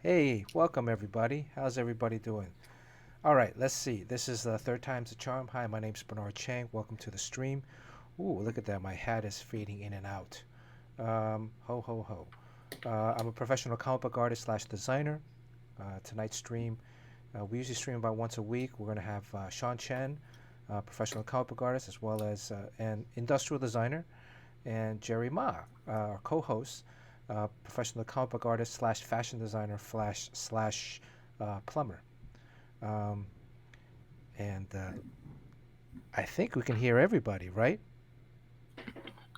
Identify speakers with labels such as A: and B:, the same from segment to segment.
A: Hey, welcome everybody. How's everybody doing? All right, let's see. This is the third time's a charm. Hi, my name's Bernard Chang. Welcome to the stream. Ooh, look at that. My hat is fading in and out. Ho, ho, ho. I'm a professional comic book artist slash designer. Tonight's stream, we usually stream about once a week. We're going to have CHEN, professional comic book artist, as well as an industrial designer, and Jerry Ma, our co-host, professional comic book artist slash fashion designer slash plumber. Um, and I think we can hear everybody, right?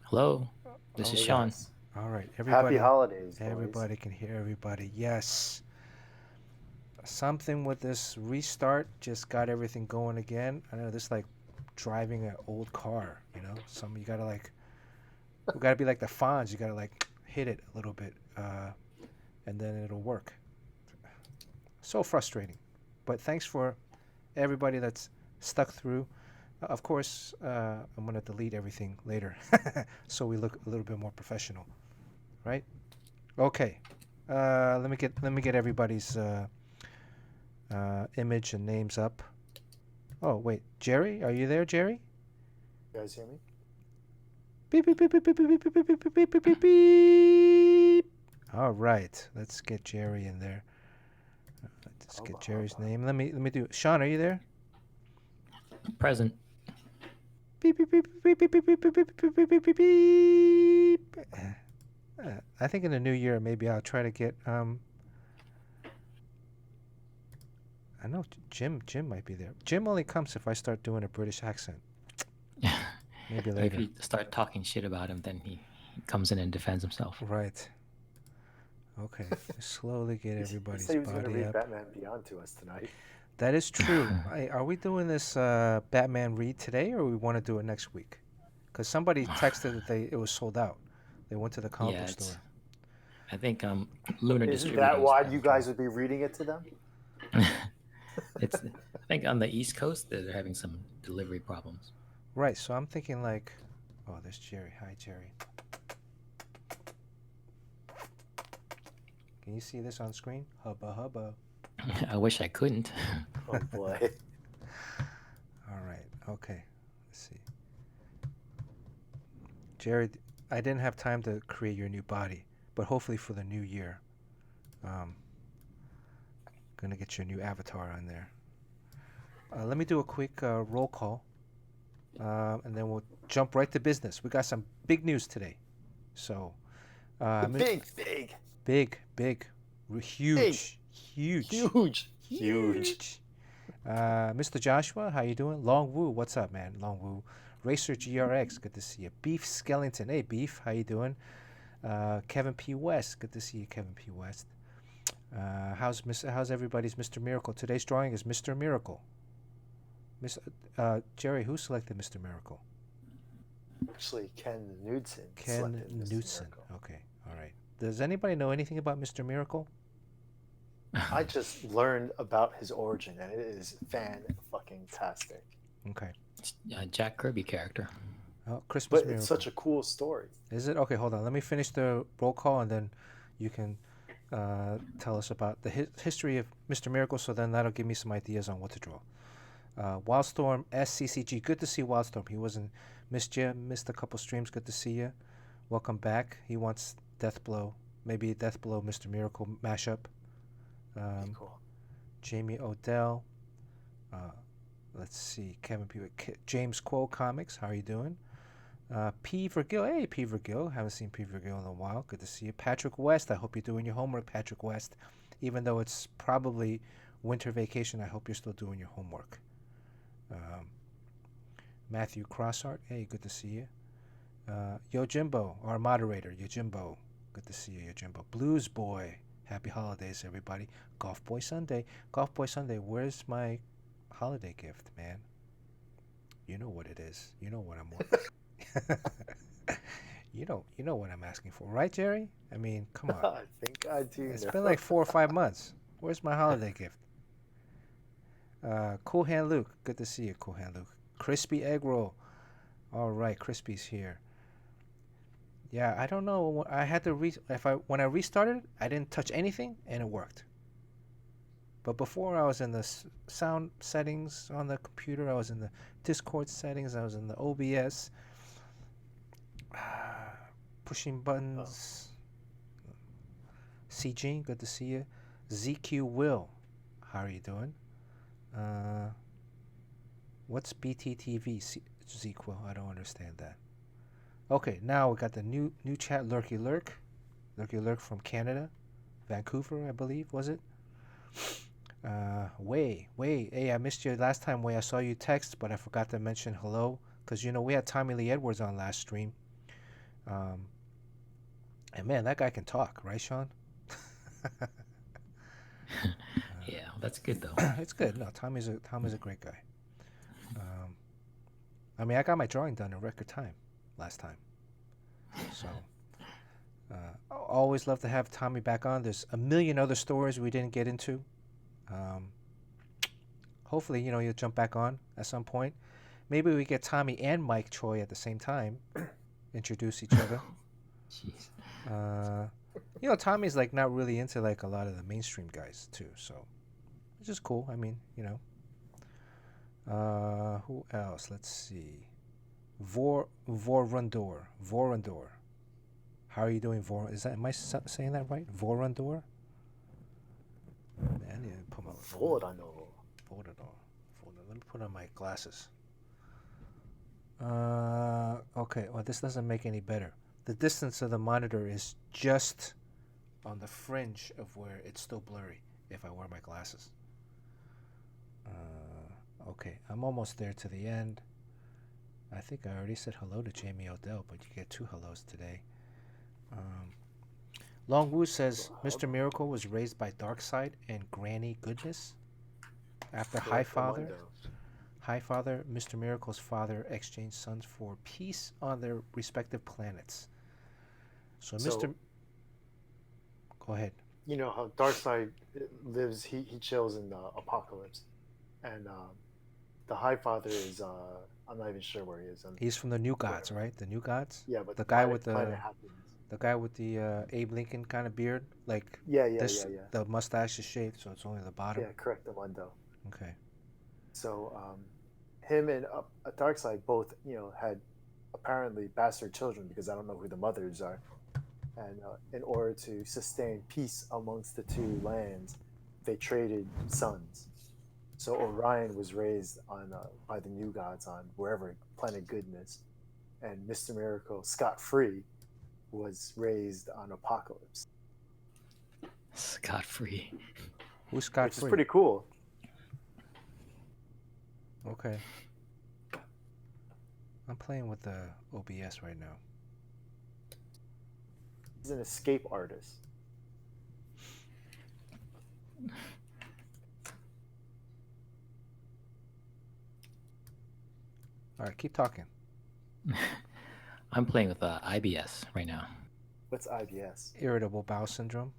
B: Hello, this is
A: Okay.
C: Hey
B: Sean.
C: guys.
A: All right.
C: Happy holidays, boys.
A: Everybody can hear everybody. Yes. Something with this restart just got everything going again. I know this like driving an old car. You gotta we gotta be like the Fonz. You gotta like hit it a little bit, and then it'll work. So frustrating. But thanks for everybody that's stuck through. Of course, I'm gonna delete everything later, so we look a little bit more professional, right? Okay. Let me get everybody's image and names up. Oh wait, Jerry, are you there, Jerry?
C: You guys hear me?
A: Beep beep beep beep beep beep beep beep beep beep beep beep beep. All right, let's get Jerry in there. Let's get Jerry's name. Let me do. Sean, are you there?
B: Present.
A: Beep beep beep beep beep beep beep beep beep beep beep beep beep beep. I think in the new year maybe I'll try to get I know Jim might be there. Jim only comes if I start doing a British accent. Maybe
B: If
A: later.
B: you start talking shit about him, then he comes in and defends himself.
A: Right. Okay. Slowly get
C: He
A: everybody's
C: said he was going to
A: body
C: read
A: up.
C: Batman Beyond to us tonight.
A: That is true. Are we doing this Batman read today, or we want to do it next week? Because somebody texted that it was sold out. They went to the comic book store.
B: I think Lunar
C: Isn't
B: Distributors.
C: that why you guys would be reading it to them?
B: I think on the East Coast they're having some delivery problems.
A: Right. So I'm thinking like, oh, there's Jerry. Hi, Jerry. Can you see this on screen? Hubba hubba.
B: I wish I couldn't.
C: Oh boy.
A: All right. Okay. Let's see. Jerry, I didn't have time to create your new body, but hopefully for the new year, gonna get your new avatar on there. Let me do a quick roll call, and then we'll jump right to business. We got some big news today, so
C: Big.
A: huge. Mr. Joshua, how you doing? Long Woo, what's up, man? Long Woo. Racer GRX, good to see you. Beef Skellington, hey Beef, how you doing? Kevin P. West, good to see you, Kevin P. West. How's everybody's Mr. Miracle? Today's drawing is Mr. Miracle. Jerry, who selected Mr. Miracle?
C: Actually, Ken Knudsen.
A: Ken Knudsen. Okay, all right. Does anybody know anything about Mr. Miracle?
C: I just learned about his origin, and it is fan-fucking-tastic.
A: Okay.
B: Jack Kirby character.
A: Oh, Christmas
C: But
A: Miracle.
C: it's such a cool story.
A: Is it? Okay, hold on. Let me finish the roll call, and then you can tell us about the history of Mr. Miracle, so then that'll give me some ideas on what to draw. Wildstorm SCCG, good to see Wildstorm. He wasn't missed a couple streams. Good to see you. Welcome back. He wants Deathblow, maybe Deathblow Mr. Miracle mashup.
C: Cool.
A: Jamie Odell. Let's see, Kevin P. James Quo Comics. How are you doing? P. Vergil. Hey, P. Vergil. Haven't seen P. Vergil in a while. Good to see you. Patrick West. I hope you're doing your homework, Patrick West. Even though it's probably winter vacation, I hope you're still doing your homework. Matthew Crossart. Hey, good to see you. Yojimbo, our moderator. Yojimbo. Good to see you, Yojimbo. Blues Boy. Happy holidays, everybody. Golf Boy Sunday. Golf Boy Sunday, where's my holiday gift, man? You know what it is. You know what I'm wanting. you know what I'm asking for, right, Jerry? I mean, come on.
C: I think I do.
A: It's been like 4 or 5 months. Where's my holiday gift? Cool Hand Luke. Good to see you, Cool Hand Luke. Crispy Egg Roll. All right, Crispy's here. Yeah, I don't know. I had to when I restarted, I didn't touch anything, and it worked. But before I was in the sound settings on the computer, I was in the Discord settings, I was in the OBS, pushing
C: Oh,
A: buttons. CG, good to see you. ZQ Will, how are you doing? What's BTTV? ZQ, I don't understand that. Okay, now we got the new chat, Lurky Lurk from Canada, Vancouver, I believe, was it? Way, hey, I missed you last time. Way, I saw you text, but I forgot to mention hello, because you know we had Tommy Lee Edwards on last stream, and man, that guy can talk, right, Sean?
B: Yeah, that's good though.
A: It's good. No, Tommy's a great guy. I mean, I got my drawing done in record time last time, so always love to have Tommy back on. There's a million other stories we didn't get into. Hopefully, you know, you'll jump back on at some point. Maybe we get Tommy and Mike Choi at the same time, introduce each other.
B: Jeez.
A: You know, Tommy's like not really into like a lot of the mainstream guys too, so it's just cool. I mean, you know. Who else? Let's see. Vorundor. How are you doing, Vor? Am I saying that right? Vorundor? Man, I need to put my
C: Vorundor.
A: Let me put on my glasses. Okay. Well, this doesn't make any better. The distance of the monitor is just on the fringe of where it's still blurry if I wear my glasses. Okay, I'm almost there to the end. I think I already said hello to Jamie Odell, but you get 2 hellos today. Long Wu says Mr. Miracle was raised by Darkseid and Granny Goodness. After Highfather, Mr. Miracle's father exchanged sons for peace on their respective planets. So Mr. Go ahead.
C: You know how Darkseid lives, he chills in the Apocalypse. And the Highfather is, I'm not even sure where he is.
A: He's from the New Gods, right? The New Gods?
C: Yeah, but
A: the guy with the Abe Lincoln kind of beard, like
C: yeah.
A: The mustache is shaved, so it's only the bottom.
C: Yeah, correct, the Mundo.
A: Okay.
C: So him and Darkseid both, you know, had apparently bastard children, because I don't know who the mothers are. And in order to sustain peace amongst the 2 lands, they traded sons. So Orion was raised on by the New Gods on wherever, Planet Goodness, and Mr. Miracle, scot-free, was raised on Apocalypse.
B: Scot-free.
A: Who's scot-free?
C: Which is pretty cool.
A: Okay. I'm playing with the OBS right now.
C: He's an escape artist.
A: All right, keep talking.
B: I'm playing with IBS right now.
C: What's IBS?
A: Irritable bowel syndrome.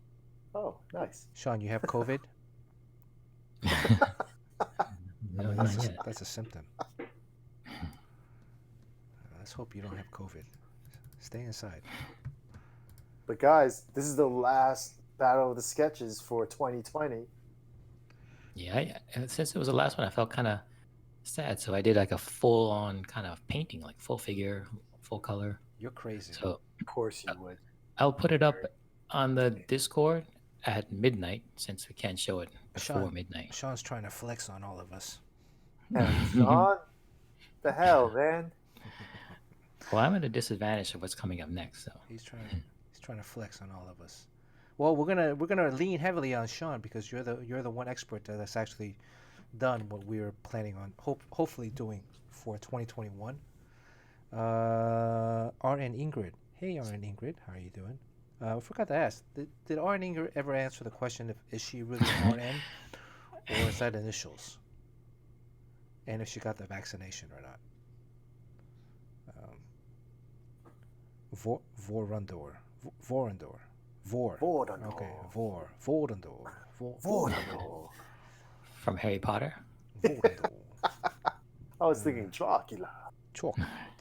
C: Oh, nice.
A: Sean, you have COVID?
B: No, not yet.
A: That's a symptom. Let's hope you don't have COVID. Stay inside.
C: But guys, this is the last Battle of the Sketches for 2020.
B: Yeah, and since it was the last one, I felt kind of sad. So I did like a full-on kind of painting, like full figure, full color.
A: You're crazy.
B: So
C: Of course you would.
B: I'll put it up on the Discord at midnight, since we can't show it before midnight.
A: Sean's trying to flex on all of us.
C: Sean, the hell, man.
B: Well, I'm at a disadvantage of what's coming up next. So
A: He's trying to flex on all of us. Well, we're gonna lean heavily on Sean, because you're the one expert that's actually done what we were planning on hopefully doing for 2021. RN Ingrid. Hey, RN Ingrid, how are you doing? I forgot to ask. Did RN Ingrid ever answer the question is she really RN or is that initials? And if she got the vaccination or not? Vorundor. Okay, Vorundor.
C: Vorundor.
B: from Harry Potter.
A: Vorundor.
C: I was thinking Dracula.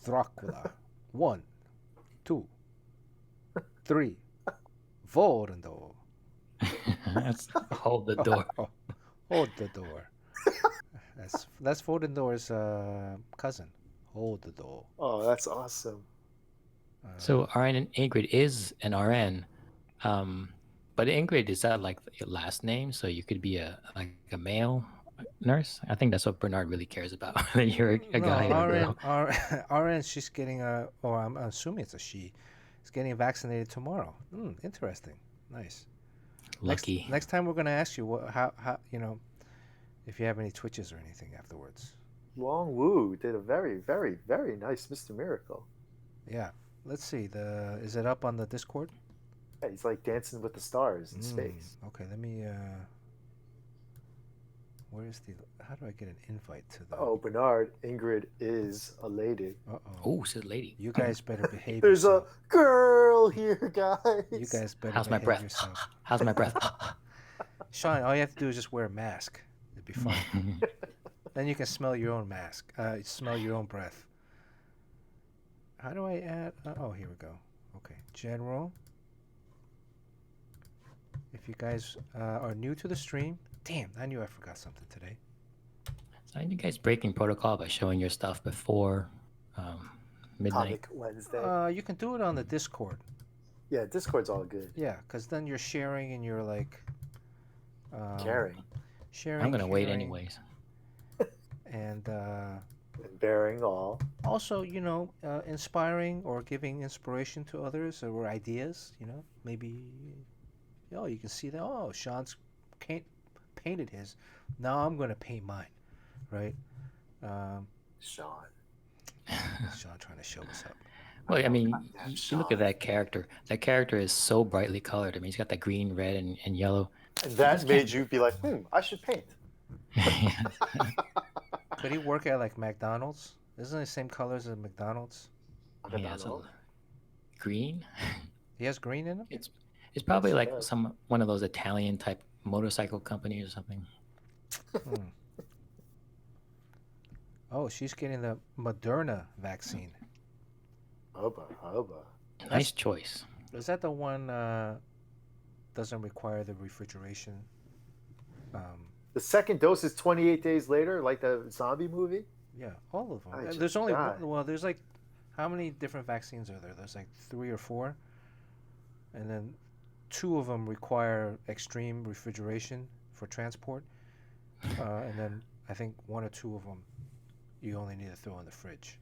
A: Dracula. 1, 2, 3. Vorundor.
B: That's hold the door.
A: Hold the door. That's Voldemort's cousin. Hold the door.
C: Oh, that's awesome.
B: So RN and Ingrid is an RN, but Ingrid, is that like your last name? So you could be a male nurse. I think that's what Bernard really cares about. That you're a
A: No,
B: guy or a girl.
A: RN, she's getting or I'm assuming it's a she. Is getting vaccinated tomorrow. Interesting. Nice.
B: Lucky.
A: Next time we're gonna ask you how if you have any twitches or anything afterwards.
C: Wong Wu did a very, very, very nice Mr. Miracle.
A: Yeah. Let's see. Is it up on the Discord?
C: Yeah, he's like dancing with the stars in space.
A: Okay, let me how do I get an invite to the
C: Oh, Bernard, Ingrid is a lady.
B: Oh, she's a lady.
A: You guys better behave
C: There's
A: yourself.
C: a girl here, guys.
A: You guys better
B: How's my
A: behave
B: breath?
A: yourself.
B: How's my breath?
A: Sean, all you have to do is just wear a mask. It'd be fine. Then you can smell your own mask. Smell your own breath. How do I add? Oh, here we go. Okay, general. If you guys are new to the stream, damn, I knew I forgot something today.
B: So you guys breaking protocol by showing your stuff before midnight?
C: Comic Wednesday.
A: You can do it on the Discord.
C: Yeah, Discord's all good.
A: Yeah, because then you're sharing and you're like
C: Caring.
A: sharing.
B: I'm gonna wait anyways.
A: And
C: And bearing all.
A: also, inspiring or giving inspiration to others or ideas. Maybe. Oh, you can see that. Oh, Sean's painted his. Now I'm gonna paint mine, right?
C: Sean.
A: Sean trying to show us up.
B: Well, I mean,
C: Goddamn
B: you look at that character. That character is so brightly colored. I mean, he's got that green, red, and yellow.
C: And that made you be like, I should paint.
A: Could he work at like McDonald's? Isn't it the same colors as McDonald's?
B: He has a green.
A: He has green in him?
B: It's probably
C: Yes,
B: like
C: he does.
B: one of those Italian type motorcycle companies or something.
A: Oh, she's getting the Moderna vaccine.
C: Hubba.
B: Nice choice.
A: Is that the one doesn't require the refrigeration?
C: The second dose is 28 days later, like the zombie movie?
A: Yeah, all of them.
C: I just
A: There's only
C: died.
A: one. Well, there's like, how many different vaccines are there? There's like 3 or 4. And then 2 of them require extreme refrigeration for transport. And then I think 1 or 2 of them you only need to throw in the fridge.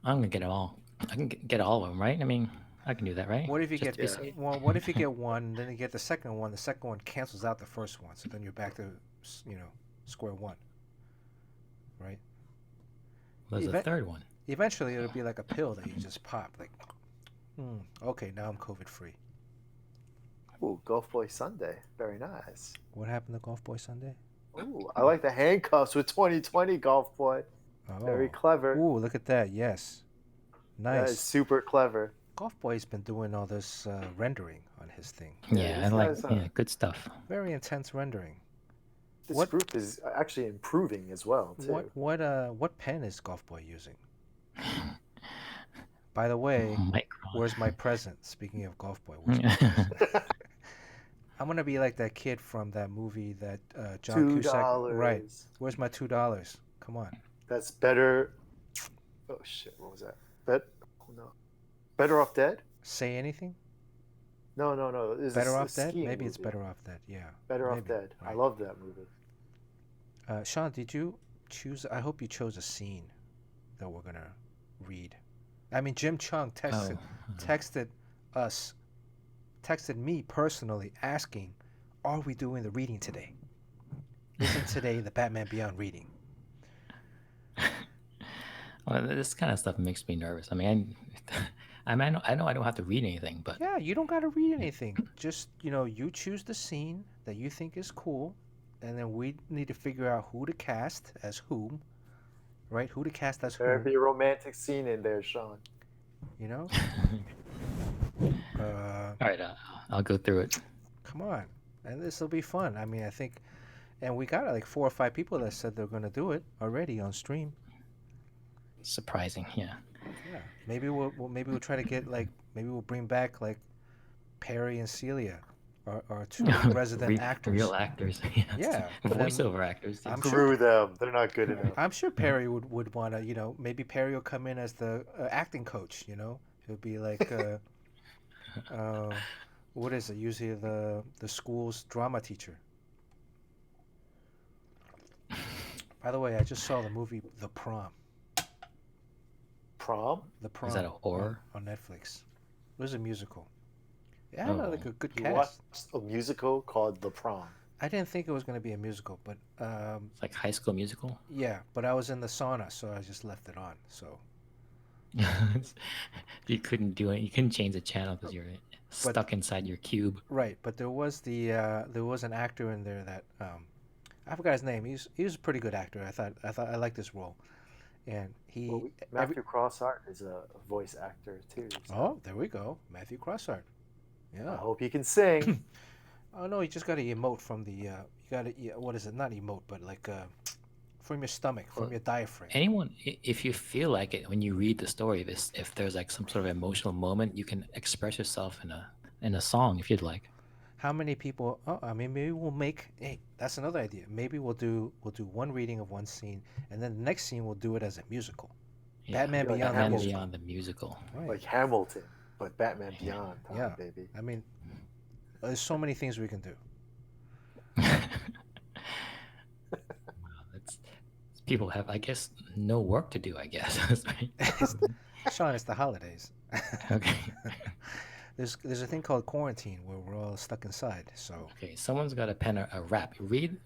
B: I'm gonna get them all. I can get all of them, right? I mean, I can do that, right?
A: What if you
B: Just
A: get
B: to be safe.
A: well? What if you get one, then you get the second one? The second one cancels out the first one, so then you're back to square one, right?
B: There's a third one.
A: Eventually, it'll be like a pill that you just pop. Like, okay, now I'm COVID free.
C: Ooh, Golf Boy Sunday. Very nice.
A: What happened to Golf Boy Sunday?
C: Ooh, I like the handcuffs with 2020 Golf Boy.
A: Oh,
C: Very clever.
A: Ooh, look at that. Yes,
C: That is
A: nice.
C: super clever.
A: Golf Boy's been doing all this rendering on his thing.
B: Yeah,
C: this
B: I like
C: guy's,
B: good stuff.
A: Very intense rendering.
C: This
A: What-
C: group is actually improving as well, too.
A: What pen is Golf Boy using? By the way,
B: Micron.
A: where's my present? Speaking of Golf Boy, where's my present? I'm gonna be like that kid from that movie that John Cusack.
C: $2.
A: Right. Where's my $2? Come on.
C: That's better. Oh, shit. What was that? No. Better Off Dead?
A: Say anything?
C: No. It's
A: Better
C: a
A: Off Dead?
C: skiing
A: Maybe it's
C: movie.
A: Better Off Dead. Yeah.
C: Better Off
A: maybe.
C: Dead. I
A: Right.
C: love that movie.
A: Sean, did you choose? I hope you chose a scene that we're gonna read. I mean, Jim Cheung texted me personally asking, "Are we doing the reading today? Isn't today the Batman Beyond reading?"
B: Well, this kind of stuff makes me nervous. I mean, I know I don't have to read anything, but
A: Yeah, you don't gotta read anything. Just you choose the scene that you think is cool, and then we need to figure out who to cast as whom, right? Who to cast as
C: There'd
A: whom,
C: be a romantic scene in there, Sean.
A: you know?
B: all right, I'll go through it.
A: Come on, and this will be fun. I mean, I think, and we got like 4 or 5 people that said they're gonna do it already on stream.
B: Surprising, yeah.
A: Yeah, maybe we'll try to get maybe we'll bring back like Perry and Celia are two resident actors.
B: Real actors. Yeah,
A: Yeah, but then
B: voiceover actors too.
A: I'm sure
C: Screw them. They're not good enough.
A: I'm sure Perry would want to, maybe Perry will come in as the acting coach. He'll be like, uh, what is it? Usually the school's drama teacher. By the way, I just saw the movie The Prom.
C: Prom?
A: The
B: Is that
A: Prom
B: a horror?
A: on Netflix. It was a musical. It had
B: Oh,
A: like a good
C: You
A: cast.
C: watched a musical called The Prom.
A: I didn't think it was going to be a musical, but
B: it's like High School Musical.
A: yeah, but I was in the sauna, so I just left it on. So,
B: You couldn't do it. You couldn't change the channel because you're
A: but
B: stuck inside your cube.
A: right, but there was an actor in there that I forgot his name. He was a pretty good actor. I liked his role, and
C: Well, Matthew Crossart is a voice actor too. So
A: oh, there we go, Matthew Crossart.
C: I
A: Yeah.
C: hope he can sing.
A: Oh no, you just got to emote from the you got to what is it? Not emote, but like from your stomach, from
B: Well,
A: your diaphragm.
B: anyone, if you feel like it when you read the story, if there's like some sort of emotional moment, you can express yourself in a song if you'd like.
A: How many people? Oh, I mean, maybe we'll make. Hey, that's another idea. Maybe we'll do one reading of one scene, and then the next scene we'll do it as a musical.
B: Yeah,
A: Batman
C: Like
A: Beyond the
B: Batman
C: Hamilton.
A: musical.
B: Beyond the musical.
A: Right.
C: Like Hamilton, but Batman Beyond time,
A: Yeah.
C: baby.
A: I mean, there's so many things we can do.
B: It's people have, I guess, no work to do. I guess. Right?
A: Sean, it's the holidays.
B: Okay.
A: There's a thing called quarantine where we're all stuck inside. So
B: Okay. Someone's got to pen a rap. Read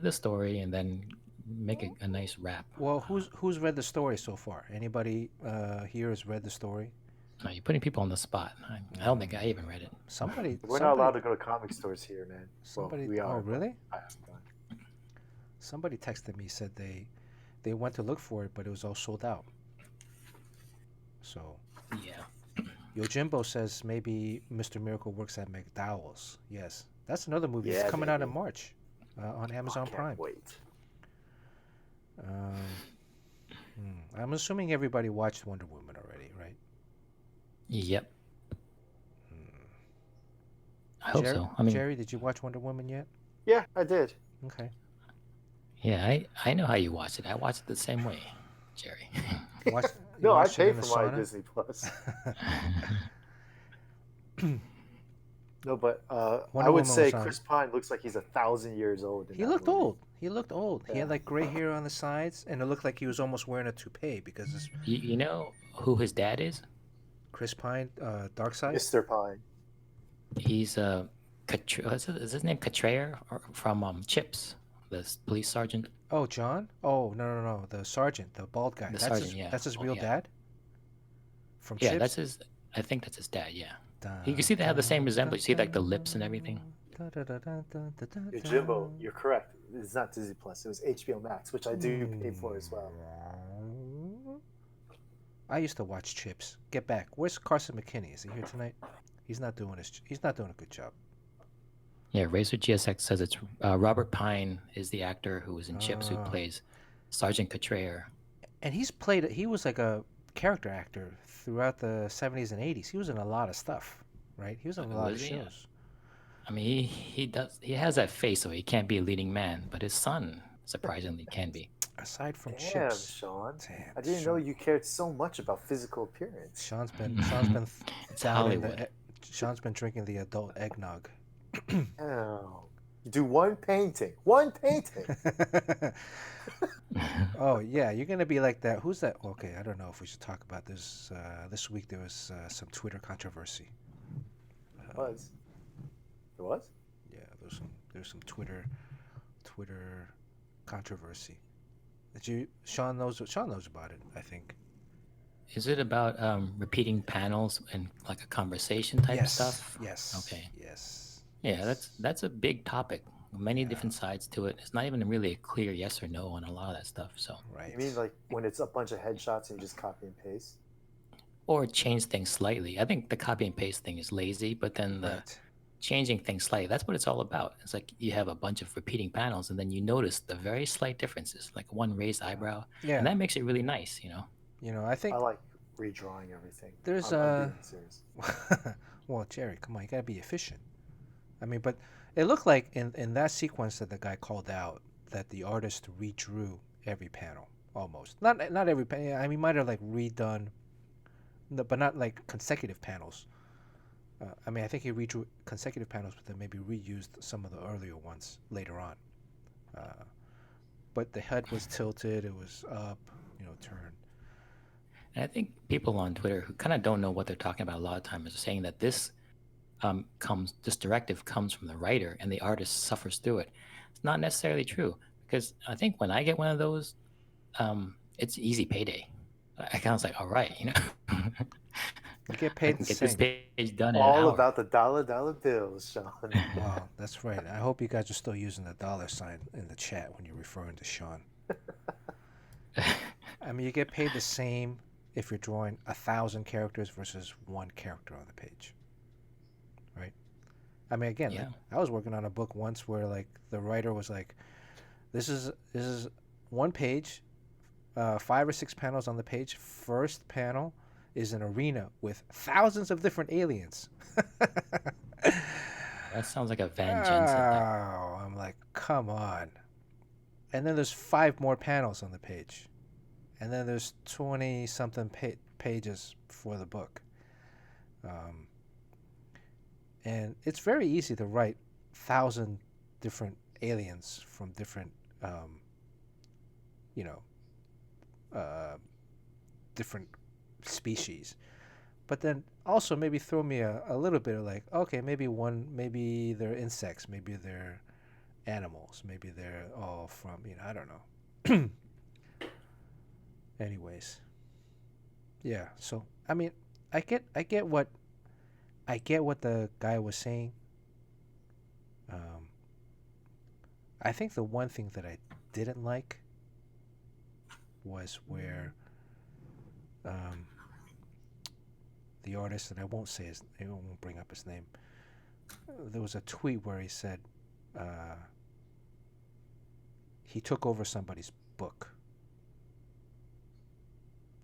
B: the story and then make a nice rap.
A: well, who's read the story so far? Anybody here has read the story?
B: No, you're putting people on the spot. I don't think I even read it.
A: Somebody.
C: We're not allowed to go to comic stores here, man.
A: Somebody.
C: Well, we are.
A: Oh, really?
C: I haven't gone.
A: Somebody texted me, said they went to look for it, but it was all sold out. So
B: Yeah.
A: Yojimbo says maybe Mr. Miracle works at McDowell's. Yes, that's another movie.
C: Yeah,
A: It's coming out in
C: baby.
A: March on
C: I
A: Amazon
C: can't
A: Prime.
C: wait.
A: I'm assuming everybody watched Wonder Woman already, right?
B: Yep. I hope so. I mean,
A: Jerry, did you watch Wonder Woman yet?
C: Yeah, I did.
A: Okay.
B: yeah, I know how you watch it. I watch it the same way, Jerry.
A: You
C: No, I
A: watched it
C: pay
A: in the
C: for my
A: sauna?
C: Disney Plus. No, but I
A: Wonder
C: would
A: Woman
C: say
A: was on.
C: Chris Pine looks like he's 1,000 years old. In
A: He
C: that
A: looked
C: movie.
A: old. He looked old. He had
C: Yeah.
A: like gray hair on the sides, and it looked like he was almost wearing a toupee because it's
B: You know who his dad is?
A: Chris Pine, Darkseid.
C: Mr. Pine.
B: He's is his name Catrayer from Chips, the police sergeant.
A: Oh, John? Oh, no. The sergeant, the bald guy.
B: The
A: That's
B: sergeant,
A: his,
B: yeah.
A: That's his
B: Oh,
A: real
B: yeah.
A: dad? From
B: Yeah,
A: Chips?
B: that's his. I think that's his dad. Yeah.
A: Dun,
B: You can see they have the same
A: dun,
B: resemblance. You see like the
A: dun,
B: lips and everything.
A: dun, dun, dun, dun, dun, dun, dun,
C: Yo, Jimbo,
A: dun.
C: you're correct. It's not Disney Plus. It was HBO Max, which I do pay for as well.
A: I used to watch Chips. Get back. Where's Carson McKinney? Is he here tonight? He's not doing a good job.
B: Yeah, Razor GSX says it's Robert Pine is the actor who was in Chips who
A: Ah.
B: plays Sergeant Catrayer.
A: And he was like a character actor throughout the 70s and 80s. He was in a lot of stuff, right? He was in a lot of
B: Was he?
A: shows.
B: I mean, he has that face, so he can't be a leading man, but his son surprisingly can be.
A: Aside from
C: Damn,
A: Chips.
C: Sean.
A: Damn,
C: I didn't know you cared so much about physical appearance.
A: Sean's been
B: It's
A: down in
B: Hollywood.
A: Sean's been drinking the adult eggnog.
C: Oh. You do one painting. One painting.
A: Oh yeah, you're gonna be like that. Who's that? Okay, I don't know if we should talk about this. This week there was some Twitter controversy.
C: It was. It was?
A: Yeah, there's some Twitter controversy. Sean knows about it, I think.
B: Is it about repeating panels and like a conversation type
A: Yes.
B: stuff?
A: Yes.
B: Okay.
A: Yes.
B: Yeah, that's a big topic. Many different sides to it. It's not even really a clear yes or no on a lot of that stuff. So,
A: Right.
C: You mean like when it's a bunch of headshots and you just copy and paste?
B: or change things slightly. I think the copy and paste thing is lazy, but then the
A: Right.
B: changing things slightly, that's what it's all about. It's like you have a bunch of repeating panels and then you notice the very slight differences, like one raised eyebrow,
A: Yeah.
B: and that makes it really nice,
A: I think
C: I like redrawing everything.
A: there's
C: I'm being serious.
A: well, Jerry, come on, you gotta be efficient. I mean, but it looked like in that sequence that the guy called out that the artist redrew every panel almost. Not every panel. I mean, might have like redone, but not like consecutive panels. I mean, I think he redrew consecutive panels, but then maybe reused some of the earlier ones later on. Uh, but the head was tilted. It was up, turned.
B: And I think people on Twitter who kind of don't know what they're talking about a lot of times are saying that this directive comes from the writer and the artist suffers through it. It's not necessarily true, because I think when I get one of those, it's easy payday. I kind of like, all right,
A: You get
B: I
A: paid
B: can
A: the
B: get this
A: same.
B: page done in an
C: All
B: hour.
C: about the dollar bills, Sean.
A: Well, that's right. I hope you guys are still using the dollar sign in the chat when you're referring to Sean. I mean, you get paid the same if you're drawing 1,000 characters versus one character on the page, right? I mean, again,
B: Yeah.
A: like, I was working on a book once where like the writer was like, "This is one page, 5 or 6 panels on the page. First panel is an arena with thousands of different aliens."
B: That sounds like a
A: Oh,
B: Van Jensen thing.
A: I'm like, come on. And then there's 5 more panels on the page. And then there's 20 something pages for the book. Um, and it's very easy to write 1,000 different aliens from different, you know, uh, different species. But then also maybe throw me a little bit of like, okay, maybe they're insects, maybe they're animals, maybe they're all from, I don't know. Anyways, yeah. So I mean, I get what the guy was saying. Um, I think the one thing that I didn't like was where um, the artist, and I won't bring up his name. There was a tweet where he said uh, he took over somebody's book,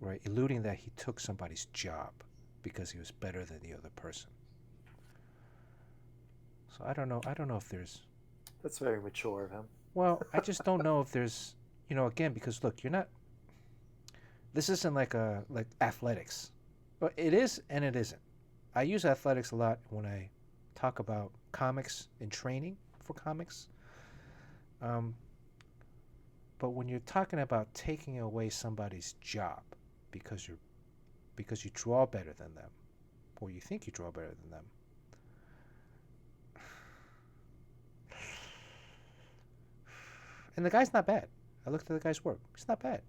A: right? Alluding that he took somebody's job because he was better than the other person. So I don't know. I don't know if there's.
C: That's very mature of him.
A: Well, I just don't know if there's. Again, because look, you're not. This isn't like athletics. Well, it is and it isn't. I use athletics a lot when I talk about comics and training for comics. Um, but when you're talking about taking away somebody's job because you draw better than them, or you think you draw better than them, and the guy's not bad. I looked at the guy's work. He's not bad.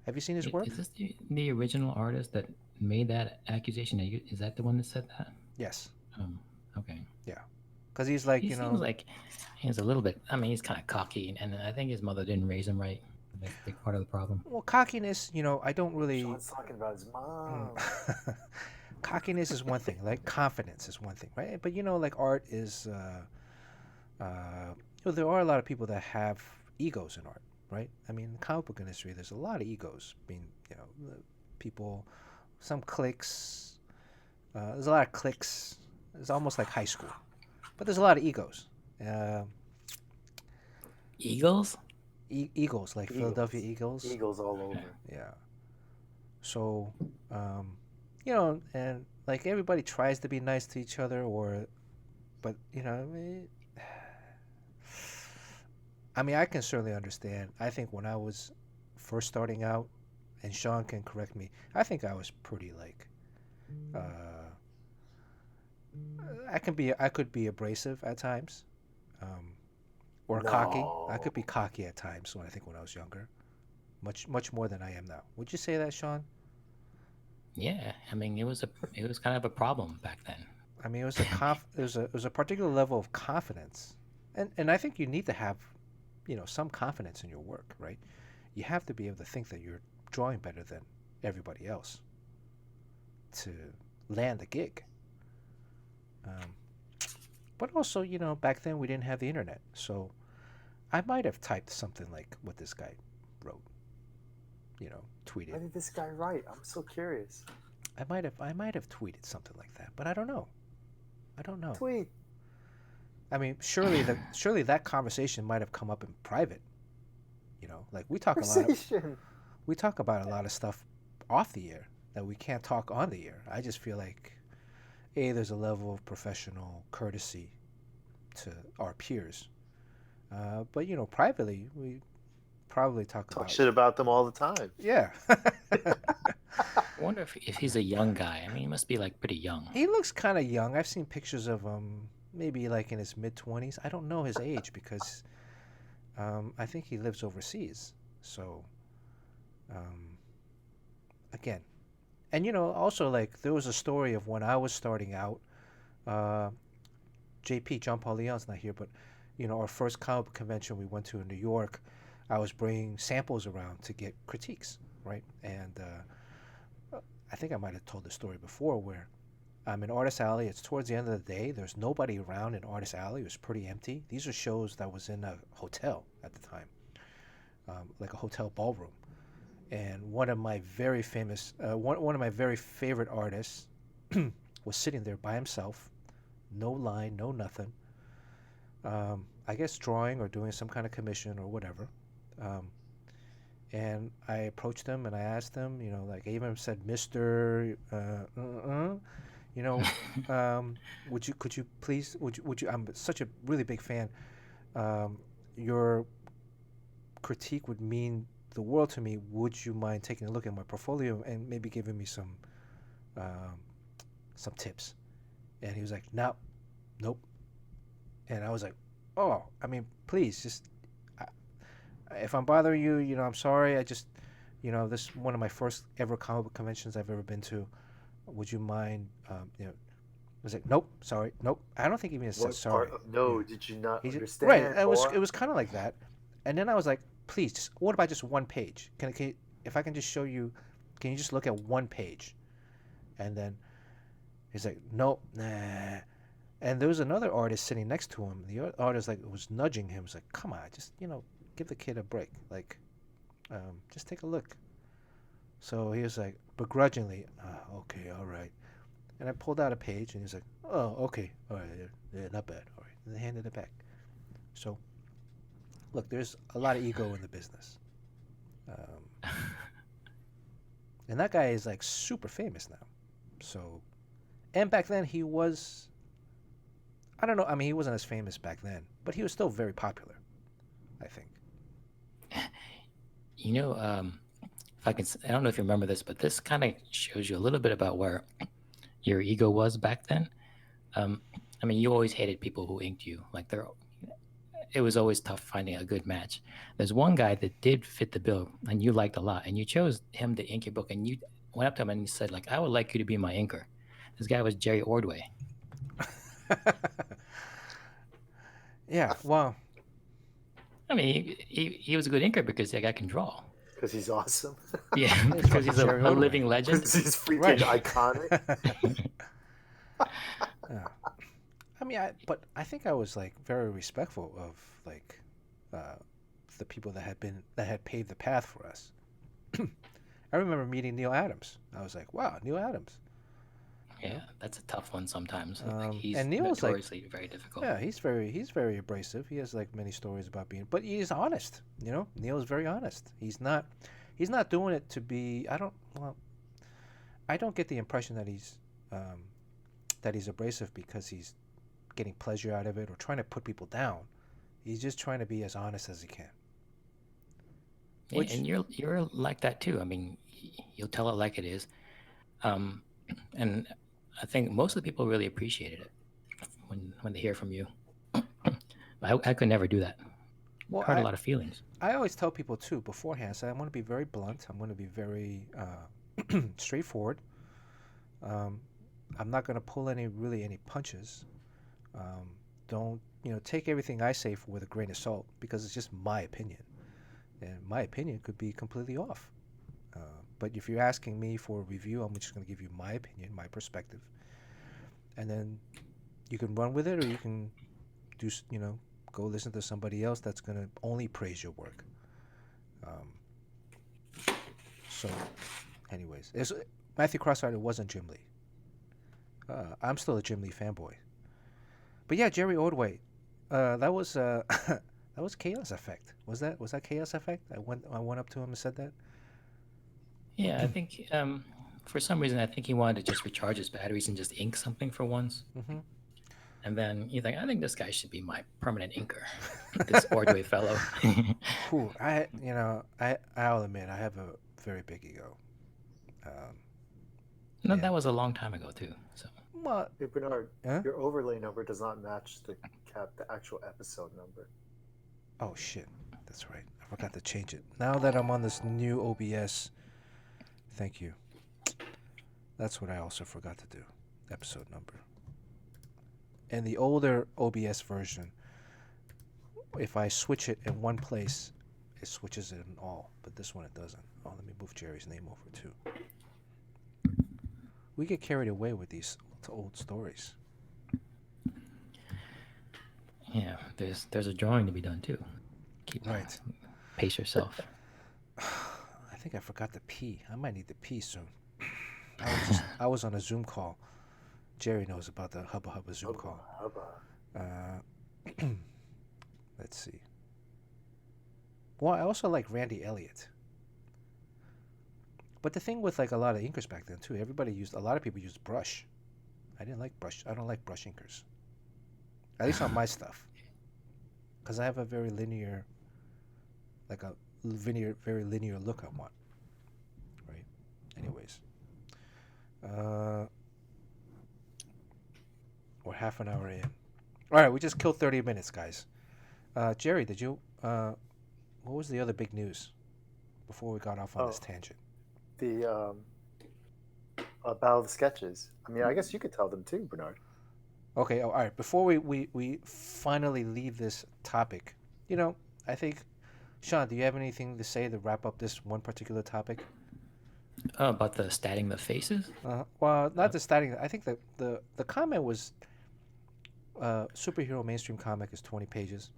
A: Have you seen his work?
B: Is this the original artist that made that accusation? Is that the one that said that?
A: Yes.
B: Okay.
A: Yeah. Because he's like,
B: He seems like he's a little bit. I mean, he's kind of cocky, and I think his mother didn't raise him right. That's a big part of the problem.
A: Well, cockiness, I don't really.
C: Sean's talking about his mom.
A: Cockiness is one thing, like confidence is one thing, right? But like art is, there are a lot of people that have egos in art, right? I mean, in the comic book industry, there's a lot of egos. I mean, people, some cliques. There's a lot of cliques. It's almost like high school, but there's a lot of egos.
B: Eagles?
A: Eagles, like Philadelphia Eagles.
C: Eagles all over.
A: Yeah. So, and like everybody tries to be nice to each other, but I mean, I can certainly understand. I think when I was first starting out, and Sean can correct me, I think I was pretty like, I could be abrasive at times, or cocky. I could be cocky at times when I was younger, much more than I am now. Would you say that, Sean?
B: Yeah, I mean, it was kind of a problem back then.
A: I mean, it was a particular level of confidence, and I think you need to have, some confidence in your work, right? You have to be able to think that you're drawing better than everybody else to land the gig. But also, back then we didn't have the internet, so I might have typed something like what this guy wrote, tweeted.
C: What did this guy write? I'm so curious.
A: I might have tweeted something like that, but I don't know.
C: Tweet.
A: I mean, surely that conversation might have come up in private. You know, like
C: Conversation.
A: we talk about a lot of stuff off the air that we can't talk on the air. I just feel like there's a level of professional courtesy to our peers. But you know, privately, we probably talk
C: Talk
A: about
C: shit about them all the time.
A: yeah.
B: I wonder if he's a young guy. I mean, he must be like pretty young.
A: He looks kind of young. I've seen pictures of him, maybe like in his mid 20s. I don't know his age because I think he lives overseas. So um, again, and you know, also like there was a story of when I was starting out. Uh, JP John Paul Leon's not here, but you know, our first comic book convention we went to in New York, I was bringing samples around to get critiques, right? And I think I might have told the story before where I'm in Artist Alley. It's towards the end of the day. There's nobody around in Artist Alley. It was pretty empty. These are shows that was in a hotel at the time, like a hotel ballroom. And one of my very famous, one of my very favorite artists was sitting there by himself, no line, no nothing. I guess drawing or doing some kind of commission or whatever. Um, and I approached him and I asked him, you know, like I even said, Mister, you know, could you please, would you? I'm such a really big fan. Um, your critique would mean the world to me. Would you mind taking a look at my portfolio and maybe giving me um, some tips? And he was like, no, nope. And I was like, oh, I mean, please, just if I'm bothering you, you know, I'm sorry. I just, you know, this is one of my first ever comic book conventions I've ever been to. Would you mind, you know, I was like, nope, sorry, nope. I don't think he even said
C: What
A: sorry.
C: part of no
A: Yeah.
C: did you not
A: He just, right.
C: understand,
A: It
C: boy?
A: was kind of like that. And then I was like, please, just what about just one page? If I can just show you, can you just look at one page? And then he's like, nope, nah. And there was another artist sitting next to him. The artist like was nudging him. Was like, come on, just you know, give the kid a break. Like, just take a look. So he was like, begrudgingly, okay, all right. And I pulled out a page, and he's like, oh, okay, all right, yeah, not bad, all right. And they handed it back. So, look, there's a lot of ego in the business. And that guy is like super famous now. So, and back then he was, I don't know, I mean, he wasn't as famous back then, but he was still very popular, I think.
B: You know, if I can, I don't know if you remember this, but this kind of shows you a little bit about where your ego was back then. Um, I mean, you always hated people who inked you. Like it was always tough finding a good match. There's one guy that did fit the bill, and you liked a lot, and you chose him to ink your book, and you went up to him and you said, like, I would like you to be my inker. This guy was Jerry Ordway.
A: Yeah, well,
B: I mean, he was a good inker because that guy can draw.
C: Because he's awesome.
B: Yeah,
A: It's
B: because he's
A: Jerry
B: a
A: Ordway.
B: living legend.
C: Because he's freaking
A: Right.
C: iconic.
A: Yeah. I mean, but I think I was like very respectful of like uh, the people that had paved the path for us. I remember meeting Neil Adams. I was like, wow, Neil Adams.
B: Yeah, that's a tough one sometimes. Like, he's
A: And Neil's like,
B: notoriously very difficult.
A: yeah, he's very abrasive. He has like many stories about being, but he's honest. You know, Neil's very honest. He's not doing it to be. I don't get the impression that he's abrasive because he's getting pleasure out of it or trying to put people down. He's just trying to be as honest as he can.
B: Yeah, and you're like that too. I mean, you'll tell it like it is, and I think most of the people really appreciated it when they hear from you. I could never do that.
A: Well,
B: Hurt a lot of feelings.
A: I always tell people too beforehand. So I'm going to be very blunt. I'm going to be very straightforward. I'm not going to pull any punches. Don't take everything I say with a grain of salt because it's just my opinion, and my opinion could be completely off. But if you're asking me for a review, I'm just going to give you my opinion, my perspective, and then you can run with it, or you can do go listen to somebody else that's going to only praise your work. So, anyways, Matthew Crossrider wasn't Jim Lee. I'm still a Jim Lee fanboy. But yeah, Jerry Ordway, That was that was Chaos Effect. Was that Chaos Effect? I went up to him and said that.
B: Yeah, I think for some reason I think he wanted to just recharge his batteries and just ink something for once.
A: Mm-hmm.
B: And then you think, I think this guy should be my permanent inker, this Ordway fellow.
A: Whew, I'll admit I have a very big ego. Um,
B: No,
A: yeah.
B: that was a long time ago too. So
A: Well,
C: Hey, Bernard,
A: huh?
C: your overlay number does not match the actual episode number.
A: Oh shit, that's right. I forgot to change it. Now that I'm on this new OBS, thank you. That's what I also forgot to do. Episode number. In the older OBS version, if I switch it in one place, it switches it in all. But this one it doesn't. Oh, let me move Jerry's name over too. We get carried away with these old stories.
B: yeah, there's a drawing to be done too.
A: Right.
B: Pace yourself.
A: I think I forgot to pee. I might need to pee soon. I was on a Zoom call. Jerry knows about the Hubba Hubba Zoom call. Let's see. Well, I also like Randy Elliott. But the thing with like a lot of inkers back then too, a lot of people used brush. I don't like brush inkers. At least on my stuff. Because I have a very linear very linear look I want. Right? Anyways. We're half an hour in. Alright, we just killed 30 minutes, guys. Jerry, did you what was the other big news before we got off on this tangent?
C: The Battle of the Sketches. I mean, I guess you could tell them too, Bernard.
A: Okay, all right. Before we finally leave this topic, I think, Sean, do you have anything to say to wrap up this one particular topic?
B: About the statting the faces?
A: Well, not the starting. I think the comment was superhero mainstream comic is 20 pages.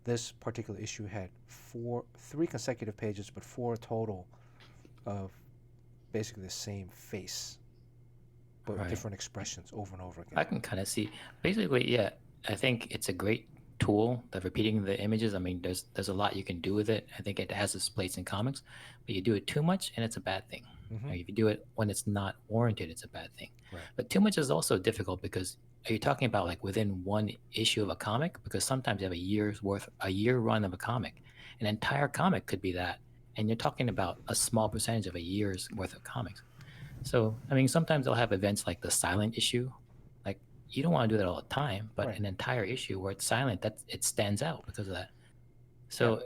A: This particular issue had 3 consecutive pages, but 4 total of basically the same face, but
B: Right.
A: different expressions over and over again.
B: I can kind of see. Basically, yeah, I think it's a great tool, the repeating the images. I mean, there's a lot you can do with it. I think it has its place in comics, but you do it too much and it's a bad thing.
A: Mhm.
B: Like, if you do it when it's not warranted, it's a bad thing.
A: Right.
B: But too much is also difficult because are you talking about like within one issue of a comic? Because sometimes you have a year run of a comic. An entire comic could be that. And you're talking about a small percentage of a year's worth of comics. So, I mean, sometimes they'll have events like the silent issue. Like, you don't want to do that all the time, but
A: Right.
B: an entire issue where it's silent, it stands out because of that. So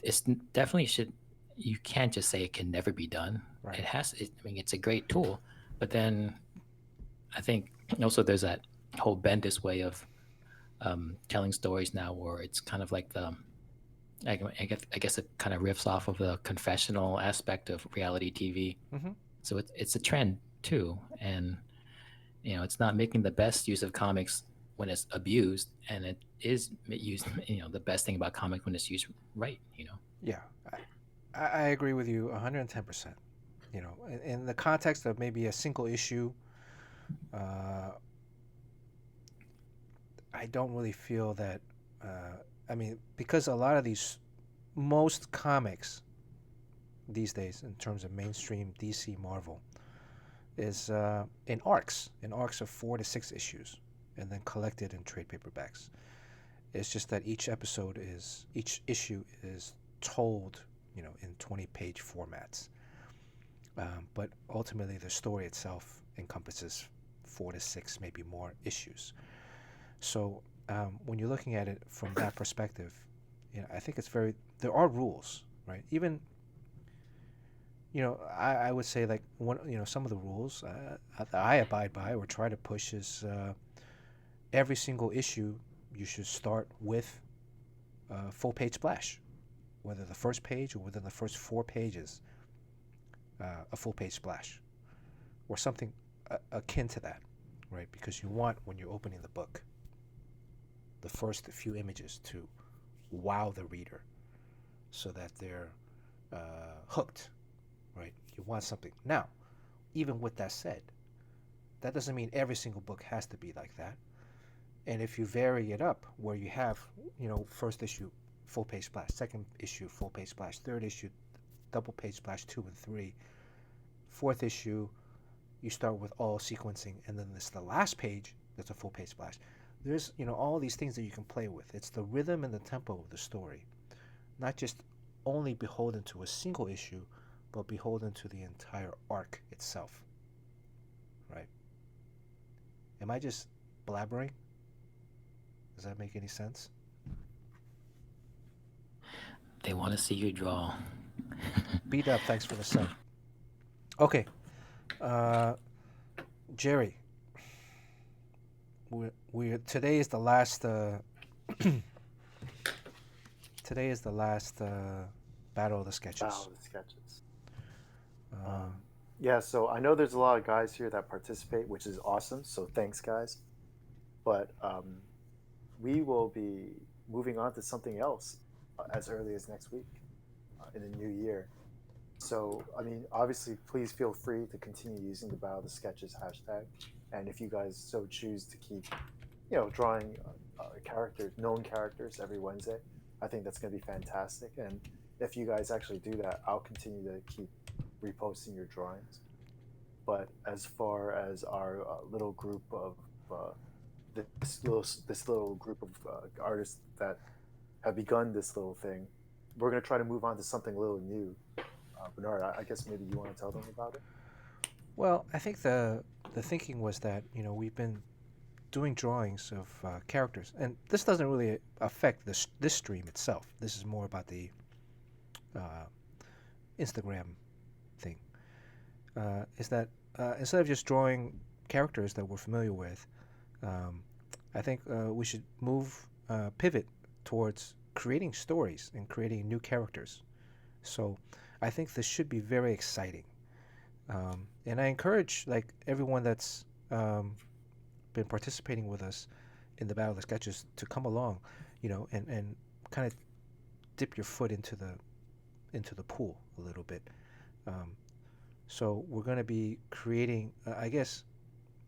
B: it's definitely should. You can't just say it can never be done.
A: Right.
B: I mean, it's a great tool, but then I think also there's that whole Bendis way of telling stories now, where it's kind of like I guess it kind of riffs off of the confessional aspect of reality TV.
A: Mhm.
B: So it's a trend too, and it's not making the best use of comics when it's abused, and it is used. The best thing about comics when it's used right.
A: Yeah, I agree with you 110%. In the context of maybe a single issue, I don't really feel that. I mean, because a lot of most comics these days, in terms of mainstream DC Marvel, is in arcs of 4 to 6 issues, and then collected in trade paperbacks. It's just that each issue is told, in 20-page formats. But ultimately, the story itself encompasses 4 to 6, maybe more issues. So when you're looking at it from that perspective, I think there are rules, right? Even, I would say like some of the rules I abide by or try to push is every single issue you should start with a full page splash, whether the first page or within the first 4 pages, a full page splash or something akin to that, right? Because you want, when you're opening the book, the first few images to wow the reader so that they're hooked, right? You want something. Now, even with that said, that doesn't mean every single book has to be like that. And if you vary it up, where you have, first issue, full page splash, second issue, full page splash, third issue, double page splash 2 and 3, fourth issue, you start with all sequencing, and then this the last page that's a full page splash. There's all these things that you can play with. It's the rhythm and the tempo of the story, not just only beholden to a single issue, but beholden to the entire arc itself. Right? Am I just blabbering? Does that make any sense?
B: They want to see you draw.
A: Beat up. Thanks for the sub. Okay, Jerry. We today is the last. Today is the last battle of the sketches.
C: Battle of the sketches. Yeah, so I know there's a lot of guys here that participate, which is awesome. So thanks, guys. But we will be moving on to something else as early as next week in the new year. So, I mean, obviously, please feel free to continue using the Battle of the Sketches hashtag. And if you guys so choose to keep, drawing characters, known characters every Wednesday, I think that's going to be fantastic. And if you guys actually do that, I'll continue to keep reposting your drawings. But as far as our little group of this little group of artists that have begun this little thing, we're going to try to move on to something a little new. Bernard, I guess maybe you want to tell them about it.
A: Well, I think the thinking was that we've been doing drawings of characters, and this doesn't really affect this stream itself. This is more about the Instagram thing. Is that instead of just drawing characters that we're familiar with, I think we should pivot towards creating stories and creating new characters. So I think this should be very exciting. And I encourage everyone that's been participating with us in the Battle of the Sketches to come along, and kind of dip your foot into the pool a little bit. So we're going to be creating, I guess,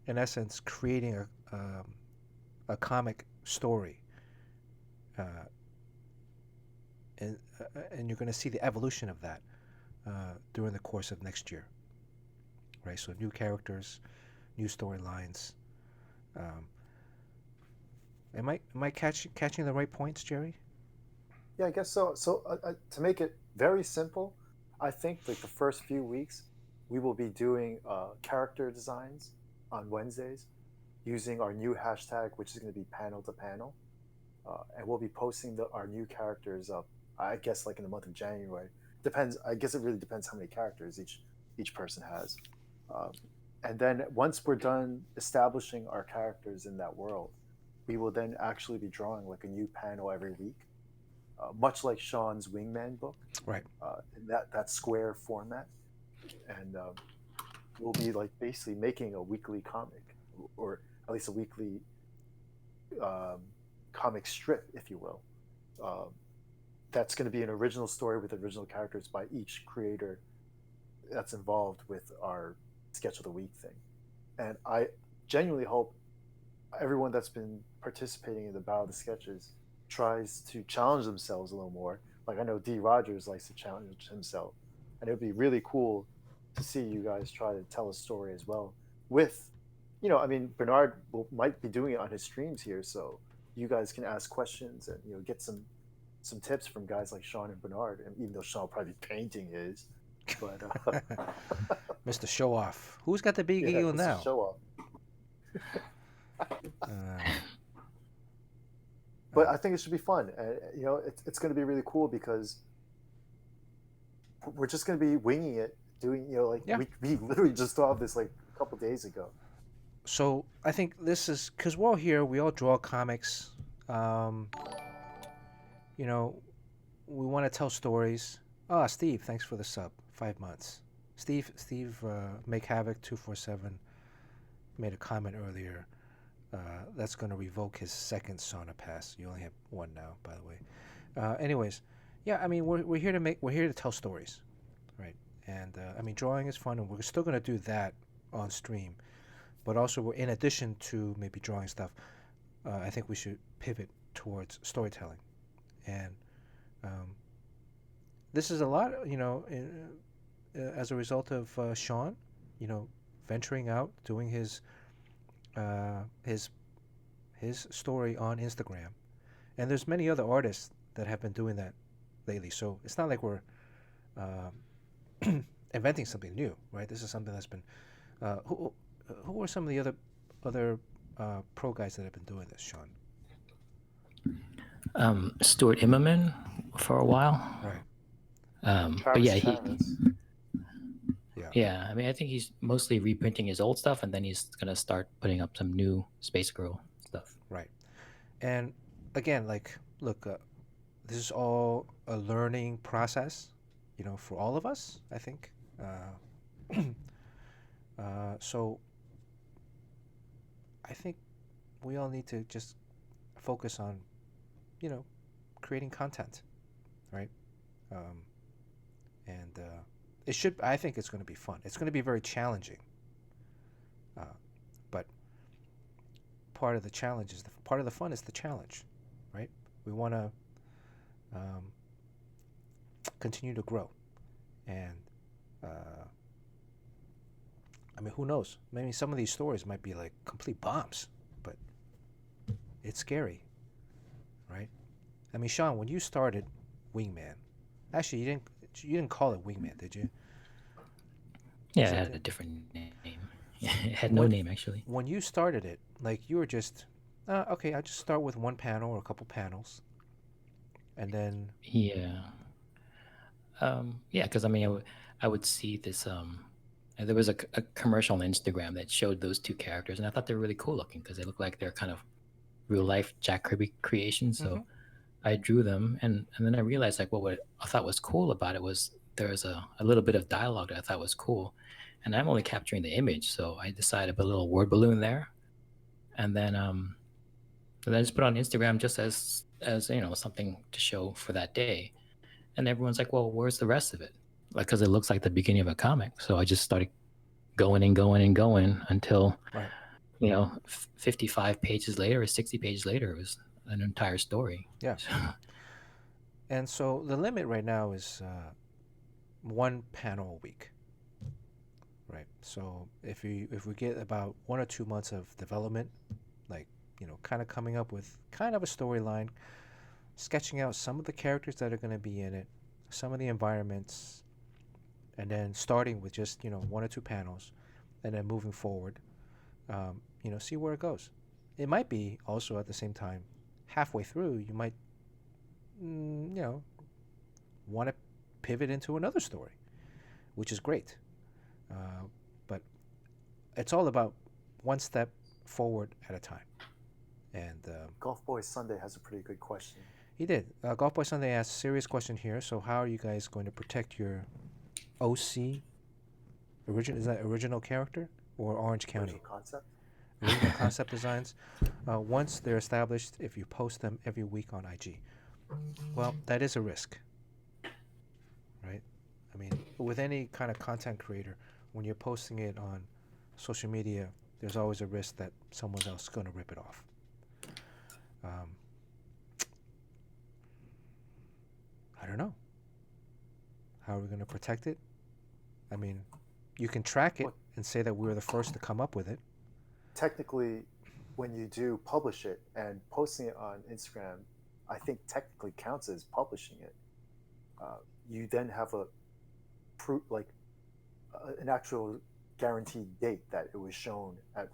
A: in essence, creating a comic story, and you're going to see the evolution of that during the course of next year. Right, so new characters, new storylines. Am I catching the right points, Jerry?
C: Yeah, I guess so. So to make it very simple, I think the first few weeks we will be doing character designs on Wednesdays using our new hashtag, which is going to be panel to panel, and we'll be posting our new characters up. I guess in the month of January. Depends. I guess it really depends how many characters each person has. And then once we're done establishing our characters in that world, we will then actually be drawing a new panel every week, much like Sean's Wingman book,
A: right?
C: In that square format, and we'll be basically making a weekly comic, or at least a weekly comic strip, if you will. That's going to be an original story with original characters by each creator that's involved with our sketch of the week thing. And I genuinely hope everyone that's been participating in the Battle of the Sketches tries to challenge themselves a little more. I know D. Rogers likes to challenge himself, and it would be really cool to see you guys try to tell a story as well. With, Bernard might be doing it on his streams here, so you guys can ask questions and get some tips from guys like Sean and Bernard. And even though Sean will probably be painting his, but
A: Mr. Show Off, who's got the big ego now?
C: Show Off. But I think it should be fun. It's going to be really cool because we're just going to be winging it, doing we literally just thought of this a couple days ago.
A: So I think this is because we're all here. We all draw comics. We want to tell stories. Steve, thanks for the sub. 5 months. Steve, Make Havoc 247 made a comment earlier. That's going to revoke his second sauna pass. You only have one now, by the way. Anyways, yeah, I mean, we're here to tell stories, right? And drawing is fun, and we're still going to do that on stream. But also, in addition to maybe drawing stuff, I think we should pivot towards storytelling. And um, this is a lot, as a result of Sean, you know, venturing out, doing uh, his his story on Instagram. And there's many other artists that have been doing that lately. So it's not like we're inventing something new, right? This is something that's been who are some of the other pro guys that have been doing this, Sean?
B: Stuart Immerman for a while.
A: Right.
B: But
C: Travis
B: yeah,
C: Charris.
A: Yeah.
B: yeah. I mean, I think he's mostly reprinting his old stuff, and then he's gonna start putting up some new Space Girl stuff.
A: Right. And again, like, look, this is all a learning process, for all of us, I think. So I think we all need to just focus on, you know, creating content, right? Um, and it should. I think it's going to be fun. It's going to be very challenging, uh, but part of the challenge is part of the fun is the challenge, right? We want to um, continue to grow, and I mean, who knows? Maybe some of these stories might be like complete bombs, but it's scary, right? I mean, Sean, when you started Wingman, actually, you didn't call it Wingman, did you?
B: Yeah,
A: Was
B: it
A: it
B: had
A: the,
B: a different name. It had no
A: when
B: name actually.
A: when you started it? Like you were just okay. I'll just start with one panel or a couple panels, and then
B: Yeah. Yeah, because I mean, I would see this. And there was a commercial on Instagram that showed those two characters, and I thought they were really cool looking because they look like they're kind of real life Jack Kirby creations.
A: hmm
B: So I drew them, and then I realized like what I thought was cool about it was there was a little bit of dialogue that I thought was cool, and I'm only capturing the image, so I decided to put a little word balloon there, and then I just put it on Instagram just as something to show for that day, and everyone's like, well, where's the rest of it? Like, because it looks like the beginning of a comic. So I just started going and going and going until
A: right,
B: 55 pages later or 60 pages later, it was an entire story.
A: yeah. And so the limit right now is one panel a week, right? So if we get about 1 or 2 months of development, like kind of coming up with kind of a storyline, sketching out some of the characters that are going to be in it, some of the environments, and then starting with just 1 or 2 panels, and then moving forward, see where it goes. It might be also at the same time, halfway through, you might want to pivot into another story, which is great. But it's all about one step forward at a time. And
C: Golf Boy Sunday has a pretty good question.
A: he did. Golf Boy Sunday asked serious question here. So how are you guys going to protect your OC is that original character or Orange County?
C: Original concept.
A: Original concept designs. Once they're established, if you post them every week on IG, well, that is a risk, right? I mean, with any kind of content creator, when you're posting it on social media, there's always a risk that someone else is going to rip it off. Um, I don't know. How are we going to protect it? I mean, you can track it
C: Well,
A: and say that we were the first to come up with it.
C: technically, when you do publish it and posting it on Instagram, I think technically counts as publishing it. You then have a proof, like an actual guaranteed date that it was shown at.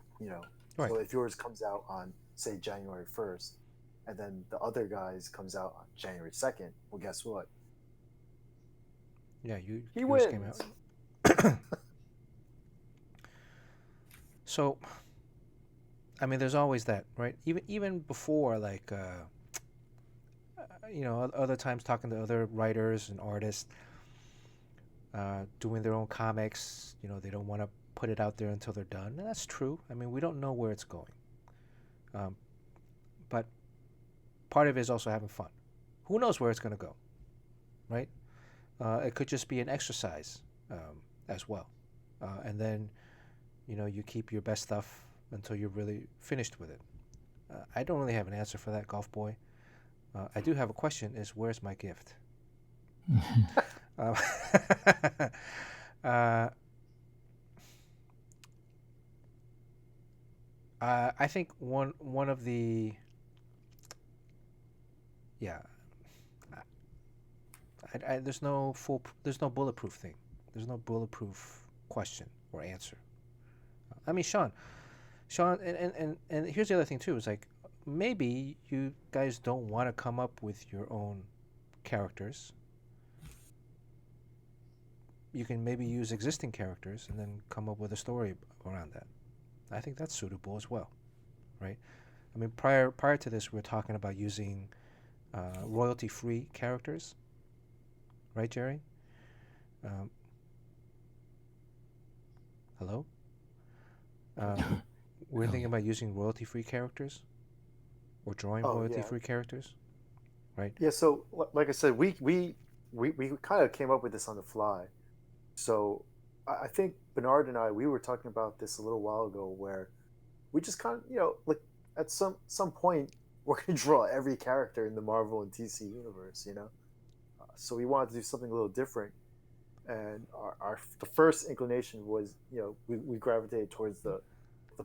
A: Right.
C: So if yours comes out on say January 1st, and then the other guys comes out on January 2nd, well, guess what?
A: Yeah,
C: He
A: yours came out.
C: wins.
A: So, I mean, there's always that, right? Even before, like, other times talking to other writers and artists, doing their own comics. They don't want to put it out there until they're done. And that's true. I mean, we don't know where it's going. But part of it is also having fun. Who knows where it's going to go, right? It could just be an exercise as well. And then, you keep your best stuff until you're really finished with it. I don't really have an answer for that, Golf Boy. I do have a question: is where's my gift? Uh, uh, I think one of the yeah. There's no bulletproof thing. There's no bulletproof question or answer. I mean, Sean, and here's the other thing too. Is like maybe you guys don't want to come up with your own characters. You can maybe use existing characters and then come up with a story around that. I think that's suitable as well, right? I mean, prior to this, we were talking about using royalty-free characters, right, Jerry? Um, hello. We're
B: Oh
A: thinking
B: yeah.
A: about using royalty-free characters or drawing
C: Oh yeah,
A: royalty-free characters, right?
C: yeah. So like I said, we kind of came up with this on the fly. So I think Bernard and I we were talking about this a little while ago, where we just kind of like at some point we're gonna draw every character in the Marvel and DC universe. So we wanted to do something a little different, and the first inclination was we gravitated towards the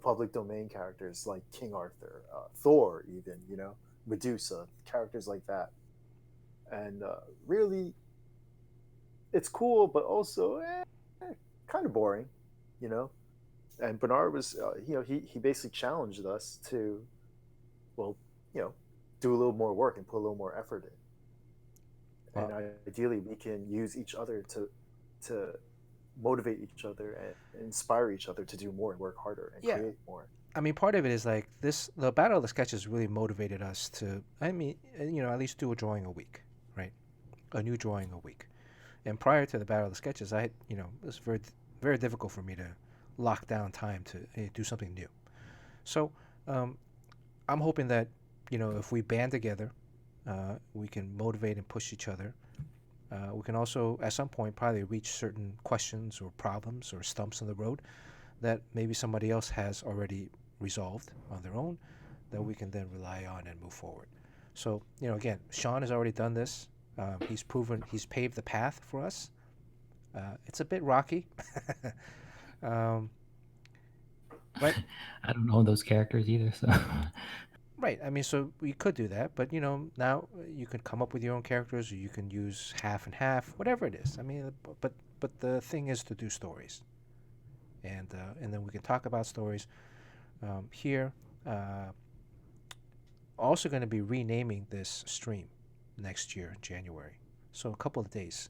C: public domain characters like King Arthur, Thor, even Medusa, characters like that, and really it's cool, but also kind of boring, you know. And Bernard was, he basically challenged us to, well, you know, do a little more work and put a little more effort in.
A: Well,
C: And ideally, we can use each other to motivate each other and inspire each other to do more and work harder and
A: yeah.
C: create more.
A: I mean, part of it is like this. The Battle of the Sketches really motivated us to. I mean, at least do a drawing a week, right? A new drawing a week. And prior to the Battle of the Sketches, it was very difficult for me to lock down time to do something new. So, um, I'm hoping that if we band together, we can motivate and push each other. We can also, at some point, probably reach certain questions or problems or stumps in the road that maybe somebody else has already resolved on their own that we can then rely on and move forward. So, again, Sean has already done this. He's paved the path for us. It's a bit rocky. um, right?
B: I don't know those characters either, so
A: Right. I mean, so we could do that, but now you can come up with your own characters, or you can use half and half, whatever it is. I mean, but the thing is to do stories, and then we can talk about stories here. Also, going to be renaming this stream next year in January, so a couple of days.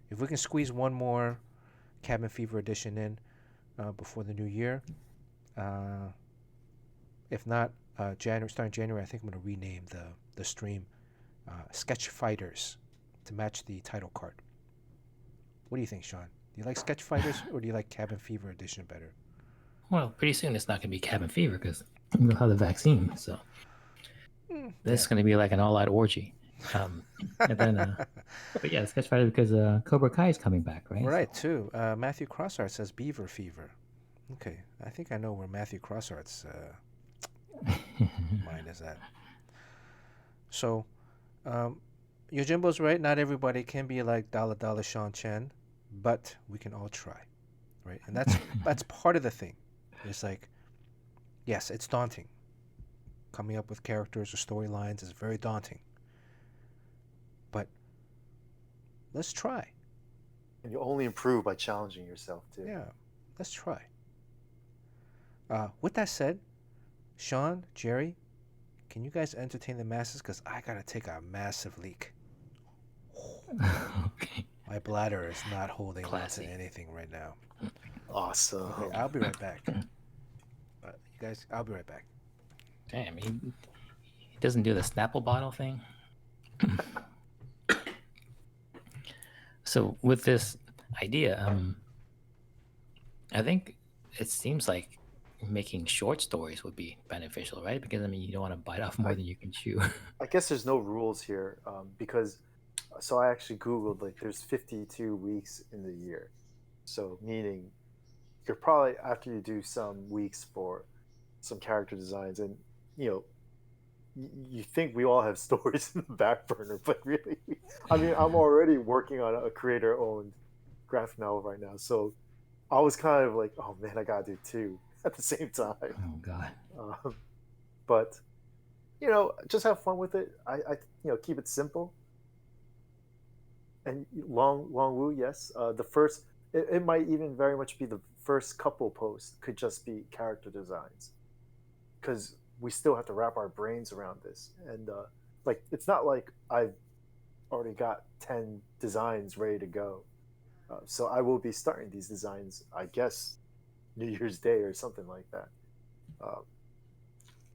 A: If we can squeeze one more Cabin Fever edition in before the new year, uh, if not, starting January, I think I'm going to rename the stream Sketch Fighters to match the title card. What do you think, Sean? Do you like Sketch Fighters or do you like Cabin Fever edition better?
B: well, pretty soon it's not gonna be cabin fever because we'll have the vaccine. So this is gonna be like an all-out orgy. And then, but yeah, Sketch Fighter because Cobra Kai is coming back, right?
A: Right, too. Matthew Crossart says Beaver Fever. Okay, I think I know where Matthew Crossart's mind is at. So, Yojimbo's right. Not everybody can be like Dala Dala Sean Chen, but we can all try, right? And that's part of the thing. It's like, yes, it's daunting. Coming up with characters or storylines is very daunting. But let's try.
C: And you only improve by challenging yourself too.
A: Yeah, let's try. With that said, Sean, Jerry, can you guys entertain the masses? Because I gotta take a massive leak.
B: Okay.
A: My bladder is not holding on
B: Classy.
A: to anything right now.
C: Awesome.
A: Okay, I'll be right back. You guys, I'll be right back.
B: Damn, he doesn't do the Snapple bottle thing. So with this idea, I think it seems like making short stories would be beneficial, right? Because I mean, you don't want to bite off more than you can chew.
C: I guess there's no rules here because so I actually googled like there's 52 weeks in the year, so meaning you're probably after you do some weeks for some character designs and you know, you think we all have stories in the back burner, but really, I mean, I'm already working on a creator-owned graphic novel right now, so I was kind of like, oh man, I gotta do two at the same time.
B: Oh God.
C: But just have fun with it. Keep it simple and long woo. Yes, the first it might even very much be the first couple posts could just be character designs because we still have to wrap our brains around this and like it's not like I've already got 10 designs ready to go. So I will be starting these designs, I guess, New Year's Day or something like that. Um,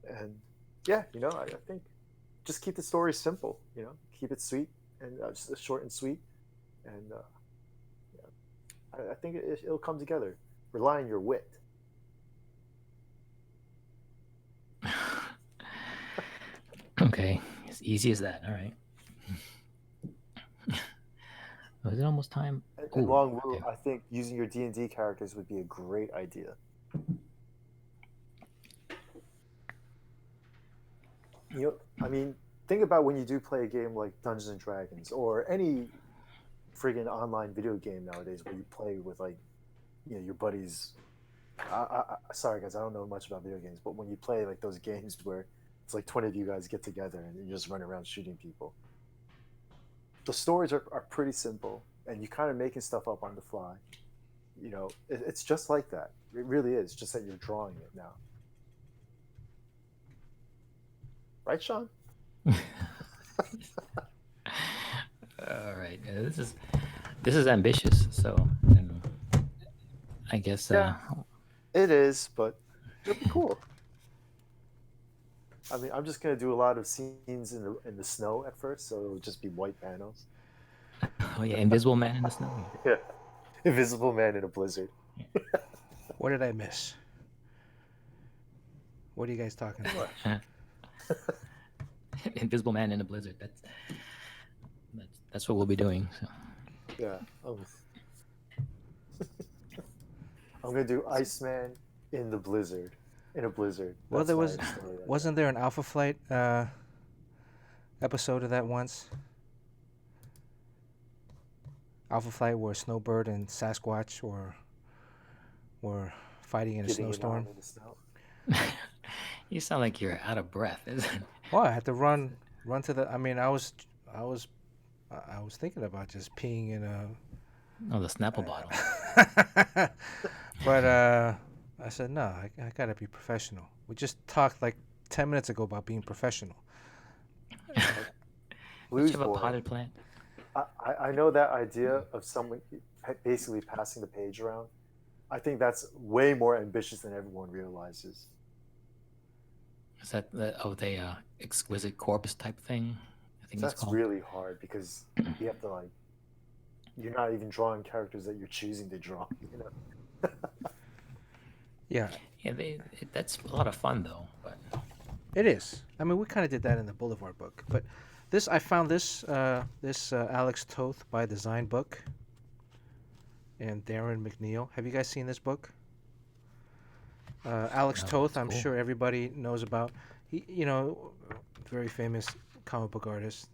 C: and yeah, I think just keep the story simple. Keep it sweet and just short and sweet. And yeah, I think it'll come together. Rely on your wit.
B: Okay, as easy as that. All right. Was it almost time?
C: And
B: Ooh,
C: Long Wu,
B: okay.
C: I think using your D&D characters would be a great idea. I mean, think about when you do play a game like Dungeons and Dragons or any friggin' online video game nowadays where you play with like your buddies. Sorry guys, I don't know much about video games, but when you play like those games where it's like 20 of you guys get together and you just run around shooting people, the stories are pretty simple and you kind of making stuff up on the fly. It's just like that. It really is, just that you're drawing it now. Right, Sean?
B: All right. This is ambitious. So I guess.
C: Yeah, it is, but it'll be cool. I mean, I'm just gonna do a lot of scenes in the snow at first, so it'll just be white panels.
B: Oh yeah, Invisible Man in the Snow.
C: Yeah, Invisible Man in a blizzard.
A: What did I miss? What are you guys talking about?
B: Invisible Man in a blizzard. That's what we'll be doing. So.
C: Yeah. I'm gonna do Iceman in the blizzard. In a blizzard.
A: Well,
C: That's
A: wasn't there an Alpha Flight episode of that once? Alpha Flight where Snowbird and Sasquatch were fighting in a
C: getting it
A: snowstorm.
C: on in the snow.
B: You sound like you're out of breath.
A: Well, I had to run to the. I mean, I was thinking about just peeing in a.
B: Oh, the Snapple bottle.
A: But I said no. I gotta be professional. We just talked like 10 minutes ago about being professional.
B: Did you have a potted plant?
C: I know that idea of someone basically passing the page around. I think that's way more ambitious than everyone realizes.
B: Is that the exquisite corpse type thing? I think
C: That's
B: it's called.
C: really hard because you have to you're not even drawing characters that you're choosing to draw.
A: Yeah.
B: Yeah, that's a lot of fun though. But
A: It is. I mean, we kind of did that in the Boulevard book, but I found this Alex Toth by Design book and Darren McNeil. Have you guys seen this book? Alex
B: No,
A: Toth,
B: it's
A: I'm
B: cool.
A: sure everybody knows about. He, very famous comic book artist.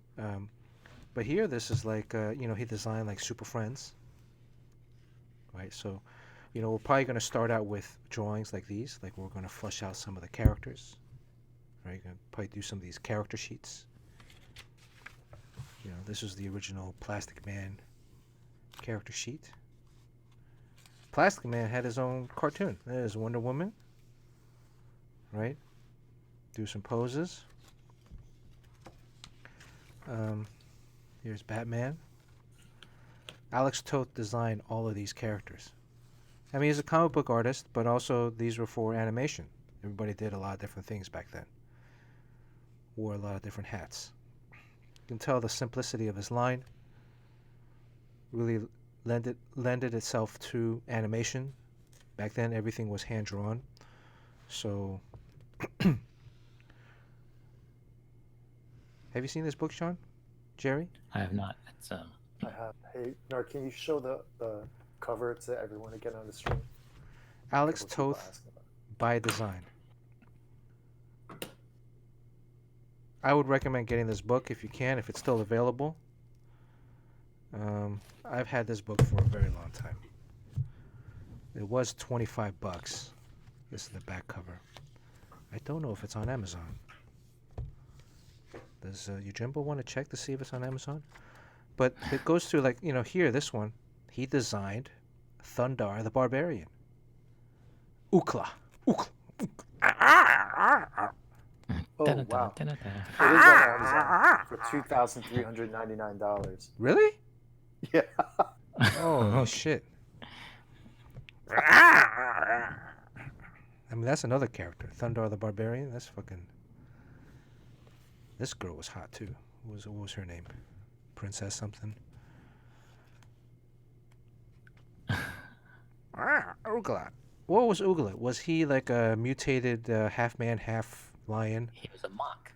A: But here, this is like, he designed like Super Friends, right? So, we're probably going to start out with drawings like these. Like we're going to flesh out some of the characters, right? Going to probably do some of these character sheets. This is the original Plastic Man character sheet. Plastic Man had his own cartoon. There's Wonder Woman, right? Do some poses. Here's Batman. Alex Toth designed all of these characters. I mean, he's a comic book artist, but also these were for animation. Everybody did a lot of different things back then. Wore a lot of different hats. You can tell the simplicity of his line really lended itself to animation. Back then, everything was hand drawn. So, have you seen this book, Sean? Jerry?
B: I have not. It's
C: I have. Hey, Nard, can you show the cover to everyone again on the stream?
A: Alex Toth by Design. I would recommend getting this book if you can, if it's still available. I've had this book for a very long time. It was $25. This is the back cover. I don't know if it's on Amazon. Does Yojimbo want to check to see if it's on Amazon? But it goes through, like, here, this one. He designed Thundar the Barbarian. Ukla. Ukla.
C: Oh,
B: Da-da-da,
C: wow.
B: da-da-da.
C: It is on Amazon for $2,399.
A: Really?
C: Yeah.
A: Oh, shit. I mean, that's another character. Thundar the Barbarian. That's fucking... This girl was hot, too. What was her name? Princess something? Ugla. What was Ugla? Was he like a mutated half man, half lion?
B: He was a mock.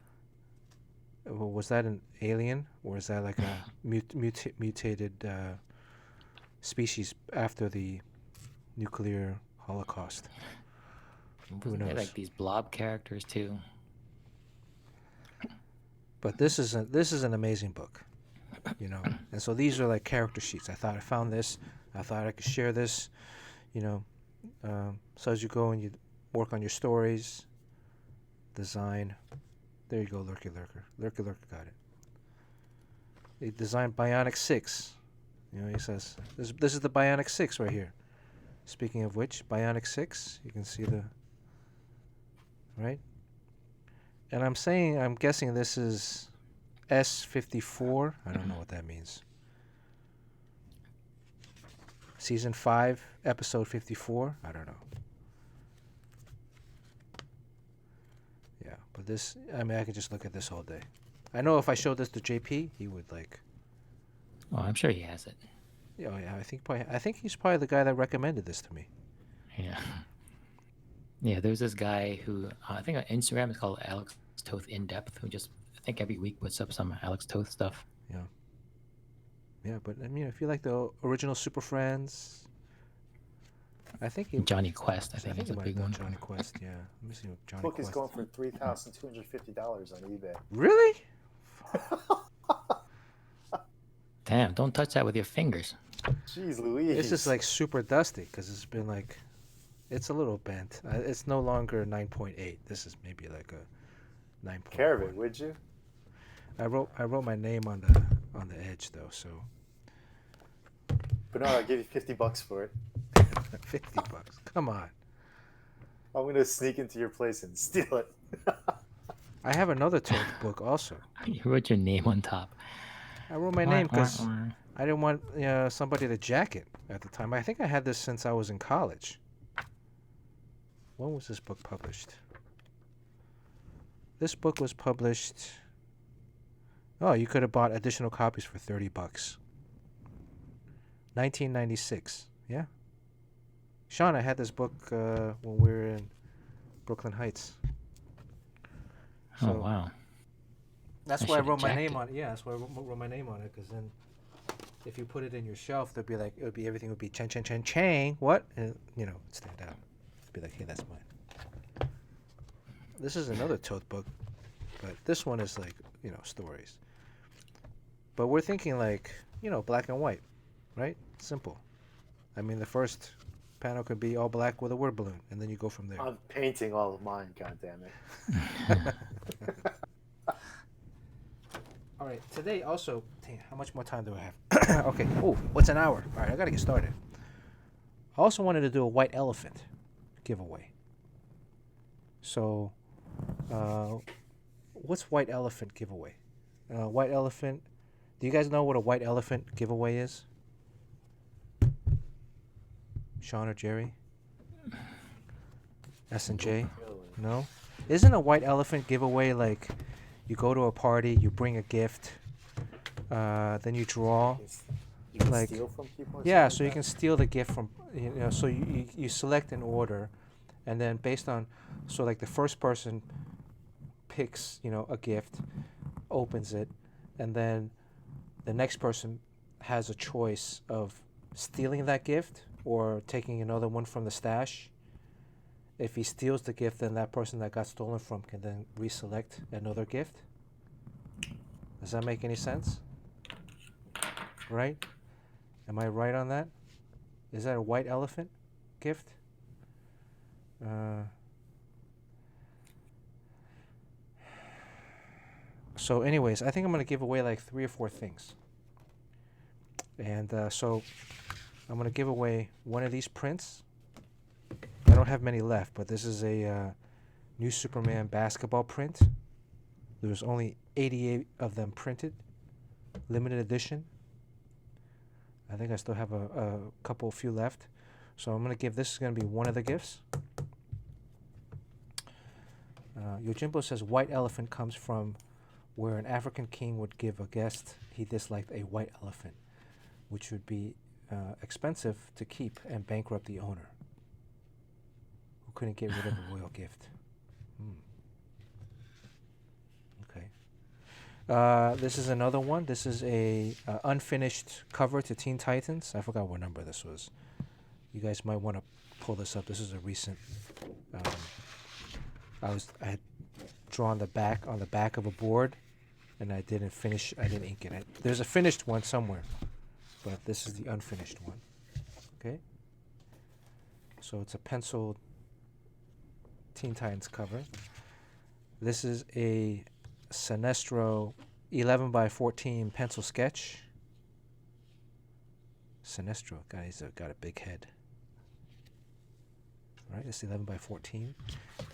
A: Was that an alien? Or is that like a mutated species after the nuclear holocaust?
B: Wasn't there
A: knows?
B: like these blob characters too?
A: But this is an amazing book, And so these are like character sheets. I thought I found this. I thought I could share this, So as you go and you work on your stories, design. There you go, Lurky Lurker. Lurky Lurker got it. He designed Bionic 6. He says, this is the Bionic 6 right here. Speaking of which, Bionic 6, you can see the... Right? And I'm guessing this is S54. I don't know what that means. Season 5, episode 54. I don't know. Yeah, but this, I could just look at this all day. I know if I showed this to JP, he would like...
B: Oh, I'm sure he has it.
A: Oh yeah, I think he's probably the guy that recommended this to me.
B: Yeah. Yeah, there's this guy who, I think on Instagram is called Alex Toth In Depth, who just, I think every week puts up some Alex Toth stuff.
A: Yeah. Yeah, but I mean, if you like the original Super Friends, I think
B: Johnny Quest, I think
A: he
B: is a
A: might
B: big
A: have done
B: one.
A: Johnny Quest. Yeah, let me see what Johnny
C: Book
A: Quest.
C: is going for $3,250 on eBay.
A: Really?
B: Damn, don't touch that with your fingers.
C: Jeez Louise.
A: This is like super dusty because it's been like, it's a little bent. It's no longer 9.8. This is maybe like a 9.1.
C: Care of it, would you?
A: I wrote my name on the edge though, so.
C: But no, I'll give you $50 for it.
A: $50. Come on.
C: I'm gonna sneak into your place and steal it.
A: I have another Toth book also.
B: You wrote your name on top.
A: I wrote my name because I didn't want somebody to jack it at the time. I think I had this since I was in college. When was this book published? This book was published... Oh, you could have bought additional copies for $30. 1996. Yeah. Sean, I had this book when we were in Brooklyn Heights.
B: Oh, wow.
A: That's
B: I
A: why I
B: should've
A: wrote my
B: jacked
A: name
B: it.
A: on it. Yeah, that's why I wrote my name on it, because then if you put it in your shelf, there'd be like, everything would be Chen Chen Chen Chang. What? And, it'd stand out. It'd be like, hey, that's mine. This is another Toth book, but this one is like, stories. But we're thinking like, black and white, right? Simple. I mean, the first panel could be all black with a word balloon, and then you go from there.
C: I'm painting all of mine, goddammit.
A: All right, today also, dang, how much more time do I have? Okay, what's an hour? All right, I got to get started. I also wanted to do a white elephant giveaway. So, what's white elephant giveaway? White elephant, do you guys know what a white elephant giveaway is? Sean or Jerry? S&J? No? Isn't a white elephant giveaway like you go to a party, you bring a gift, then you draw?
C: You can
A: like-
C: steal from people? or
A: Yeah,
C: something
A: so you
C: like
A: can steal the gift from, so you select an order, and then based on, so like the first person picks, a gift, opens it, and then the next person has a choice of stealing that gift or taking another one from the stash. If he steals the gift, then that person that got stolen from can then reselect another gift. Does that make any sense? Right? Am I right on that? Is that a white elephant gift? So anyways, I think I'm going to give away like 3 or 4 things. And so I'm going to give away one of these prints. I don't have many left, but this is a new Superman basketball print. There's only 88 of them printed. Limited edition. I think I still have a few left. So I'm going to give, this is going to be one of the gifts. Yojimbo says white elephant comes from where an African king would give a guest he disliked a white elephant, which would be expensive to keep and bankrupt the owner, who couldn't get rid of the royal gift. Okay. This is another one. This is a unfinished cover to Teen Titans. I forgot what number this was. You guys might want to pull this up. This is a recent. I had drawn the back on the back of a board, and I didn't ink it. There's a finished one somewhere, but this is the unfinished one. Okay. So it's a penciled Teen Titans cover. This is a Sinestro 11 by 14 pencil sketch. Sinestro, guys, got a big head. All right, it's 11 by 14.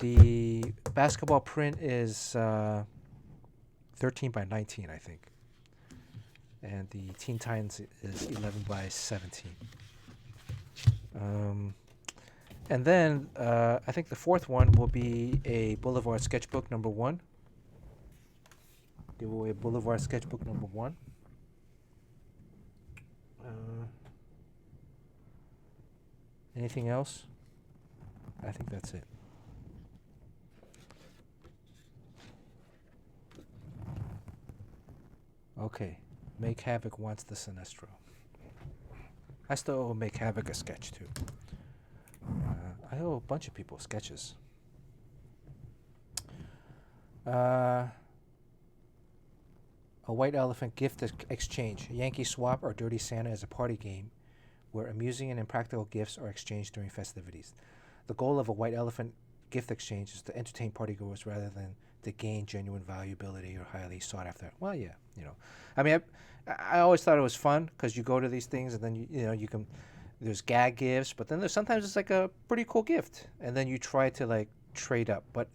A: The basketball print is 13 by 19, I think. And the Teen Titans is 11 by 17. And then I think the 4th one will be a Boulevard Sketchbook number 1. Give away a Boulevard Sketchbook number 1. Anything else? I think that's it. Okay. Make Havoc wants the Sinestro. I still owe Make Havoc a sketch too. I owe a bunch of people sketches. A white elephant gift exchange. Yankee Swap or Dirty Santa is a party game where amusing and impractical gifts are exchanged during festivities. The goal of a white elephant gift exchange is to entertain partygoers rather than to gain genuine valuability or highly sought after. Well, yeah, you know. I mean, I always thought it was fun because you go to these things and then you can. There's gag gifts, but then sometimes it's like a pretty cool gift, and then you try to like trade up. But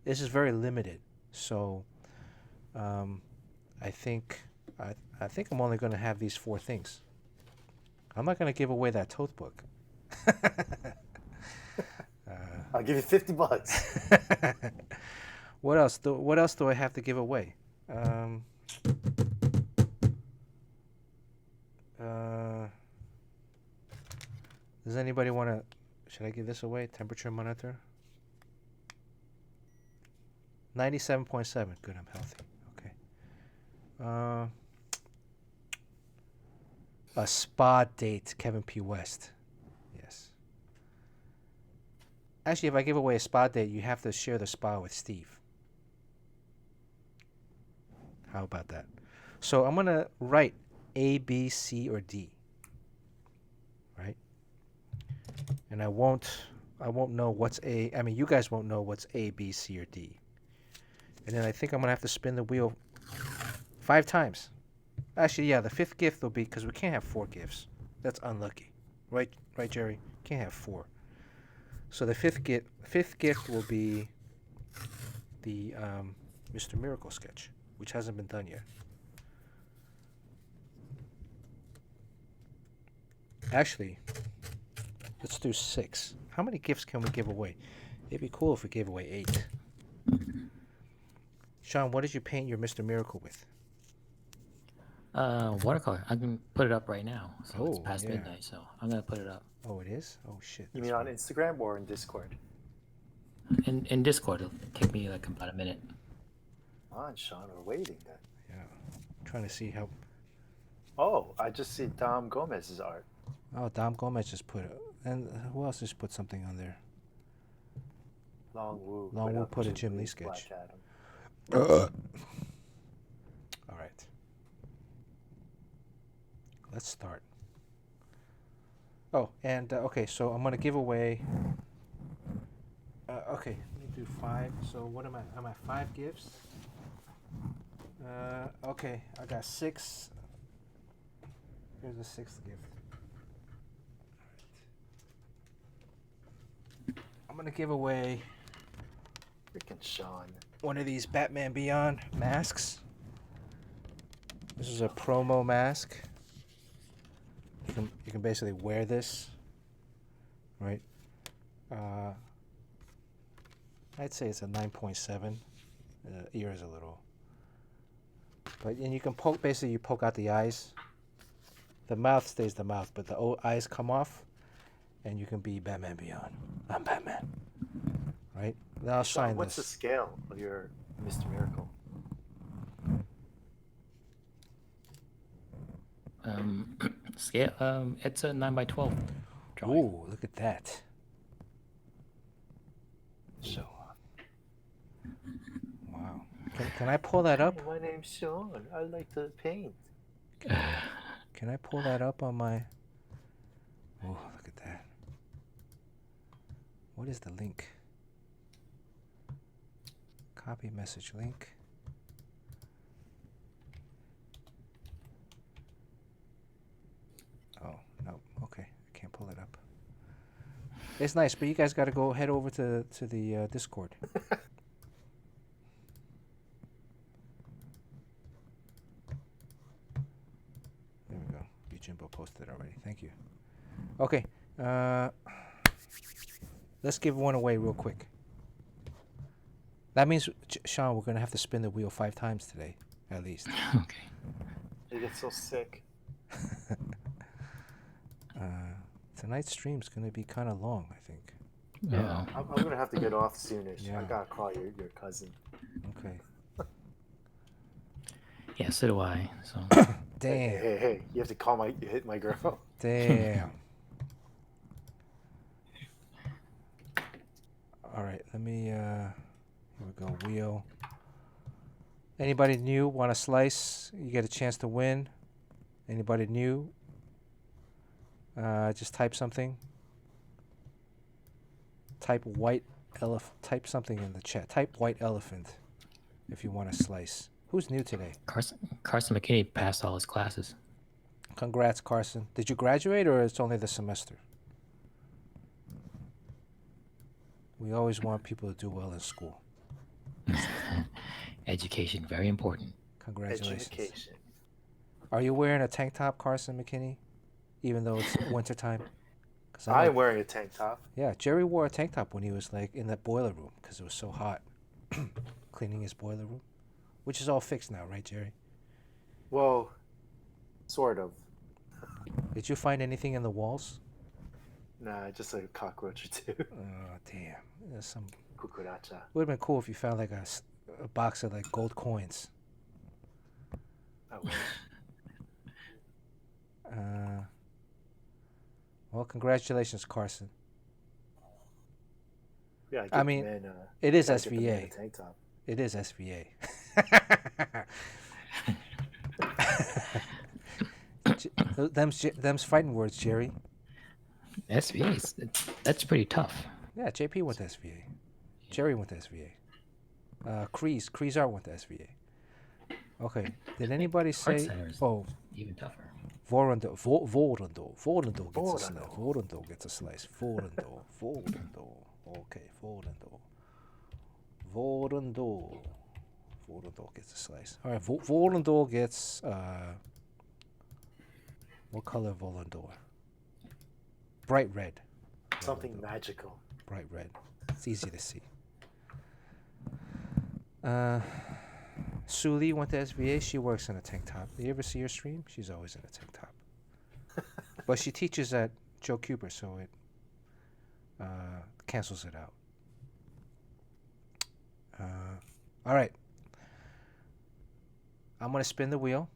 A: this is very limited, so I think I'm only going to have these 4 things. I'm not going to give away that tote book.
C: I'll give you $50.
A: What else do I have to give away? Does anybody want to? Should I give this away? Temperature monitor. 97.7. Good, I'm healthy. Okay. A spa date, Kevin P. West. Yes. Actually, if I give away a spa date, you have to share the spa with Steve. How about that? So I'm gonna write A, B, C, or D. Right? And I won't know what's A. I mean, you guys won't know what's A, B, C, or D. And then I think I'm gonna have to spin the wheel 5 times. Actually, yeah, the 5th gift will be, because we can't have 4 gifts. That's unlucky, right, Jerry? Can't have 4. So the 5th gift will be the Mr. Miracle sketch, which hasn't been done yet. Actually, let's do 6. How many gifts can we give away? It'd be cool if we gave away 8. Sean, what did you paint your Mr. Miracle with?
B: Watercolor. I can put it up right now. So it's
A: Oh,
B: past
A: yeah.
B: midnight, so I'm gonna put it up.
A: Oh, it is? Oh, shit.
C: You
A: that's
C: mean on
A: fine.
C: Instagram or in Discord?
B: In Discord, it'll take me like about a minute.
C: Come on, Sean, we're waiting then.
A: Yeah. I'm trying to see how...
C: Oh, I just see Dom Gomez's art.
A: Oh, Dom Gomez just put it. And who else just put something on there?
C: Long Wu.
A: Long Wu
C: up
A: put a
C: Jim
A: Jim Lee
C: Lee
A: sketch.
C: Black Adam.
A: All right. let's start. Oh, and okay, so I'm gonna give away. Okay, let me do 5. So what am I? Am I 5 gifts? Okay, I got 6. Here's the 6th gift. I'm gonna give away
C: Freaking Sean.
A: one of these Batman Beyond masks. This is a promo mask. You can basically wear this, right? I'd say it's a 9.7. The ear is a little, and you can poke. Basically, you poke out the eyes. The mouth stays the mouth, but the eyes come off, and you can be Batman Beyond. I'm Batman, right? Then I'll
C: Sean,
A: sign
C: what's the
A: this.
C: scale of your Mr. Miracle?
B: Scale. It's a 9 by 12 drawing.
A: Ooh, look at that.
C: Sean.
A: Wow. Can I pull that up?
C: My name's Sean. I like to paint.
A: Can I pull that up on my... Oh, look at that. What is the link? Copy message link. Oh, no. Okay. I can't pull it up. It's nice, but you guys got to go head over to the Discord. There we go. Yujimbo posted it already. Thank you. Okay. Let's give one away real quick. That means, Sean, we're going to have to spin the wheel 5 times today, at least.
B: Okay.
C: You get so sick.
A: Tonight's stream's going to be kind of long, I think.
C: Yeah, I'm going to have to get off soonish.
A: Yeah.
C: I got to call your cousin.
A: Okay.
B: Yeah, so do I. So.
A: Damn.
C: Hey, you have to hit my girl.
A: Damn. All right, let me, here we go, wheel. Anybody new want a slice? You get a chance to win. Anybody new? Just type something. Type type something in the chat. Type white elephant if you want a slice. Who's new today?
B: Carson McKinney passed all his classes.
A: Congrats, Carson. Did you graduate or it's only the semester? We always want people to do well in school.
B: Education, very important.
A: Congratulations.
C: Education.
A: Are you wearing a tank top, Carson McKinney? Even though it's wintertime?
C: I'm wearing a tank top.
A: Yeah, Jerry wore a tank top when he was like in that boiler room because it was so hot. Cleaning his boiler room. Which is all fixed now, right, Jerry?
C: Well, sort of.
A: Did you find anything in the walls?
C: Nah, just like a cockroach or two.
A: Oh, damn. There's some...
C: Cucaracha.
A: Would have been cool if you found like a box of like gold coins.
C: I wish.
A: Well, congratulations, Carson.
C: Yeah,
A: I mean, it is SVA.
C: Tank top.
A: It is SVA. Them's fighting words, Jerry.
B: SVA, that's pretty tough.
A: Yeah, JP went to SVA. Jerry went to SVA. Kreese Art went to SVA. Okay. Did anybody say? Oh,
B: even tougher.
A: Vorundel gets a slice. Vorundel gets a slice. Vorundel. Okay, Vorundel gets a slice. All right, Vorundel gets what color Vorundel? Bright red.
C: Something magical.
A: Bright red. It's easy to see. Suli went to SVA. She works in a tank top. Do you ever see her stream? She's always in a tank top. But she teaches at Joe Cuber, so it cancels it out. All right. I'm going to spin the wheel.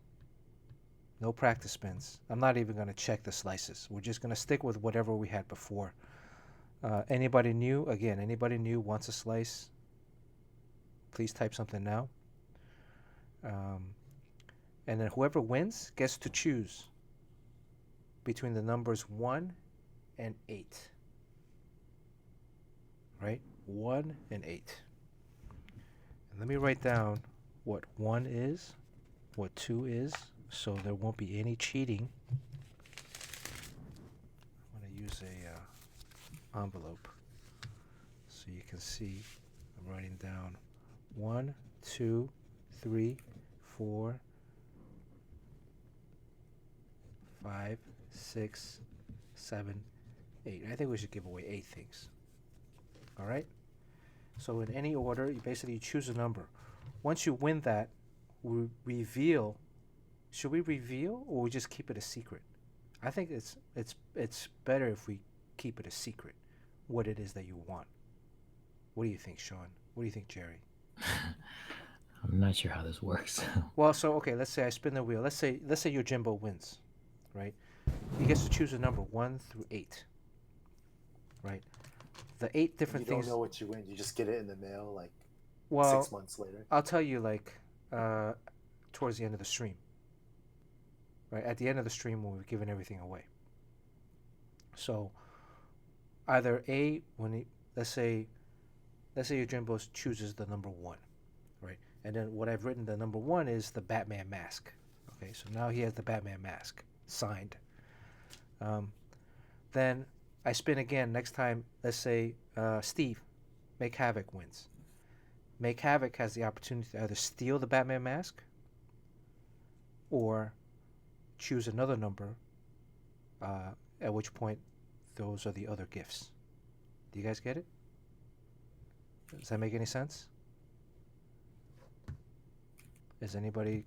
A: No practice spins. I'm not even going to check the slices. We're just going to stick with whatever we had before. Anybody new? Again, anybody new wants a slice? Please type something now. And then whoever wins gets to choose between the numbers 1 and 8. Right? 1 and 8. And let me write down what 1 is, what 2 is, so there won't be any cheating. I'm going to use a envelope so you can see. I'm writing down 1, 2, 3, 4, 5, 6, 7, 8. I think we should give away 8 things. All right? So in any order, you basically choose a number. Once you win that, we reveal. Should we reveal or we just keep it a secret? I think it's better if we keep it a secret what it is that you want. What do you think, Sean? What do you think, Jerry?
B: I'm not sure how this works.
A: Well, so okay, let's say I spin the wheel. Let's say your Jimbo wins, right? He gets to choose a number 1 through 8, right? The 8 different
C: You
A: things.
C: don't know what you win. You just get it in the mail like
A: Well,
C: 6 months later.
A: I'll tell you like towards the end of the stream. Right? At the end of the stream when we've given everything away. So either A, let's say your Jimbo chooses the number 1, right? And then what I've written, the number 1 is the Batman mask. Okay, so now he has the Batman mask signed. Then I spin again. Next time, let's say Steve, Make Havoc wins. Make Havoc has the opportunity to either steal the Batman mask or choose another number, at which point those are the other gifts. Do you guys get it? Does that make any sense? Is anybody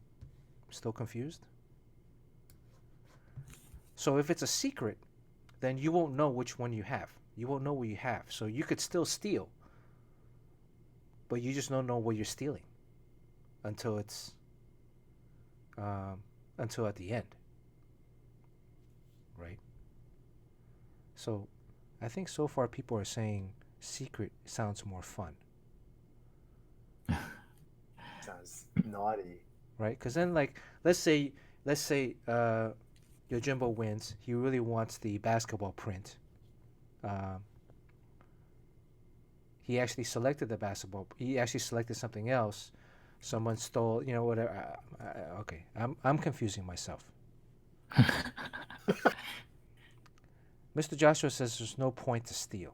A: still confused? So if it's a secret, then you won't know which one you have. You won't know what you have. So you could still steal, but you just don't know what you're stealing until until at the end. Right? So I think so far people are saying secret sounds more fun.
C: Sounds naughty.
A: Right? Because then, like, let's say your Jimbo wins. He really wants the basketball print. He actually selected the basketball. He actually selected something else. Someone stole, whatever. Okay, I'm confusing myself. Mr. Joshua says there's no point to steal.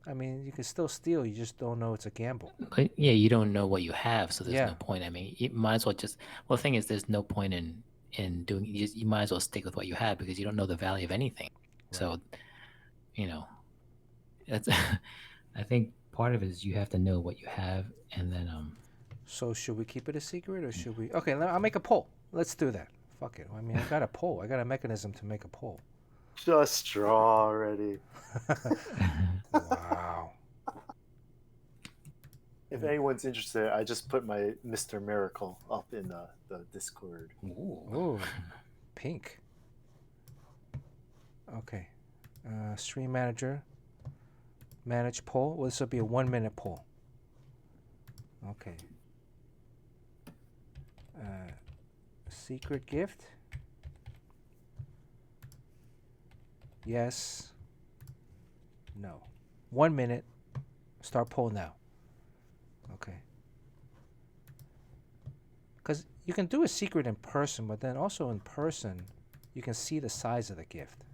A: I mean, you can still steal. You just don't know it's a gamble.
B: But yeah, you don't know what you have, so there's
A: Yeah.
B: no point. I mean, you might as well just. Well, the thing is, there's no point in doing. You might as well stick with what you have because you don't know the value of anything.
A: Right.
B: So, that's. I think part of it is you have to know what you have, and then
A: So should we keep it a secret or should we? Okay, I'll make a poll. Let's do that. Fuck it. I mean, I got a poll. I got a mechanism to make a poll.
C: Just draw already.
A: Wow.
C: If anyone's interested, I just put my Mr. Miracle up in the Discord.
A: Ooh, pink. Okay. Stream manager. Manage poll. Well, this will be a 1-minute poll. Okay. Secret gift. Yes. No. 1 minute. Start poll now. Okay. Because you can do a secret in person, but then also in person, you can see the size of the gift.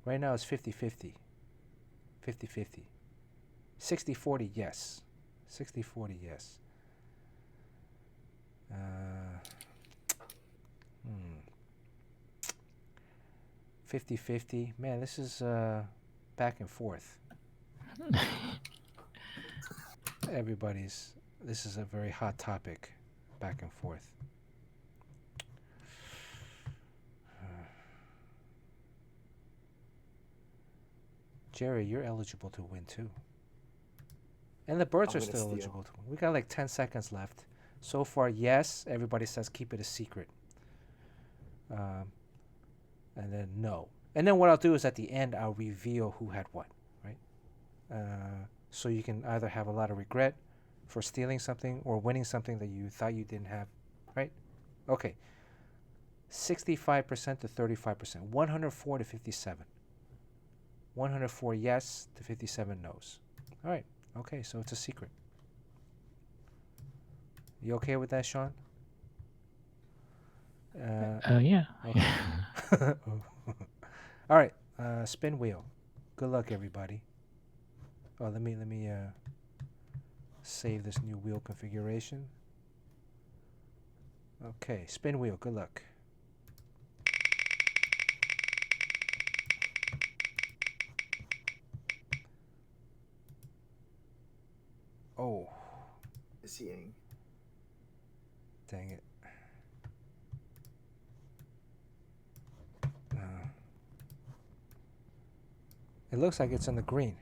A: Right now it's 50-50. 50-50. 60-40, yes. 60-40, yes. 50-50. Man, this is back and forth. This is a very hot topic, back and forth. Jerry, you're eligible to win too. And the birds are still eligible to win. We got like 10 seconds left. So far, yes, everybody says keep it a secret. And then no. And then what I'll do is at the end, I'll reveal who had what, right? So you can either have a lot of regret for stealing something or winning something that you thought you didn't have, right? Okay. 65% to 35%. 104 to 57. 104 yes to 57 no's. All right. Okay, so it's a secret. You okay with that, Sean?
B: Yeah.
A: Okay. All right. Spin wheel. Good luck, everybody. Oh, let me save this new wheel configuration. Okay, spin wheel. Good luck. Oh,
C: Seeing.
A: dang it. It looks like it's in the green.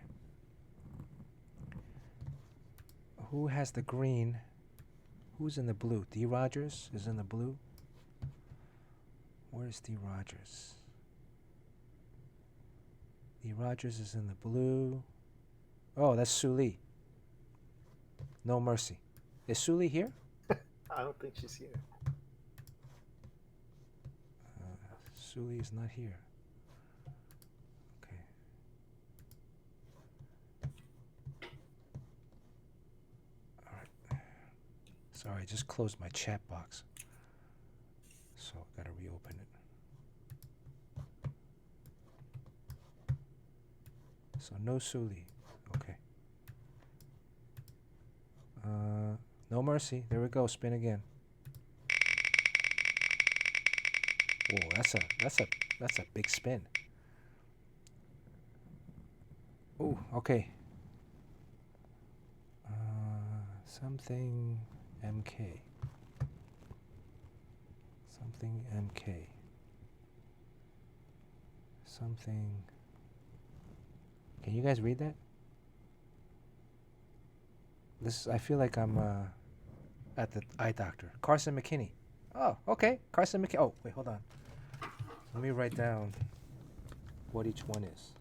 A: Who has the green? Who's in the blue? D. Rogers is in the blue. Where's D. Rogers? D. Rogers is in the blue. Oh, that's Sue Lee. No mercy. Is Sue Lee here?
C: I don't think she's here.
A: Sue Lee is not here. Okay. All right. Sorry, I just closed my chat box. So I gotta reopen it. So no Sue Lee. Okay. No mercy. There we go. Spin again. Whoa, that's a big spin. Ooh, okay. Something MK. Something MK. Something. Can you guys read that? I feel like I'm at the eye doctor. Carson McKinney. Oh, okay. Carson McKinney. Oh, wait, hold on. Let me write down what each one is.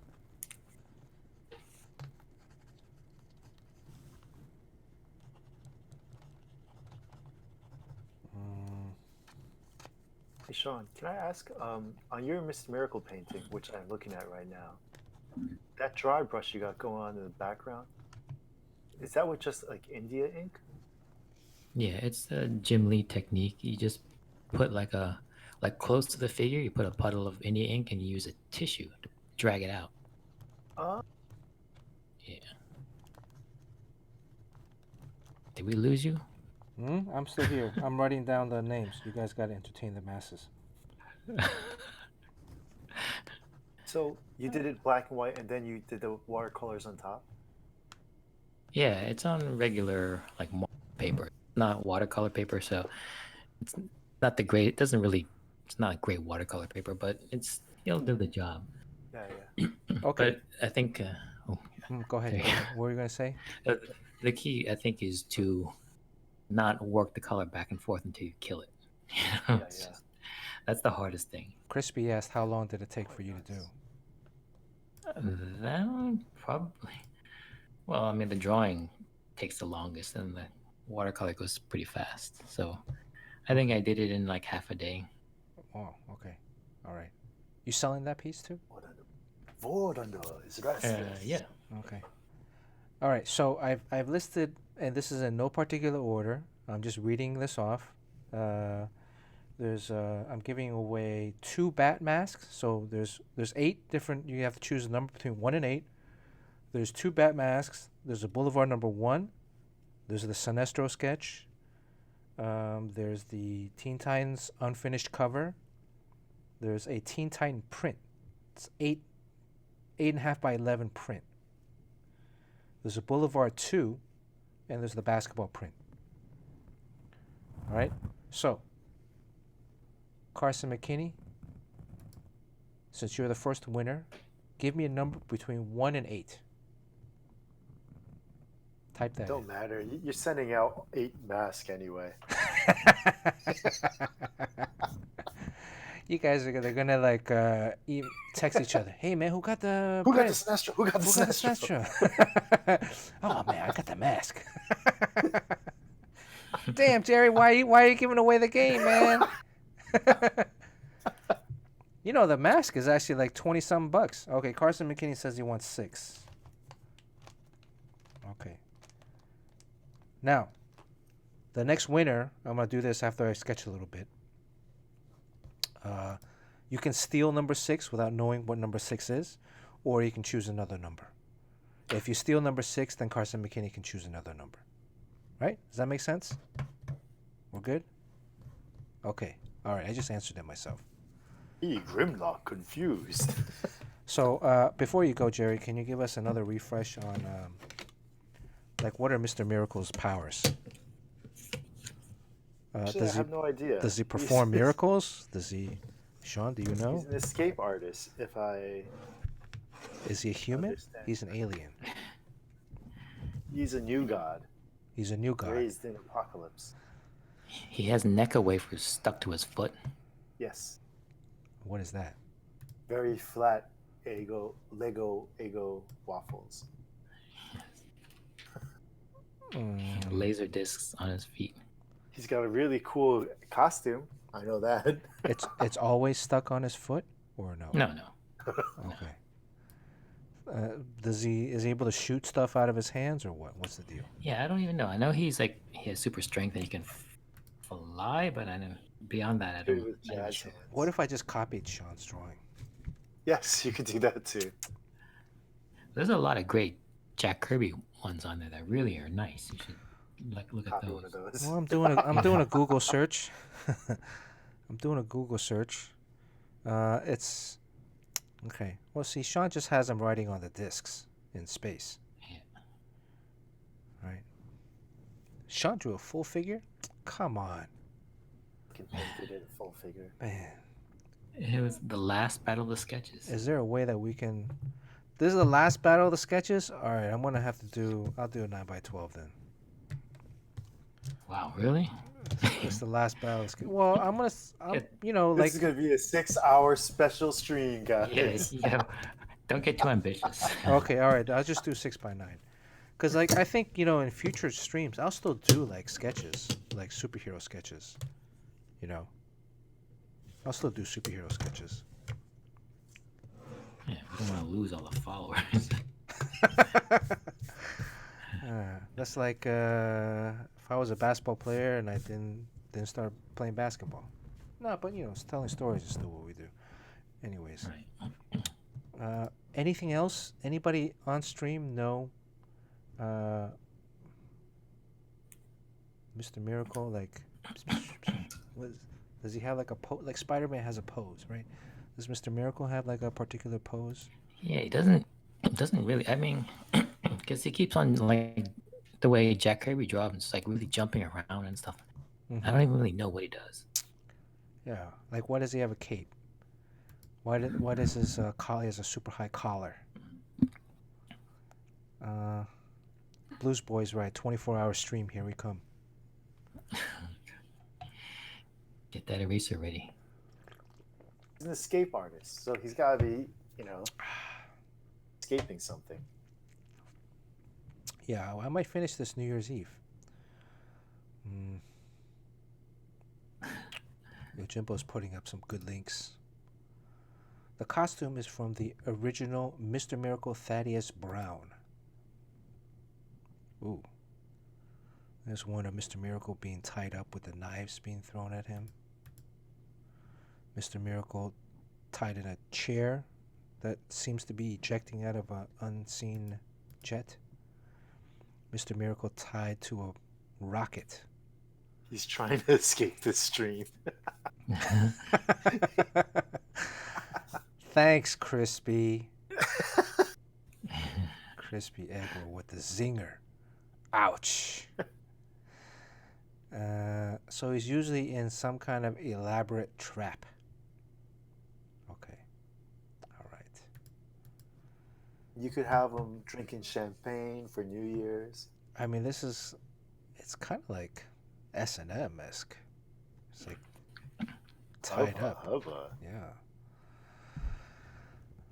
C: Hey Sean, can I ask, on your Mr. Miracle painting, which I'm looking at right now, that dry brush you got going on in the background, is that with just like India ink?
B: Yeah, it's the Jim Lee technique. You just put like close to the figure, you put a puddle of India ink and you use a tissue to drag it out. Yeah. Did we lose you?
A: I'm still here. I'm writing down the names. You guys got to entertain the masses.
C: So you did it black and white, and then you did the watercolors on top?
B: Yeah, it's on regular like paper, not watercolor paper, so it's not the great. It doesn't really. It's not a great watercolor paper, but it'll do the job.
C: Yeah.
A: Okay.
B: But I think.
A: Go ahead. What were you gonna say?
B: The key, I think, is to not work the color back and forth until you kill it.
C: Yeah.
B: That's the hardest thing.
A: Crispy asked, how long did it take for you to do?
B: That one probably. Well, I mean, the drawing takes the longest, and the watercolor goes pretty fast. So, I think I did it in like half a day.
A: Oh, okay, all right. You selling that piece too?
B: Yeah.
A: Okay. All right. So I've listed, and this is in no particular order. I'm just reading this off. I'm giving away 2 bat masks. So there's 8 different. You have to choose a number between 1 and 8. There's 2 bat masks. There's a Boulevard number 1. There's the Sinestro sketch. There's the Teen Titans unfinished cover. There's a Teen Titan print. It's 8.5 by 11 print. There's a Boulevard 2, and there's the basketball print. All right. So, Carson McKinney, since you're the first winner, give me a number between 1 and 8. Type that.
C: Don't matter. You're sending out 8 masks anyway.
A: You guys they're gonna like text each other. Hey man, who got the
C: Sinestro? Who got the
A: Sinestro? Oh man, I got the mask. Damn, Jerry, why are you giving away the game, man? You know, the mask is actually like 20 something bucks. Okay, Carson McKinney says he wants 6. Okay. Now, the next winner, I'm going to do this after I sketch a little bit. You can steal number 6 without knowing what number 6 is, or you can choose another number. If you steal number 6, then Carson McKinney can choose another number. Right? Does that make sense? We're good? Okay. All right. I just answered it myself.
C: Grimlock confused.
A: So before you go, Jerry, can you give us another refresh on, like, what are Mr. Miracle's powers?
C: Actually, I have no idea.
A: Does he perform miracles? Does he... Sean, do you know?
C: He's an escape artist, if I...
A: Is he a human?
C: understand.
A: He's an alien.
C: He's a new god,
A: He's a new god.
C: raised in apocalypse.
B: He has Necca wafers stuck to his foot.
C: Yes.
A: What is that?
C: Very flat Lego waffles.
B: Laser discs on his feet.
C: He's got a really cool costume. I know that.
A: It's always stuck on his foot, or no?
B: No.
A: Okay. Is he able to shoot stuff out of his hands, or what? What's the deal?
B: Yeah, I don't even know. I know he has super strength and he can fly, but I know beyond that, I don't know.
C: With jazz hands.
A: What if I just copied Sean's drawing?
C: Yes, you could do that too.
B: There's a lot of great Jack Kirby ones on there that really are nice. You should look at
C: Copy
B: those.
C: one of those.
A: Well, I'm doing a Google search. I'm doing a Google search. It's okay. Well, see, Sean just has them writing on the discs in space.
B: Yeah.
A: Right. Sean drew a full figure. Come on,
C: Can paint it in full figure.
A: man.
B: It was the last battle of the sketches.
A: Is there a way that we can? This is the last battle of the sketches. All right, I'm gonna have to do. I'll do a 9x12 then.
B: Wow, really?
A: It's the last battle. Well, you know,
C: This
A: like
C: is gonna be a 6-hour special stream, guys.
B: Yeah. Don't get too ambitious.
A: okay, all right. I'll just do 6x9, because like I think in future streams I'll still do like sketches, like superhero sketches. I'll still do superhero sketches.
B: Yeah, we don't want to lose all the followers.
A: That's like if I was a basketball player and I didn't start playing basketball. No, but telling stories is still what we do. Anyways,
B: Right.
A: Anything else? Anybody on stream know Mr. Miracle? Like, does he have like a pose? Like Spider-Man has a pose, right? Does Mr. Miracle have like a particular pose?
B: Yeah, he doesn't really. I mean, because he keeps on like the way Jack Kirby draws, it's like really jumping around and stuff. I don't even really know what he does.
A: Yeah, like why does he have a cape? Why does his collar has a super high collar? Blues Boys, right? 24-hour stream. Here we come.
B: Get that eraser ready.
C: He's an escape artist, so he's got to be, escaping something.
A: Yeah, I might finish this New Year's Eve. Yojimbo's putting up some good links. The costume is from the original Mr. Miracle Thaddeus Brown. Ooh. There's one of Mr. Miracle being tied up with the knives being thrown at him. Mr. Miracle tied in a chair that seems to be ejecting out of an unseen jet. Mr. Miracle tied to a rocket.
C: He's trying to escape this stream.
A: Thanks, Crispy. Crispy Edward with the zinger. Ouch. So he's usually in some kind of elaborate trap. Okay. All right.
C: You could have him drinking champagne for New Year's.
A: I mean, it's kind of like S&M-esque. It's like tied up.
C: Hubba.
A: Yeah.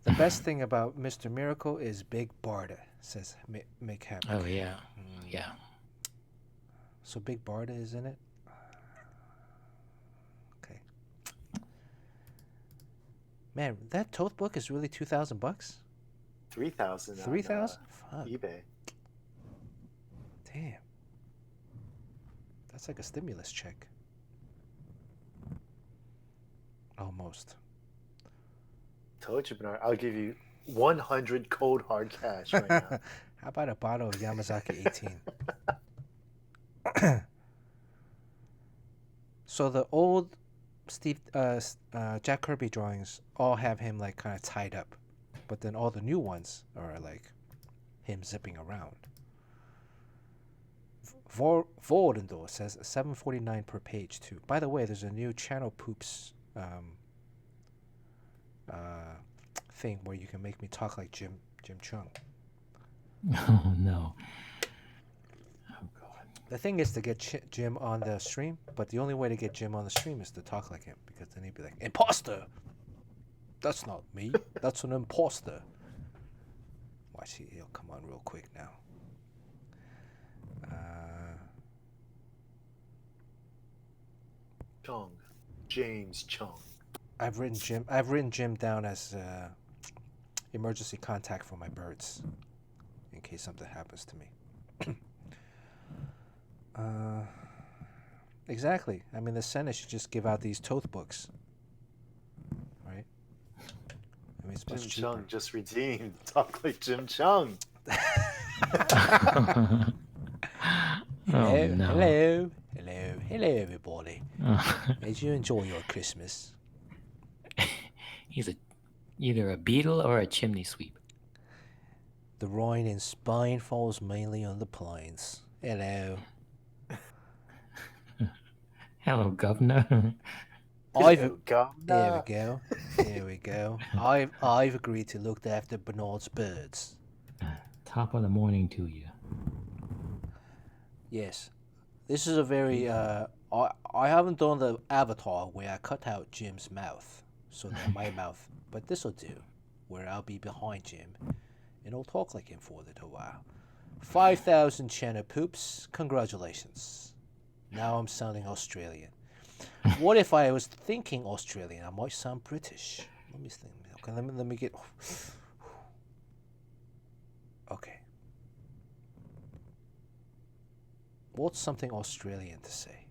A: The best thing about Mr. Miracle is Big Barda, says Make Happy.
B: Oh yeah, yeah.
A: So Big Barda is in it. Okay. Man, that tote book is really $2,000.
C: 3,000 on
A: 3,000? Fuck.
C: eBay.
A: Damn. That's like a stimulus check. Almost.
C: Told you, Bernard. I'll give you 100 cold hard cash right now.
A: How about a bottle of Yamazaki 18? So the old Jack Kirby drawings all have him like kind of tied up, but then all the new ones are like him zipping around. Voldendor says $7.49 per page too. By the way, there's a new Channel Poops thing where you can make me talk like Jim Cheung.
B: Oh no. Oh god.
A: The thing is to get Jim on the stream, but the only way to get Jim on the stream is to talk like him, because then he'd be like, "Imposter! That's not me. That's an imposter." Watch, he'll come on real quick now.
C: Cheung. James Cheung.
A: I've written Jim down as emergency contact for my birds, in case something happens to me. Exactly. I mean, the Senate should just give out these tote books, right? I mean, it's much
C: Jim
A: cheaper.
C: Cheung just redeemed. Talk like Jim Cheung.
A: Hello,
B: no.
A: hello, everybody. Did you enjoy your Christmas?
B: He's either a beetle or a chimney sweep.
A: The rain and spine falls mainly on the plains. Hello.
B: Hello, governor.
A: There we go. There we go. I've agreed to look after Bernard's birds.
B: Top of the morning to you.
A: Yes. This is a very I haven't done the avatar where I cut out Jim's mouth so that my mouth, but this'll do, where I'll be behind Jim and I'll talk like him for a little while. 5,000 Chena poops. Congratulations. Now I'm sounding Australian. What if I was thinking Australian? I might sound British. Let me think. Okay, let me get. Okay. What's something Australian to say?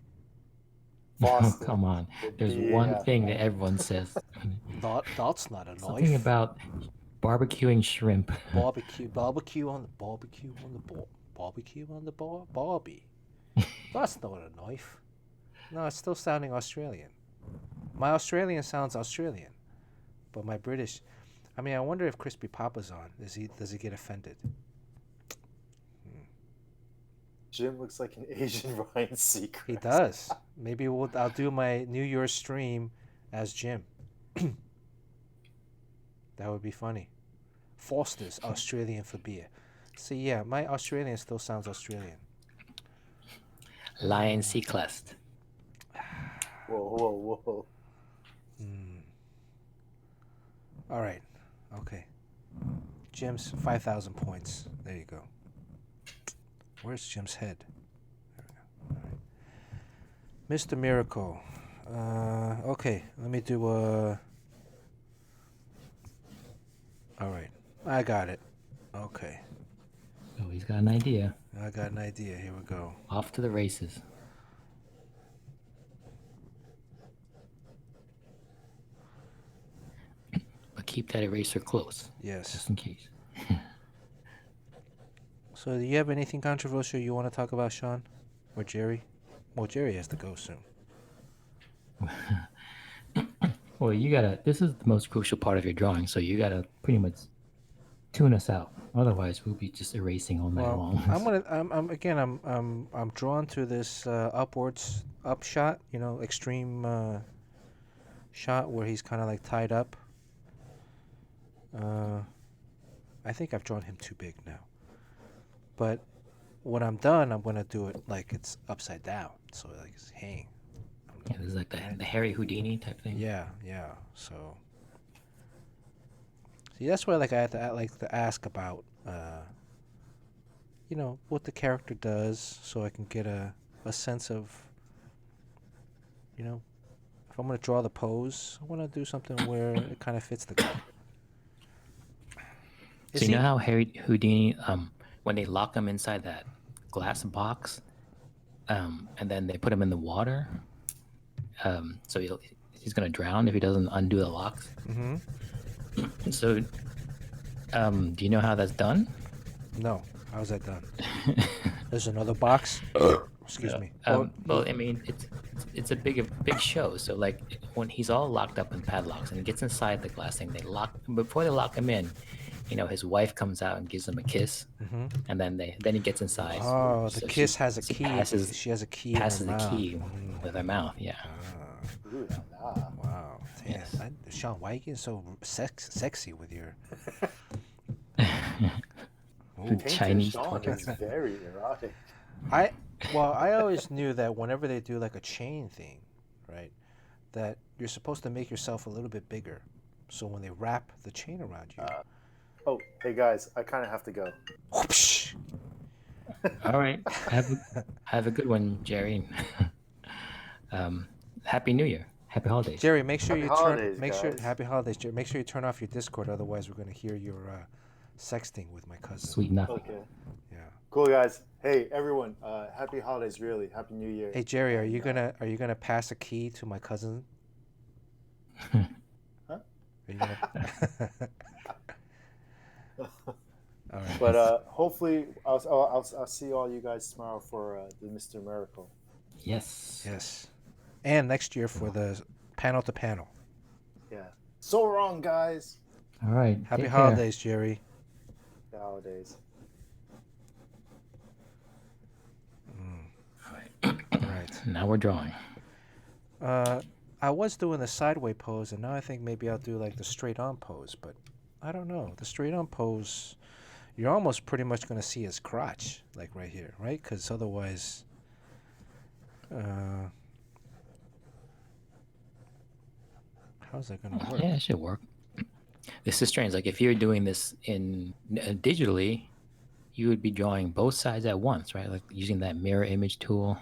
B: Oh, come on. There's one thing that everyone says.
A: That's not a knife.
B: Something about barbecuing shrimp.
A: Barbecue on the Barbie. That's not a knife. No, it's still sounding Australian. My Australian sounds Australian, but my British. I mean, I wonder if Crispy Papa's on. Does he get offended?
C: Jim looks like an Asian Ryan Seacrest.
A: He does. Maybe I'll do my New Year's stream as Jim. That would be funny. Foster's Australian for beer. See, yeah, my Australian still sounds Australian.
B: Lion Seacrest.
C: Whoa.
A: All right. Okay. Jim's 5,000 points. There you go. Where's Jim's head? There we go. All right. Mr. Miracle. Okay, let me do a... All right. I got it. Okay.
B: Oh, he's got an idea.
A: I got an idea. Here we go.
B: Off to the races. But keep that eraser close.
A: Yes.
B: Just in case.
A: So do you have anything controversial you want to talk about, Sean? Or Jerry? Well, Jerry has to go soon.
B: Well, this is the most crucial part of your drawing, so you gotta pretty much tune us out. Otherwise, we'll be just erasing all night long.
A: I'm drawn to this up shot, extreme shot where he's kind of like tied up. I think I've drawn him too big now. But when I'm done, I'm gonna do it like it's upside down, so like it's hanging.
B: Yeah, this is like the Harry Houdini type thing.
A: Yeah. So, see, that's why I like to ask about, what the character does, so I can get a a sense of, if I'm gonna draw the pose, I want to do something where it kind of fits the guy.
B: So you know how Harry Houdini, when they lock him inside that glass box, and then they put him in the water, so he's gonna drown if he doesn't undo the locks.
A: Mm-hmm.
B: So, do you know how that's done?
A: No. How's that done? There's another box. Excuse me.
B: Well, I mean, it's a big show. So like when he's all locked up in padlocks and he gets inside the glass thing, before they lock him in, his wife comes out and gives him a kiss, and then he gets inside.
A: Oh,
B: So
A: the kiss has a key.
B: Passes,
A: She has a key.
B: Passes
A: in her
B: the
A: mouth.
B: key with her mouth. Yeah.
C: Ooh, nah.
A: Wow. Damn.
B: Yes.
A: Sean, why are you getting so sexy with your?
C: Painter
B: Chinese
C: Sean
B: toy.
C: is very erotic.
A: I always knew that whenever they do like a chain thing, right, that you're supposed to make yourself a little bit bigger, so when they wrap the chain around you.
C: Oh, hey guys, I kind of have to go.
A: Whoopsh.
B: All right. Have a good one, Jerry. Happy New Year. Happy holidays.
A: Jerry, make sure
C: Happy
A: you
C: holidays,
A: turn.
C: guys.
A: Happy holidays, Jerry. Make sure you turn off your Discord, otherwise we're gonna hear your sexting with my cousin.
B: Sweet nothing.
C: Okay.
A: Yeah.
C: Cool, guys. Hey, everyone. Happy holidays, really. Happy New Year.
A: Hey Jerry, are you gonna pass a key to my cousin?
C: Huh?
A: Are you gonna... All right.
C: But hopefully, I'll see all you guys tomorrow for the Mr. Miracle.
B: Yes.
A: Yes. And next year for the panel to panel.
C: Yeah. So wrong, guys.
B: All right.
A: Happy
B: take care.
A: holidays, Jerry.
C: Happy holidays.
B: All
A: Right.
B: Now we're drawing.
A: I was doing the sideway pose, and now I think maybe I'll do like the straight on pose, but I don't know. The straight on pose, you're almost pretty much going to see his crotch, like right here, right? Because otherwise, how's that going to work?
B: Yeah, it should work. This is strange. Like if you're doing this in digitally, you would be drawing both sides at once, right? Like using that mirror image tool.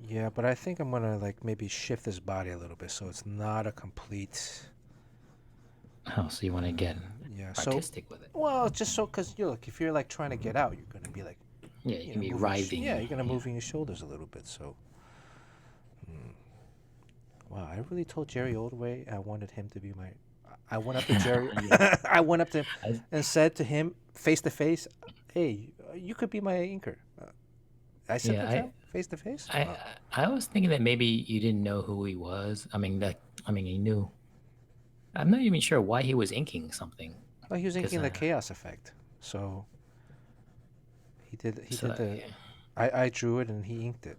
A: Yeah, but I think I'm going to like maybe shift his body a little bit so it's not a complete...
B: Oh, so you want to get artistic with it?
A: Well, just so, because look, if you're like trying to get out, you're going to be like...
B: Yeah, you can be
A: moving
B: writhing.
A: Yeah, you're going to moving your shoulders a little bit, so... Wow, I really told Jerry Oldway I wanted him to be my... I went up to Jerry. I went up to him and said to him, face to face, "Hey, you could be my inker." I said that to him, face to face.
B: I was thinking that maybe you didn't know who he was. I mean, he knew. I'm not even sure why he was inking something.
A: Well, he was inking the chaos effect, so he did. He did the. Yeah. I drew it and he inked it.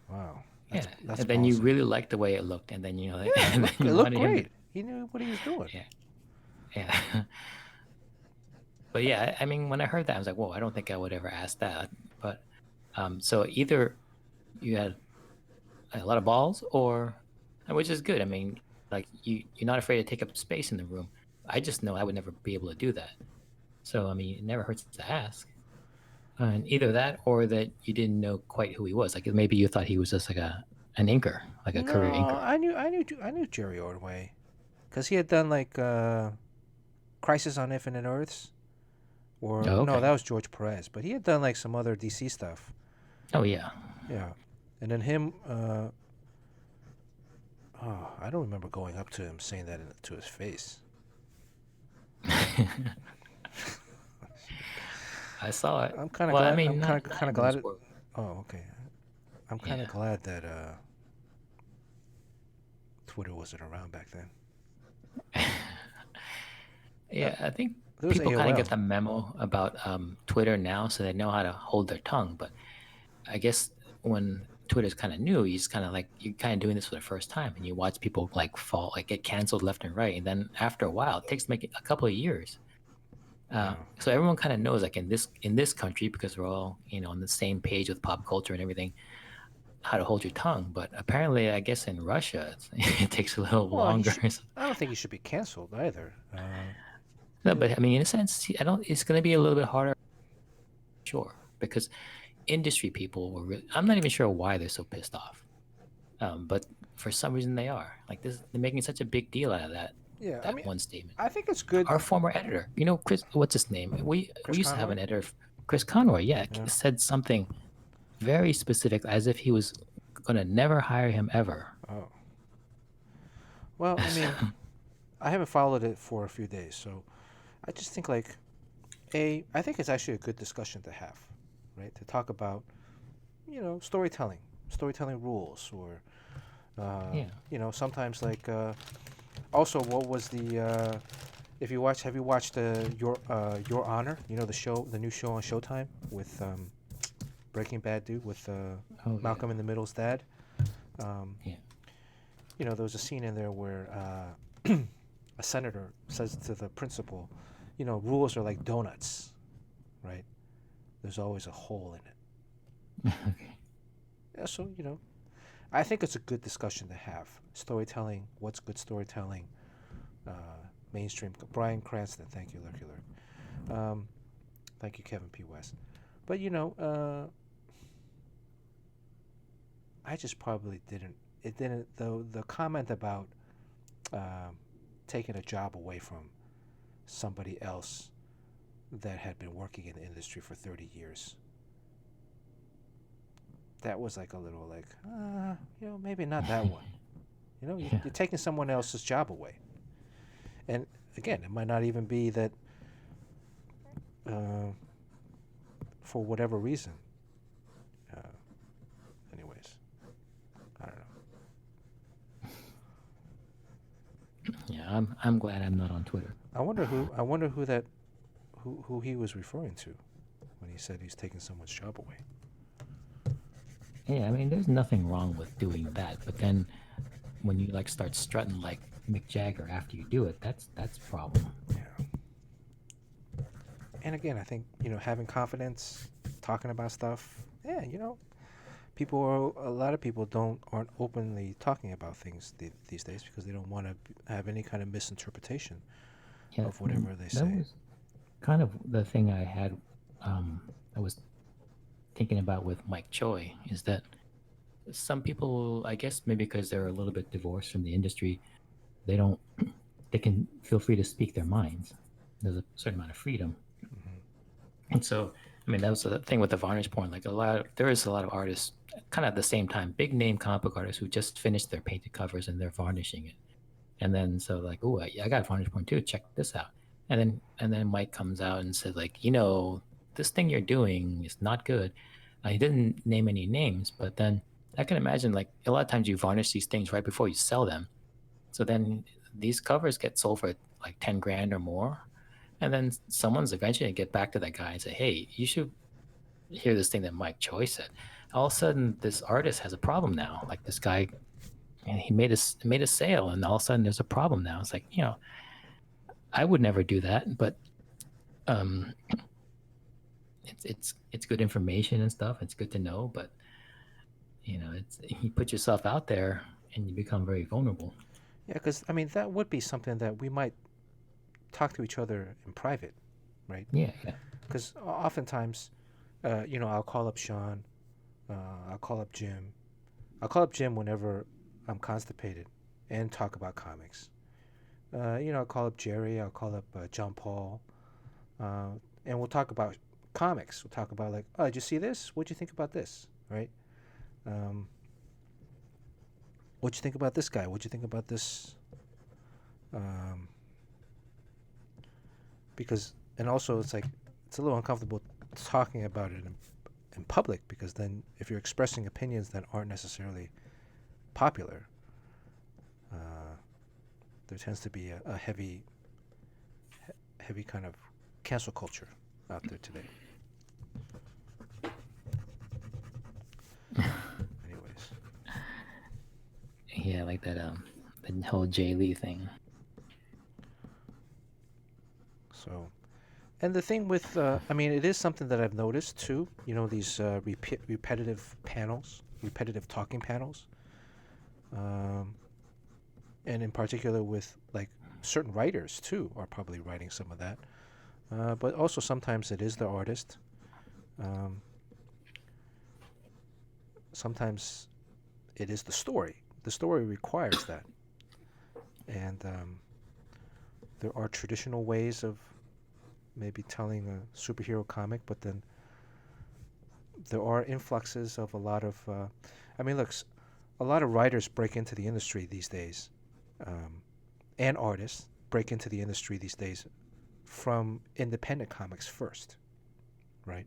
A: Wow. That's
B: and then you really liked the way it looked, and then
A: it looked great. He knew what he was doing.
B: Yeah. But yeah, I mean, when I heard that, I was like, "Whoa!" I don't think I would ever ask that. But so either you had a lot of balls, which is good. I mean, like you're not afraid to take up space in the room. I just know I would never be able to do that. So I mean, it never hurts to ask. And either that or that you didn't know quite who he was. Like maybe you thought he was just like an inker, like a career inker.
A: I knew Jerry Ordway, because he had done like Crisis on Infinite Earths, or no, that was George Perez, but he had done like some other DC stuff.
B: Oh yeah.
A: Yeah, and then him. I don't remember going up to him saying that to his face.
B: I saw it.
A: I'm kind of glad. I mean, I'm kind of glad. Oh, okay. I'm kind of glad that Twitter wasn't around back then.
B: Yeah, I think people kind of get the memo about Twitter now, so they know how to hold their tongue. But I guess when Twitter's kind of new, you're kind of doing this for the first time, and you watch people like get canceled left and right, and then after a while, it takes to make it a couple of years. So everyone kind of knows, like in this country, because we're all on the same page with pop culture and everything, how to hold your tongue. But apparently, I guess in Russia, it takes a little longer.
A: I don't think you should be canceled either.
B: No, but I mean, in a sense, it's going to be a little bit harder mature because industry people were really, I'm not even sure why they're so pissed off. But for some reason they are. Like this, they're making such a big deal out of
A: Yeah, I
B: that
A: mean,
B: one statement.
A: I think it's good.
B: Our former editor, Chris, what's his name? We
A: Chris
B: used to have
A: Conroy.
B: an editor, Chris Conroy. Yeah,
A: Yeah.
B: said something very specific, as if he was gonna never hire him ever.
A: Oh. Well, I mean, I haven't followed it for a few days, so I just think like I think it's actually a good discussion to have, right? To talk about, storytelling rules, or
B: Yeah.
A: sometimes like also what was the if you watch have you watched Your Honor? The show, the new show on Showtime with Breaking Bad dude with
B: Oh yeah.
A: Malcolm in the Middle's dad. Um,
B: Yeah.
A: there was a scene in there where a senator says to the principal, rules are like donuts, right? There's always a hole in it.
B: Okay.
A: Yeah, so I think it's a good discussion to have. Storytelling, what's good storytelling? Uh, Mainstream. Brian Cranston, thank you, Lurky Lurk. Thank you, Kevin P. West. But I just probably didn't. It didn't. The comment about taking a job away from somebody else that had been working in the industry for 30 years. That was like a little like, maybe not that one.
B: Yeah.
A: You're taking someone else's job away. And again, it might not even be that for whatever reason. Anyways, I don't know.
B: Yeah. I'm glad I'm not on Twitter.
A: I wonder who he was referring to when he said he's taking someone's job away.
B: Yeah, I mean, there's nothing wrong with doing that, but then when you like start strutting like Mick Jagger after you do it, that's a problem.
A: Yeah. And again, I think having confidence, talking about stuff. Yeah, a lot of people aren't openly talking about things these days because they don't want to have any kind of misinterpretation
B: Yeah,
A: of whatever they
B: that
A: say.
B: was kind of the thing I had. I was thinking about with Mike Choi is that some people, I guess, maybe because they're a little bit divorced from the industry, they don't. They can feel free to speak their minds. There's a certain amount of freedom. And so, I mean, that was the thing with the varnish porn. Like there is a lot of artists, kind of at the same time, big name comic book artists who just finished their painted covers and they're varnishing it. And then so like, oh, I got varnish porn too. Check this out. And then Mike comes out and says like, this thing you're doing is not good. He didn't name any names, but then I can imagine like a lot of times you varnish these things right before you sell them. So then these covers get sold for like 10 grand or more. And then someone's eventually going to get back to that guy and say, hey, you should hear this thing that Mike Choi said. All of a sudden, this artist has a problem now. Like this guy, and he made a sale, and all of a sudden there's a problem now. It's like, I would never do that, but it's good information and stuff. It's good to know, but you put yourself out there and you become very vulnerable.
A: Yeah, because I mean that would be something that we might talk to each other in private, right?
B: Yeah.
A: Because oftentimes, I'll call up Sean, I'll call up Jim, I'll call up Jim whenever I'm constipated, and talk about comics. I'll call up Jerry, I'll call up John Paul, and we'll talk about comics. We'll talk about like, oh, did you see this? What'd you think about this? Right? What'd you think about this guy? What'd you think about this? Because, and also it's like, it's a little uncomfortable talking about it in public, because then if you're expressing opinions that aren't necessarily popular, there tends to be a heavy kind of cancel culture out there today. Anyways.
B: Yeah, like that the whole Jay Lee thing.
A: So, and the thing with, I mean, it is something that I've noticed too. These repetitive talking panels, and in particular with like certain writers too are probably writing some of that. But also sometimes it is the artist. Um, Sometimes it is the story. The story requires that, and there are traditional ways of maybe telling a superhero comic, but then there are influxes of a lot of. I mean, look, a lot of writers break into the industry these days, um, and artists break into the industry these days from independent comics first, right?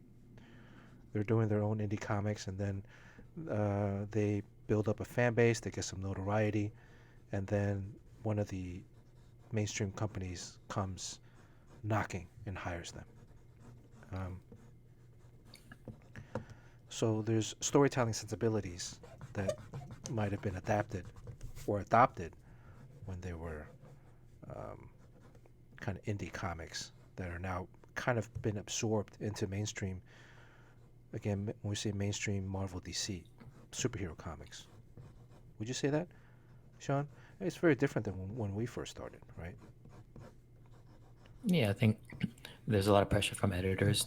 A: They're doing their own indie comics, and then they build up a fan base, they get some notoriety, and then one of the mainstream companies comes knocking and hires them. Um, so there's storytelling sensibilities that might have been adapted or adopted when they were um, kind of indie comics that are now kind of been absorbed into mainstream. Again, when we say mainstream, Marvel, DC, superhero comics. Would you say that, Sean? It's very different than when we first started, right?
B: Yeah, I think there's a lot of pressure from editors.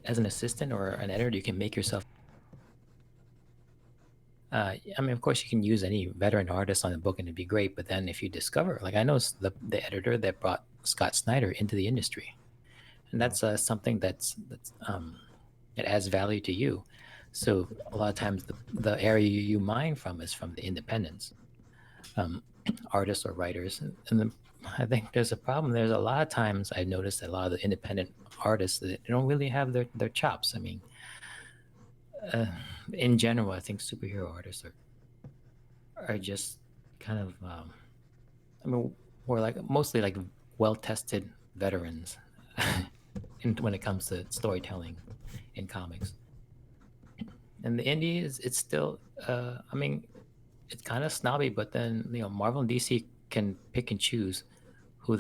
B: As an assistant or an editor, you can make yourself. I mean, of course, you can use any veteran artist on a book and it'd be great. But then if you discover, like I know the editor that brought Scott Snyder into the industry, and
A: Yeah.
B: that's something that's it adds value to you. So a lot of times the area you mine from is from the independents, um, artists or writers, and then I think there's a problem. There's a lot of times I've noticed that a lot of the independent artists they don't really have their chops. I mean, uh, in general, I think superhero artists are just kind of I mean we're like mostly like well tested veterans when it comes to storytelling in comics. And the indie is it's still I mean it's kind of snobby, but then Marvel and DC can pick and choose who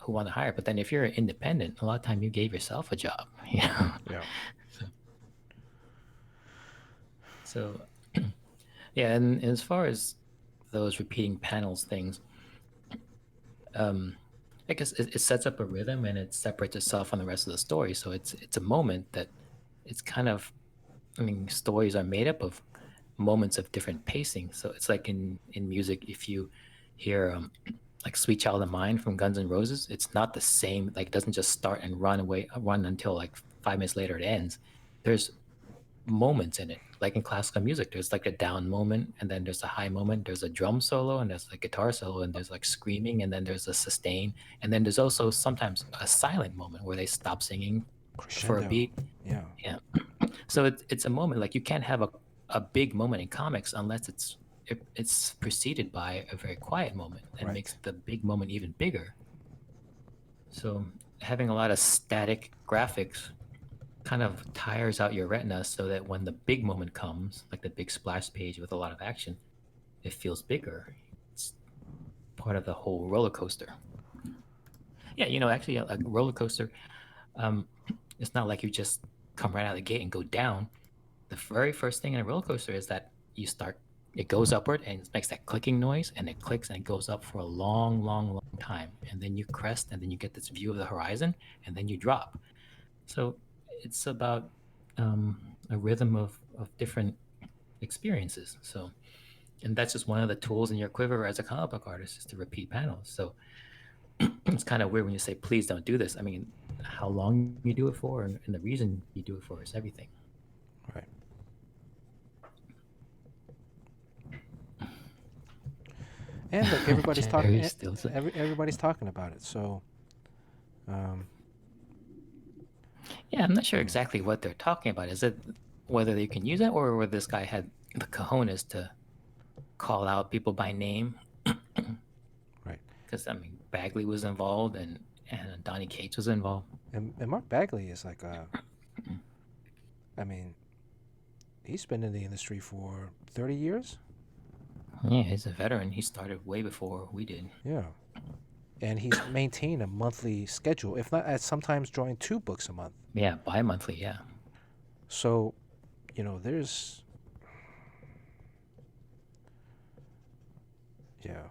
B: want to hire. But then if you're independent, a lot of time you gave yourself a job.
A: Yeah.
B: So, so yeah, and as far as those repeating panels things, um, I guess it sets up a rhythm and it separates itself from the rest of the story. So it's a moment that it's kind of I mean stories are made up of moments of different pacing. So it's like in music, if you hear like "Sweet Child of Mine" from Guns N' Roses, it's not the same. Like it doesn't just start and run until like 5 minutes later it ends. There's moments in it. Like in classical music, there's like a down moment, and then there's a high moment. There's a drum solo, and there's a guitar solo, and there's like screaming, and then there's a sustain, and then there's also sometimes a silent moment where they stop singing for a
A: Crescendo.
B: beat.
A: Yeah.
B: Yeah. So it's a moment like you can't have a big moment in comics unless it's preceded by a very quiet moment and makes
A: Right.
B: the big moment even bigger. So having a lot of static graphics kind of tires out your retina so that when the big moment comes, like the big splash page with a lot of action, it feels bigger. It's part of the whole roller coaster. Yeah, actually a roller coaster, um, it's not like you just come right out of the gate and go down. The very first thing in a roller coaster is that it goes upward and it makes that clicking noise and it clicks and it goes up for a long, long, long time. And then you crest and then you get this view of the horizon and then you drop. So it's about a rhythm of different experiences. So, and that's just one of the tools in your quiver as a comic book artist is to repeat panels. So it's kind of weird when you say, please don't do this. I mean, how long you do it for and the reason you do it for is everything.
A: Right. And look, everybody's
B: Jerry
A: talking.
B: still.
A: Everybody's talking about it. So, um,
B: Yeah, I'm not sure exactly what they're talking about. Is it whether you can use it or whether this guy had the cojones to call out people by name?
A: right.
B: Because I mean, Bagley was involved and Donnie Cates was involved.
A: And Mark Bagley is like a. I mean, he's been in the industry for 30 years.
B: Yeah, he's a veteran. He started way before we did.
A: Yeah. And he's maintained a monthly schedule, if not sometimes drawing 2 books a month.
B: Yeah, bi-monthly. Yeah.
A: So, there's. Yeah.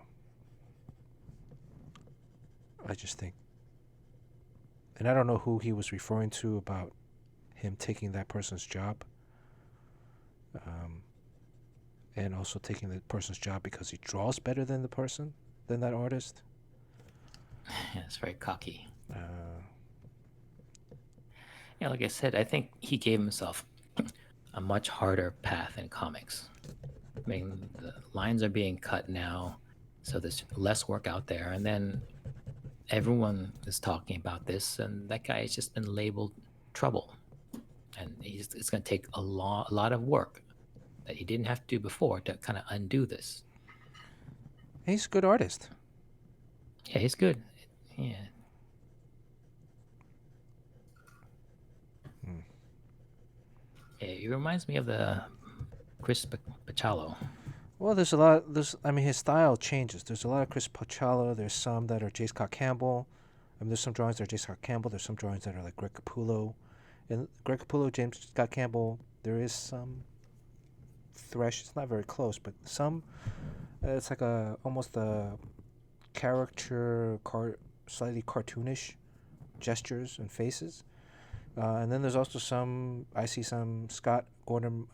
A: I just think. And I don't know who he was referring to about him taking that person's job, and also taking the person's job because he draws better than that artist.
B: Yeah, it's very cocky.
A: Uh,
B: Yeah, like I said, I think he gave himself a much harder path in comics. I mean, the lines are being cut now, so there's less work out there, and then everyone is talking about this, and that guy has just been labeled trouble, and it's going to take a lot of work that he didn't have to do before to kind of undo this.
A: he's a good artist.
B: Yeah, he's good. Yeah. Yeah, he reminds me of the Chris Pachalo.
A: Well, I mean, his style changes. There's a lot of Chris Pachalo. There's some that are J. Scott Campbell. I mean, there's some drawings that are J. Scott Campbell. There's some drawings that are like Greg Capullo. And Greg Capullo, James Scott Campbell, there is some thresh. It's not very close, but some. It's like almost a caricature, slightly cartoonish gestures and faces. And then there's also I see some Scott Gordon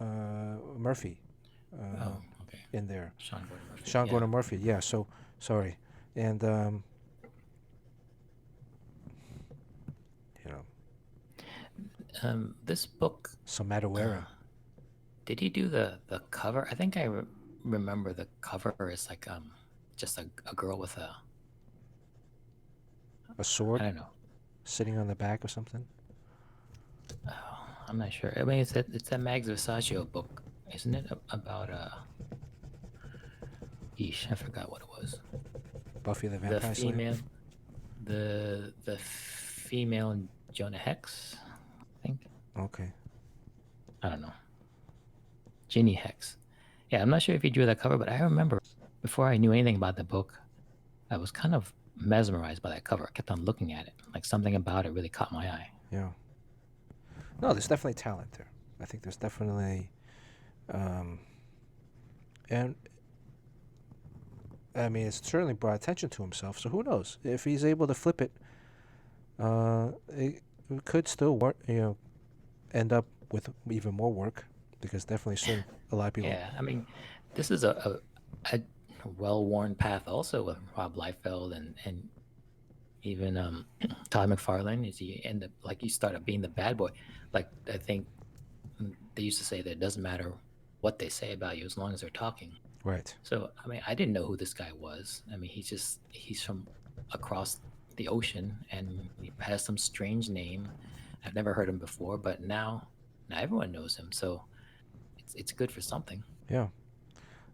A: Murphy
B: Okay.
A: in there.
B: Sean Gordon Murphy.
A: Sean Gordon Murphy, yeah. So, sorry. And, you know,
B: this book,
A: some Matawera.
B: did he do the cover? I think I remember the cover is like just a girl with a
A: sword?
B: I don't know.
A: Sitting on the back or something?
B: Oh, I'm not sure. I mean, it's that Mags Versace book, isn't it? About I forgot what it was.
A: Buffy the Vampire Slayer?
B: The female Jonah Hex, I think.
A: Okay.
B: I don't know. Ginny Hex. Yeah, I'm not sure if he drew that cover, but I remember before I knew anything about the book, I was kind of mesmerized by that cover. I kept on looking at it. Like something about it really caught my eye.
A: Yeah. No, there's definitely talent there. I think there's definitely, and I mean, it's certainly brought attention to himself. So who knows if he's able to flip it? It could still work. End up with even more work because definitely soon a lot of people.
B: Yeah, I mean, this is a well-worn path also with Rob Liefeld and even Todd McFarlane. Is you end up like you start up being the bad boy. Like I think they used to say that it doesn't matter what they say about you as long as they're talking.
A: Right.
B: So I mean, I didn't know who this guy was. I mean, he's from across the ocean and he has some strange name. I've never heard him before, but now everyone knows him. So it's good for something.
A: Yeah.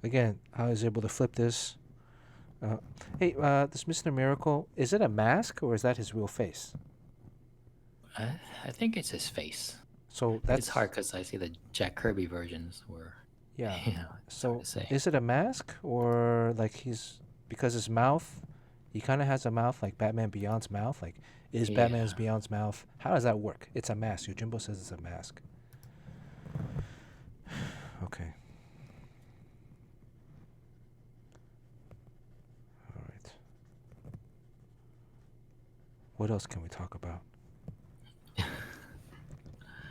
A: Again, how he's able to flip this. Hey, this Mr. Miracle, is it a mask or is that his real face?
B: I think it's his face.
A: So that's
B: It's hard because I see the Jack Kirby versions where
A: yeah.
B: you know, it's hard
A: So
B: to say.
A: is it a mask or like because his mouth, he kind of has a mouth like Batman Beyond's mouth. Like is Batman's
B: Yeah.
A: Beyond's mouth? How does that work? It's a mask. Yojimbo says it's a mask. Okay. All right. What else can we talk about?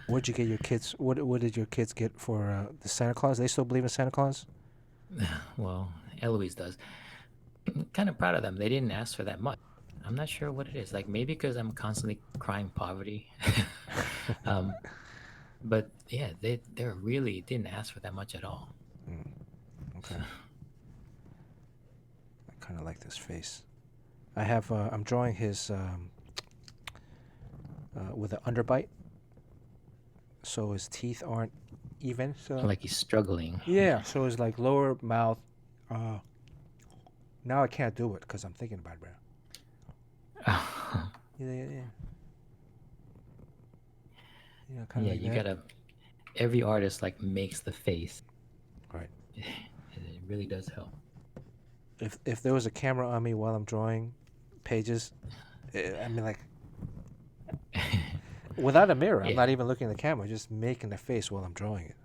A: Where'd you get your kids? What did your kids get for the Santa Claus? They still believe in Santa Claus?
B: Well, Eloise does. I'm kind of proud of them. They didn't ask for that much. I'm not sure what it is. Like maybe because I'm constantly crying poverty. But yeah, they really didn't ask for that much at all.
A: Okay. I kind of like this face. I have. I'm drawing his with an underbite, so his teeth aren't even. So
B: Like he's struggling.
A: yeah, so his like lower mouth. Now I can't do it because I'm thinking about it, bro. Yeah. Yeah, kind of
B: Yeah,
A: like
B: you
A: that.
B: gotta. Every artist like makes the face.
A: Right.
B: It really does help.
A: If there was a camera on me while I'm drawing pages, I mean like without a mirror, I'm
B: Yeah.
A: not even looking at the camera, just making the face while I'm drawing it.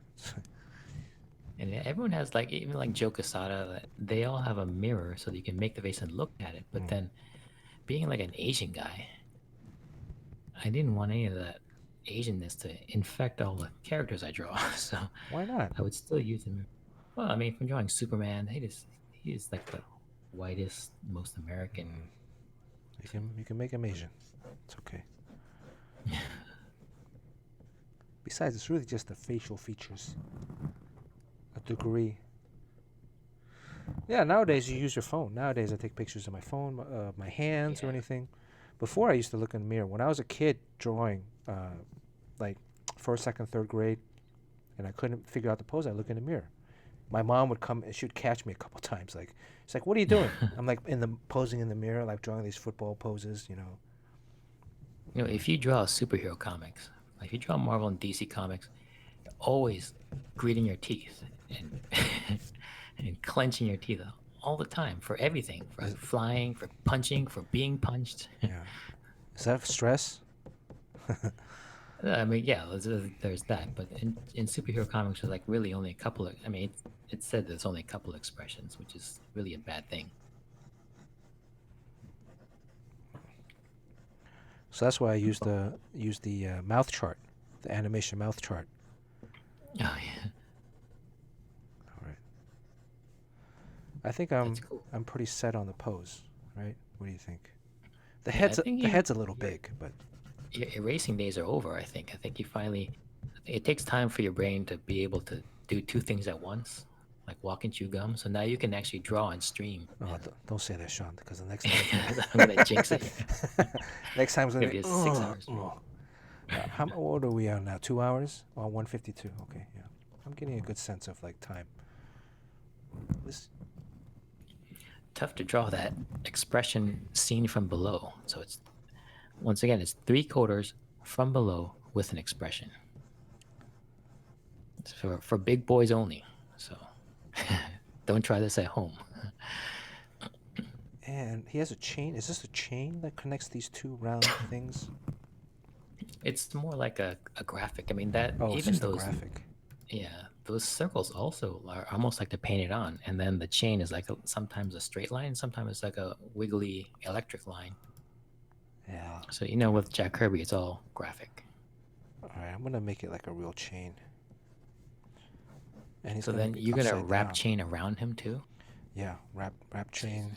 B: And everyone has like even like Joe Quesada, they all have a mirror so that you can make the face and look at it. But then being like an Asian guy, I didn't want any of that Asianness to infect all the characters I draw. So
A: Why not?
B: I would still use them. Well, I mean, if I'm drawing Superman, he is like the whitest, most American.
A: You can make him Asian. It's okay. Besides, it's really just the facial features. A degree. Yeah, nowadays you use your phone. Nowadays I take pictures of my phone, my hands or
B: Yeah.
A: anything. Before I used to look in the mirror. When I was a kid drawing, like first, second, third grade, and I couldn't figure out the pose, I look in the mirror. My mom would come and she would catch me a couple times. Like, she's like, "What are you doing?" I'm like posing in the mirror, like drawing these football poses, you know.
B: You know, if you draw superhero comics, like if you draw Marvel and DC comics, you're always gritting your teeth and and clenching your teeth all the time for everything, for
A: Is-
B: flying, for punching, for being punched.
A: Yeah. Is that stress?
B: I mean, yeah, there's that, but in superhero comics, there's like really only a couple of. I mean, it said there's only a couple of expressions, which is really a bad thing.
A: So that's why I use the mouth chart, the animation mouth chart.
B: Oh yeah,
A: All right. I think
B: that's cool.
A: I'm pretty set on the pose, right? What do you think? The
B: Yeah, I
A: head's
B: think
A: the head's a little big, but
B: your erasing days are over. I think you finally. It takes time for your brain to be able to do two things at once, like walk and chew gum. So now you can actually draw and stream.
A: oh, don't say that, Sean, because the next time
B: I'm gonna jinx it.
A: next time's gonna
B: It's
A: be
B: gonna be a 6 hour stream.
A: How old are we on now? 2 hours? Oh, 152. Okay, yeah. I'm getting a good sense of like time. This
B: Tough to draw that expression seen from below. So it's once again, it's 3/4 from below with an expression. It's for big boys only. So don't try this at home.
A: and he has a chain. Is this a chain that connects these two round things?
B: It's more like a graphic. I mean that
A: Oh, it's
B: even
A: just a
B: those
A: graphic.
B: yeah, those circles also are almost like they're painted on, and then the chain is like sometimes a straight line, sometimes it's like a wiggly electric line.
A: Yeah.
B: So you know, with Jack Kirby, it's all graphic.
A: All right, I'm gonna make it like a real chain. And he's
B: So
A: gonna
B: then
A: be
B: you're gonna
A: upside
B: wrap
A: down.
B: chain around him too.
A: Yeah, wrap chain.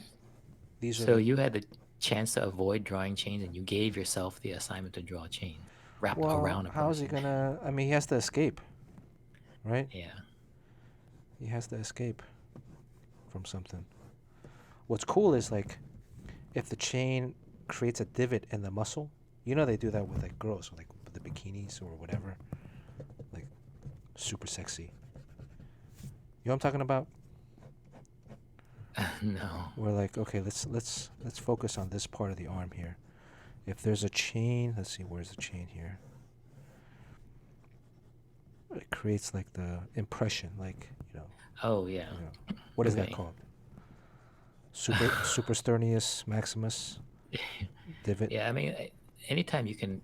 A: These are
B: So
A: the,
B: you had the chance to avoid drawing chains, and you gave yourself the assignment to draw a chain wrapped
A: well.
B: around a
A: How's he
B: person.
A: gonna? I mean, he has to escape, right?
B: Yeah.
A: He has to escape from something. What's cool is like, if the chain creates a divot in the muscle, you know they do that with like girls, like with the bikinis or whatever, like super sexy. You know what I'm talking about?
B: No.
A: We're like, okay, let's focus on this part of the arm here. If there's a chain, let's see, where's the chain here? It creates like the impression, like
B: Oh yeah.
A: what is that
B: Okay.
A: called? Supersternius maximus divot.
B: Yeah, I mean, anytime you can,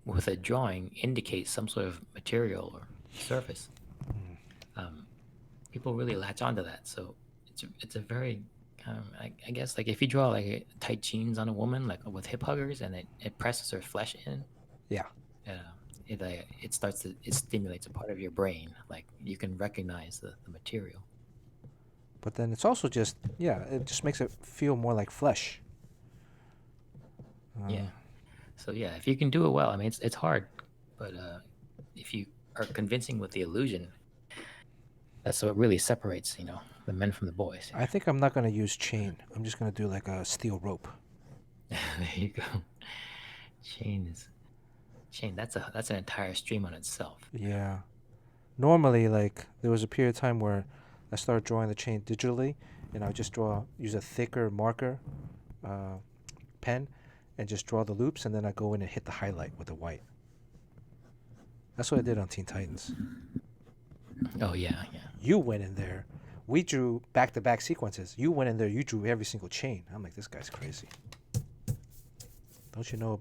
B: with a drawing, indicate some sort of material or surface, people really latch onto that. So it's a very, I guess, like if you draw like tight jeans on a woman, like with hip huggers, and it presses her flesh in,
A: Yeah.
B: it stimulates a part of your brain, like you can recognize the material.
A: But then it's also just it just makes it feel more like flesh.
B: Yeah. So yeah, if you can do it well, I mean, it's hard, but if you are convincing with the illusion, that's what really separates, the men from the boys.
A: I think I'm not gonna use chain. I'm just gonna do like a steel rope.
B: There you go. Chain. That's an entire stream on itself.
A: Yeah. Normally, like there was a period of time where I started drawing the chain digitally, and I would just use a thicker marker pen, and just draw the loops, and then I go in and hit the highlight with the white. That's what I did on Teen Titans.
B: Oh yeah.
A: You went in there. We drew back-to-back sequences. You went in there. You drew every single chain. I'm like, this guy's crazy. Don't you know?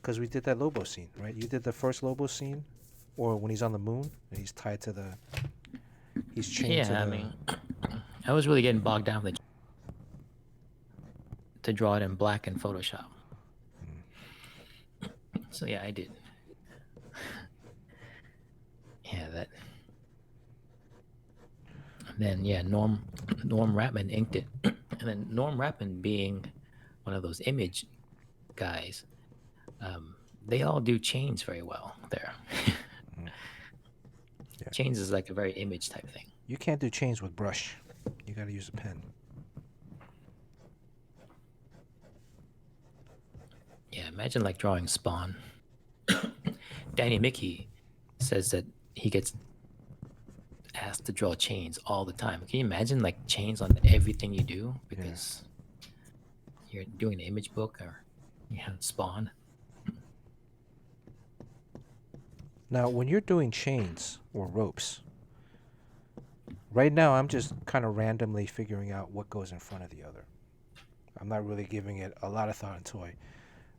A: Because we did that Lobo scene, right? You did the first Lobo scene, or when he's on the moon and he's tied to the. He's chained to the.
B: Yeah, I mean, I was really getting bogged down with to draw it in black in Photoshop. So yeah, I did. Yeah, that. And then yeah, Norm Rapman inked it, and then Norm Rapman being one of those image guys, they all do chains very well there.
A: Yeah.
B: Chains is like a very image type thing.
A: You can't do chains with brush. You got to use a pen.
B: Yeah, imagine like drawing Spawn. Danny Mickey says that he gets asked to draw chains all the time. Can you imagine like chains on everything you do because you're doing an image book or Spawn?
A: Now, when you're doing chains or ropes, right now I'm just kind of randomly figuring out what goes in front of the other. I'm not really giving it a lot of thought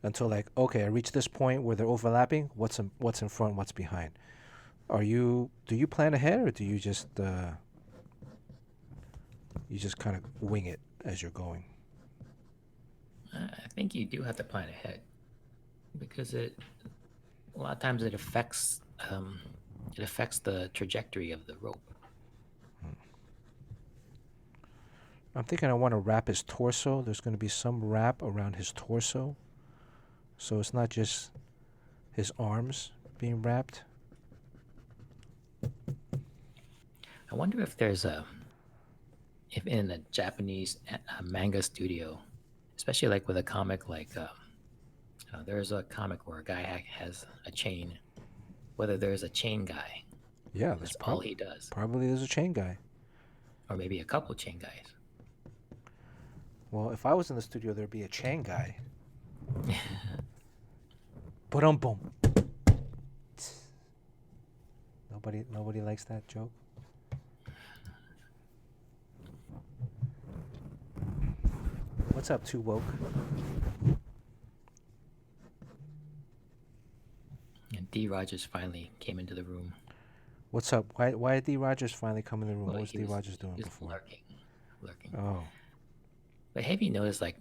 A: until like, okay, I reach this point where they're overlapping. What's in front? What's behind? Do you plan ahead, or do you just kind of wing it as you're going?
B: I think you do have to plan ahead because a lot of times it affects the trajectory of the rope.
A: I'm thinking I want to wrap his torso. There's going to be some wrap around his torso, so it's not just his arms being wrapped.
B: I wonder if if in a Japanese manga studio, especially like with a comic like there's a comic where a guy has a chain, whether there's a chain guy.
A: Yeah,
B: that's all he does.
A: Probably there's a chain guy.
B: Or maybe a couple chain guys.
A: Well, if I was in the studio, there'd be a chain guy. Boom. Nobody likes that joke. What's up, Too Woke?
B: And D. Rogers finally came into the room.
A: What's up? Why did D. Rogers finally come in the room?
B: Well,
A: what was D. Rogers doing before?
B: Lurking.
A: Oh.
B: But have you noticed like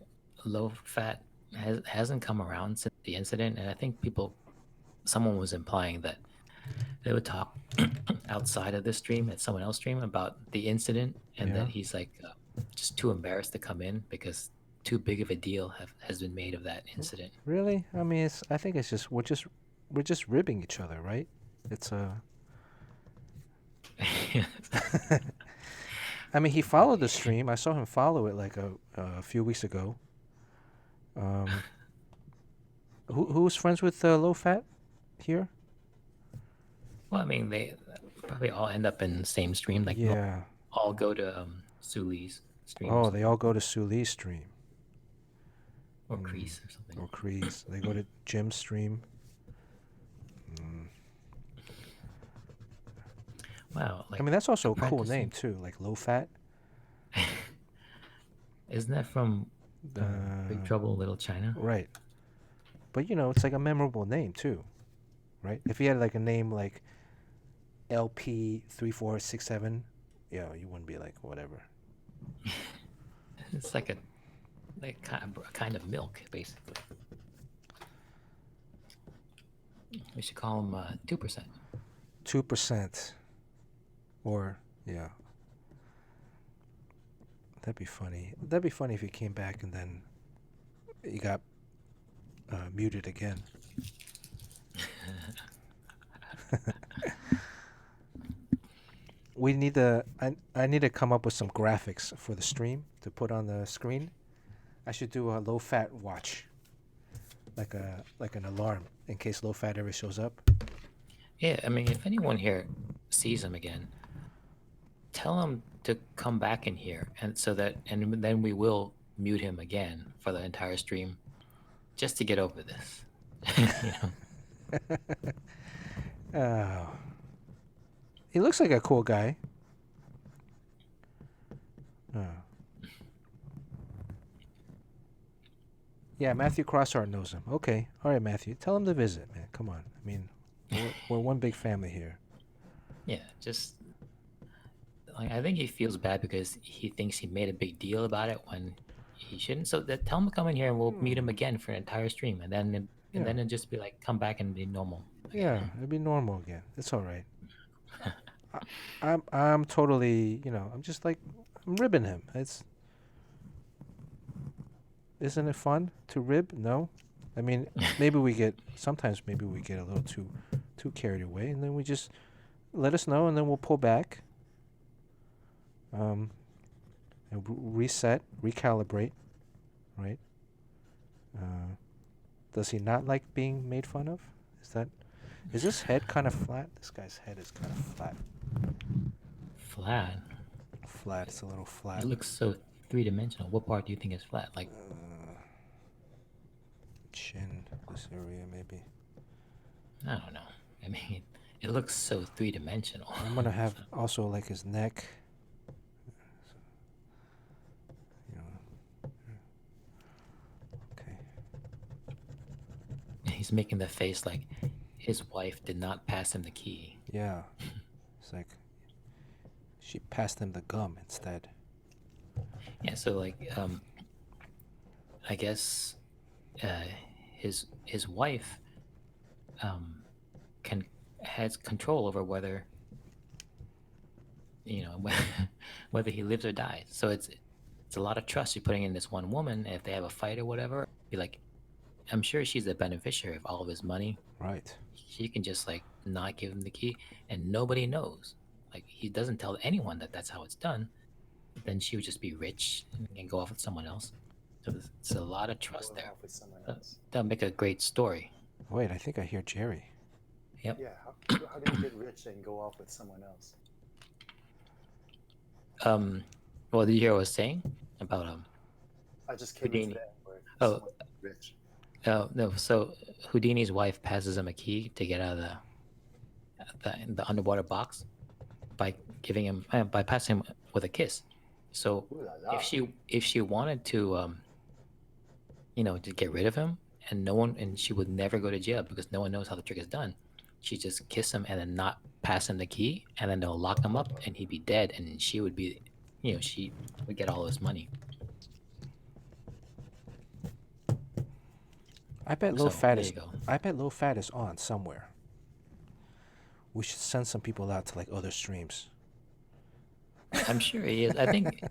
B: low fat hasn't come around since the incident? And I think someone was implying that they would talk outside of this stream at someone else's stream about the incident, and that he's like just too embarrassed to come in because too big of a deal has been made of that incident.
A: Really? I mean, I think it's just we're just ribbing each other, right? It's I mean, he followed the stream. I saw him follow it like a few weeks ago. Who's friends with Low Fat here?
B: Well, I mean, they probably all end up in the same stream. Like, all go to Suli's stream.
A: Oh, they all go to Suli's stream.
B: Or Kreese or something.
A: Or Kreese. They go to Jim's stream.
B: Wow. Like,
A: I mean, that's also a cool name, too. Like Low Fat.
B: Isn't that from Big Trouble in Little China?
A: Right. But, it's like a memorable name, too. Right? If he had like a name like LP3467, you wouldn't be like, whatever.
B: It's like a kind of milk, basically. We should call him 2%.
A: 2%. Or, yeah. That'd be funny. That'd be funny if he came back and then he got muted again. We need I need to come up with some graphics for the stream to put on the screen. I should do a low fat watch, like an alarm in case Low Fat ever shows up.
B: Yeah, I mean, if anyone here sees him again, tell him to come back in here, and then we will mute him again for the entire stream, just to get over this.
A: Oh. He looks like a cool guy. Oh. Yeah, Matthew Crossart knows him. Okay. All right, Matthew. Tell him to visit, man. Come on. I mean, we're one big family here.
B: Yeah, just... I think he feels bad because he thinks he made a big deal about it when he shouldn't. So tell him to come in here and we'll meet him again for an entire stream. And then and
A: Yeah.
B: then it'd just be like come back and be normal
A: Yeah,
B: again.
A: it'd be normal again. It's all right. I, I'm totally, I'm just like I'm ribbing him. Isn't it fun to rib? No. I mean, sometimes maybe we get a little too carried away, and then we just let us know, and then we'll pull back, um, and reset, recalibrate, right? Uh, does he not like being made fun of? Is this head kind of flat? This guy's head is kind of flat.
B: Flat.
A: Flat. It's a little
B: It
A: flat.
B: looks so three-dimensional. What part do you think is flat? Like,
A: Chin, this area maybe.
B: I don't know. I mean, it looks so three-dimensional.
A: I'm gonna have also like his neck. You know. Okay.
B: He's making the face like his wife did not pass him the key.
A: Yeah. It's like she passed him the gum instead.
B: Yeah, so like, I guess his wife has control over whether whether he lives or dies. So it's a lot of trust you're putting in this one woman. And if they have a fight or whatever, be like, I'm sure she's the beneficiary of all of his money.
A: Right.
B: She can just like not give him the key, and nobody knows. Like he doesn't tell anyone that that's how it's done. Then she would just be rich and go off with someone else. So it's a lot of trust
C: Going
B: there.
C: off with someone else.
B: That'll make a great story.
A: Wait, I think I hear Jerry.
B: Yep.
C: Yeah. How do you get rich and go off with someone else?
B: Well, did you hear what I was saying about
C: I just came
B: Houdini.
C: into the end where
B: Oh.
C: someone rich.
B: No. So Houdini's wife passes him a key to get out of the underwater box by giving him by passing him with a kiss. So
C: Ooh la la.
B: if she wanted to to get rid of him, and she would never go to jail because no one knows how the trick is done. She just kiss him and then not pass him the key, and then they'll lock him up and he'd be dead, and she would be, she would get all his money.
A: I bet
B: So,
A: low fat
B: there
A: is.
B: you go.
A: I bet low fat is on somewhere. We should send some people out to like other streams.
B: I'm sure he is. I think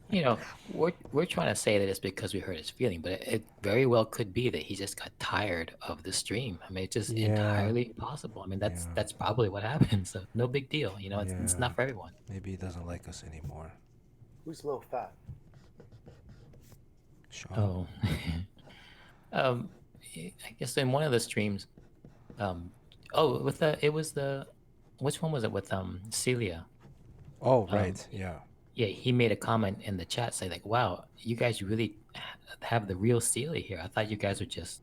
B: we're trying to say that it's because we hurt his feeling, but it very well could be that he just got tired of the stream. I mean, it's just
A: Yeah.
B: entirely possible. I mean, that's probably what happened. So no big deal. It's
A: Yeah.
B: not for everyone.
A: Maybe he doesn't like us anymore.
C: Who's low fat?
A: Sean.
B: Oh, I guess in one of the streams, which one was it with Celia?
A: Oh, right. Yeah.
B: Yeah, he made a comment in the chat saying like, "Wow, you guys really have the real Celia here. I thought you guys were just,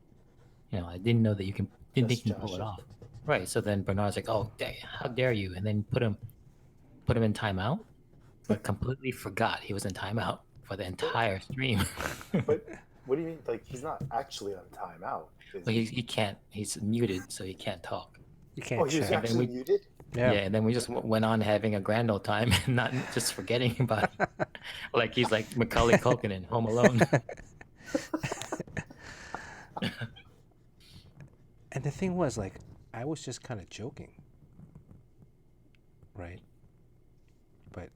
B: I didn't know that didn't think you can pull it
C: joshing.
B: off." Right. So then Bernard's like, "Oh, how dare you?" And then put him in timeout, but completely forgot he was in timeout for the entire stream.
C: But what do you mean? Like he's not actually on timeout.
B: Well, he can't. He's muted, so he can't talk.
A: You can't.
C: Oh, he was
A: chat.
C: actually muted.
A: Yeah.
B: And then we just went on having a grand old time and not just forgetting about it. Like he's like Macaulay Culkin in Home Alone.
A: And the thing was, like, I was just kind of joking, right? But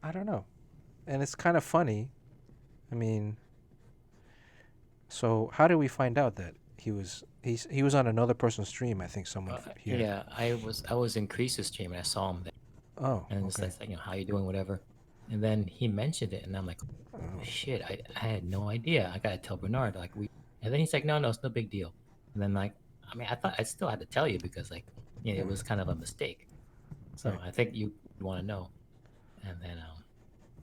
A: I don't know, and it's kind of funny. I mean, so how did we find out that he was on another person's stream? I think someone here.
B: Yeah, I was in Crease's stream and I saw him there.
A: Oh,
B: And it's
A: okay.
B: like, how you doing, whatever. And then he mentioned it, and I'm like, oh, shit, I had no idea. I gotta tell Bernard, like and then he's like, no, it's no big deal. And then like, I mean, I thought I still had to tell you because like, it was kind of a mistake. So
A: Right.
B: I think you want to know.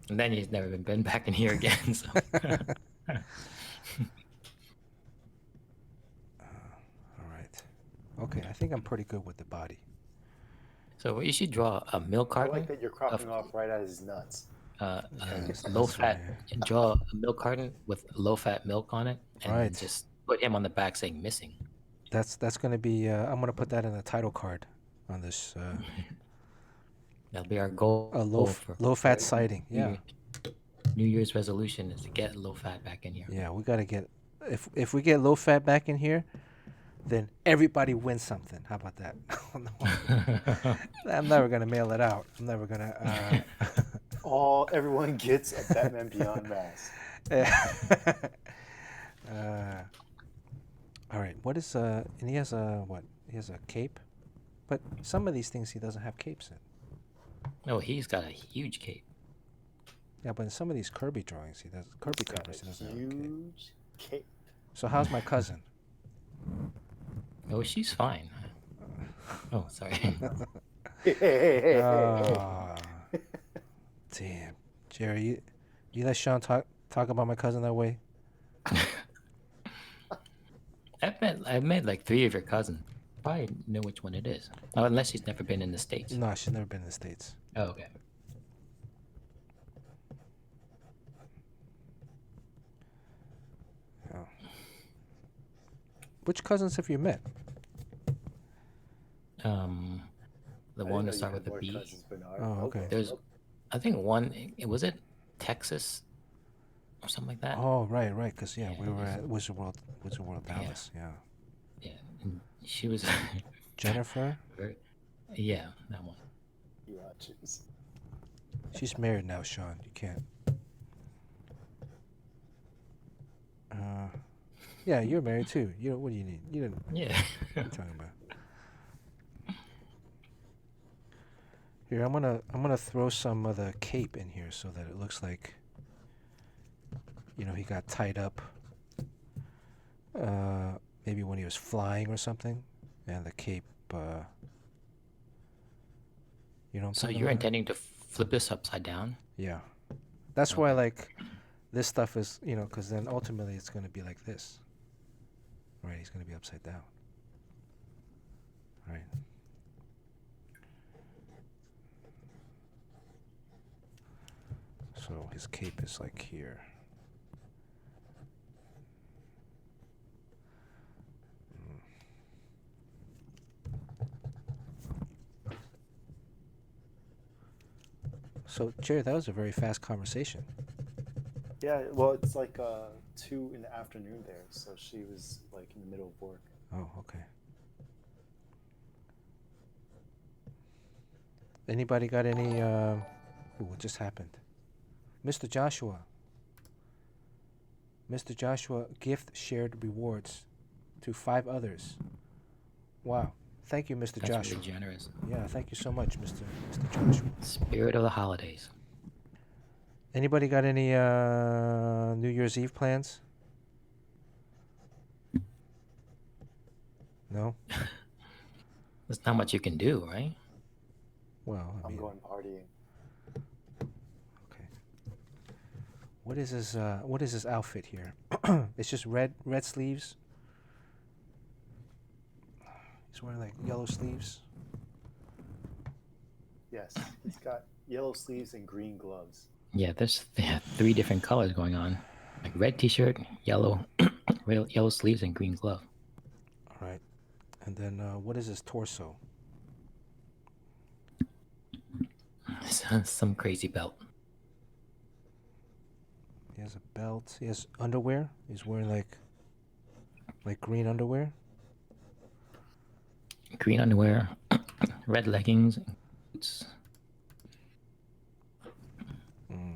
B: And then he's never been back in here again. So.
A: All right. Okay, I think I'm pretty good with the body.
B: So you should draw a milk
C: I
B: carton.
C: like that you're cropping off right at his nuts.
B: Low fat. Draw a milk carton with low fat milk on it, and then
A: Right.
B: just put him on the back saying "missing."
A: That's gonna be. I'm gonna put that in the title card on this.
B: That'll be our goal.
A: A low fat sighting. Yeah.
B: New Year's resolution is to get low fat back in here.
A: Yeah, we gotta get. if we get low fat back in here, then everybody wins something. How about that? I'm never gonna mail it out. I'm never gonna.
C: Everyone gets a Batman Beyond mask.
A: All right. What is And he has a what? He has a cape, but some of these things he doesn't have capes in.
B: Oh, he's got a huge cape.
A: Yeah, but in some of these Kirby drawings, Kirby
C: He's got
A: covers, he
C: a
A: doesn't have a cape.
C: huge cape.
A: So how's my cousin?
B: Oh, she's fine. Oh, sorry.
A: Damn, Jerry, you let Sean talk about my cousin that way?
B: I've met like 3 of your cousins. Probably know which one it is. Oh, unless she's never been in the States.
A: No, she's never been in the States.
B: Oh, okay.
A: Oh. Which cousins have you met?
B: The one that start with a B.
C: Cousins, Bernard.
A: Oh, okay.
B: There's, I think one. Was it Texas or something like that?
A: Oh, right. Because we were at Wizard World Dallas. Yeah.
B: Yeah, and she was
A: Jennifer.
B: Yeah, that one.
A: She's married now, Sean. You can't. Yeah, you're married too. What do you need? You didn't.
B: Yeah.
A: What are you talking about? Here, I'm gonna throw some of the cape in here so that it looks like, he got tied up. Maybe when he was flying or something, and the cape.
B: So you're intending to flip this upside down?
A: Yeah, that's why this stuff is because then ultimately it's gonna be like this. Right, he's gonna be upside down. Right. So his cape is like here. So, Jerry, that was a very fast conversation.
C: Yeah, well, it's like 2 in the afternoon there, so she was like in the middle of work.
A: Oh, okay. Anybody got any? What just happened? Mr. Joshua. Mr. Joshua gift shared rewards to 5 others. Wow. Thank you, Mr.
B: That's
A: Joshua.
B: really generous.
A: Yeah, thank you so much, Mr. Joshua.
B: Spirit of the holidays.
A: Anybody got any New Year's Eve plans? No?
B: There's not much you can do, right?
A: Well,
C: I'm going partying.
A: Okay. What is his outfit here? It's just red sleeves. He's wearing like yellow sleeves.
C: Yes, he's got yellow sleeves and green gloves.
B: Yeah, there's 3 different colors going on. Like red t-shirt, yellow yellow sleeves, and green glove.
A: All right. And then what is his torso?
B: Some crazy belt.
A: He has a belt. He has underwear. He's wearing like green underwear.
B: Green underwear, red leggings, boots.
A: Okay.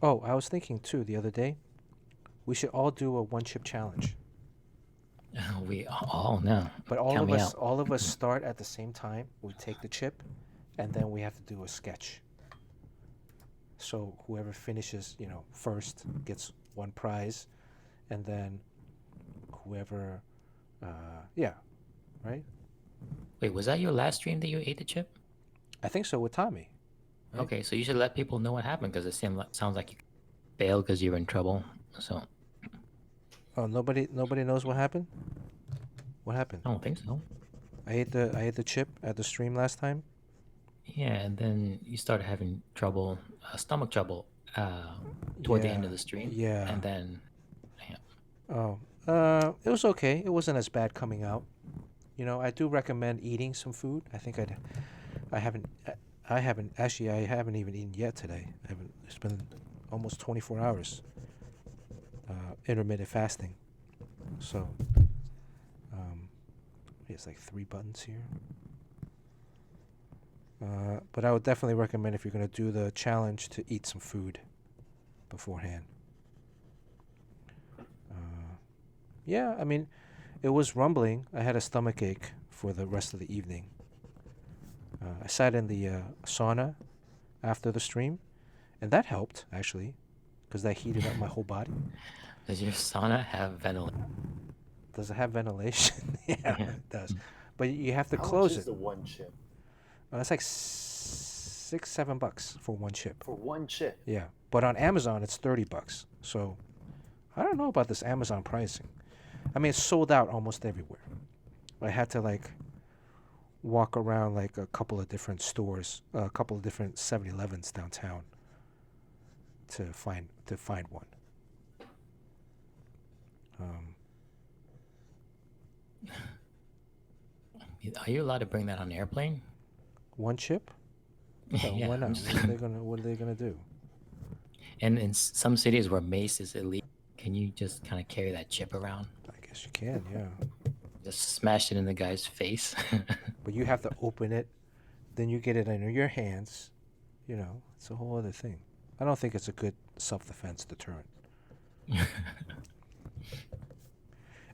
A: Oh, I was thinking too the other day, we should all do a 1-chip challenge.
B: We all know.
A: But all of us start at the same time. We take the chip, and then we have to do a sketch. So whoever finishes, first gets 1 prize, and then whoever, right?
B: Wait, was that your last stream that you ate the chip?
A: I think so with Tommy.
B: Right? Okay, so you should let people know what happened because it sounds like you failed because you were in trouble. So.
A: Oh, nobody knows what happened. What happened?
B: I don't think so.
A: I ate the chip at the stream last time.
B: Yeah, and then you started having trouble, stomach trouble uh, toward the end
A: Yeah,
B: of the stream,
A: yeah.
B: and then yeah.
A: Oh, it was okay. It wasn't as bad coming out. You know, I do recommend eating some food. I haven't, I haven't, actually, I haven't even eaten yet today. I haven't, it's been almost 24 hours, intermittent fasting. So, um, it's like 3 buttons here. But I would definitely recommend if you're going to do the challenge to eat some food beforehand. Yeah, I mean, it was rumbling. I had a stomach ache for the rest of the evening. I sat in the sauna after the stream, and that helped, actually, because that heated up my whole body.
B: Does your sauna have ventilation?
A: Does it have ventilation? Yeah,
B: Yeah.
A: it does. But you have to
C: How much
A: close
C: is
A: it.
C: the one chip?
A: It's like $6, $7 for one chip.
C: For one chip?
A: Yeah, but on Amazon it's $30. So I don't know about this Amazon pricing. I mean, it's sold out almost everywhere. I had to like walk around like a couple of different stores, a couple of different 7-Elevens downtown to find one. Um,
B: Are you allowed to bring that on an airplane?
A: one chip? Yeah,
B: Yeah,
A: why
B: I'm
A: not?
B: just.
A: What are they gonna do?
B: And in some cities where mace is illegal, can you just kind of carry that chip around?
A: I guess you can, yeah.
B: Just smash it in the guy's face.
A: But you have to open it, then you get it under your hands. You know, it's a whole other thing. I don't think it's a good self-defense deterrent.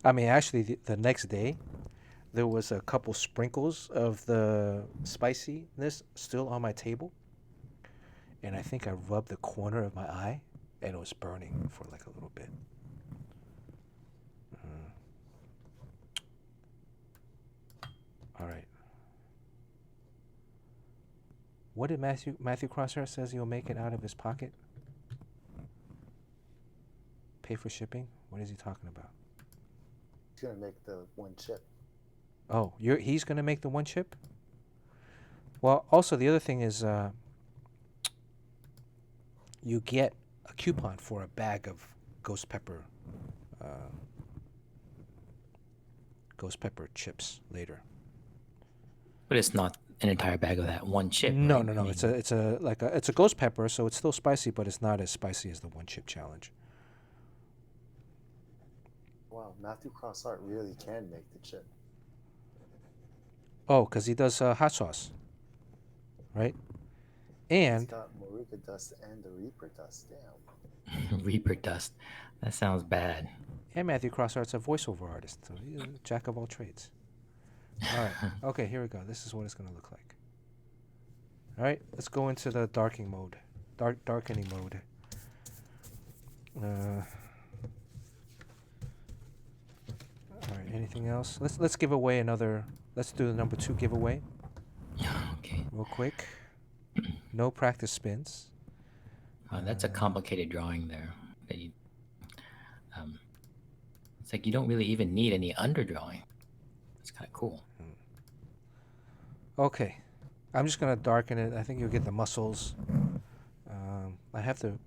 A: I mean, actually, the next day, there was a couple sprinkles of the spiciness still on my table, and I think I rubbed the corner of my eye, and it was burning for like a little bit. All right. What did Matthew Crosshair says he'll make it out of his pocket? Pay for shipping? What is he talking about?
C: He's gonna make the one chip.
A: Oh, he's gonna make the one chip? Well, also the other thing is, you get a coupon for a bag of ghost pepper, uh, ghost pepper chips later.
B: But it's not an entire bag of that one chip,
A: No,
B: right?
A: no,
B: I
A: no.
B: mean,
A: It's a ghost pepper, so it's still spicy, but it's not as spicy as the one chip challenge.
C: Wow, Matthew Crossart really can make the chip.
A: Oh, because he does hot sauce, right?
C: He's
A: And
C: got Marika dust and the Reaper dust. Damn.
B: Reaper dust. That sounds bad.
A: Matthew Crossart's a voiceover artist, so he's a jack of all trades. All right. Okay, here we go. This is what it's gonna look like. All right, let's go into the darkening mode. Darkening mode. All right. Anything else? Let's give away another. Let's do the number 2 giveaway
B: Okay.
A: real quick. No practice spins.
B: That's a complicated drawing there. That you, it's like you don't really even need any underdrawing. It's kind of cool.
A: Okay, I'm just gonna darken it. I think you'll get the muscles. I have to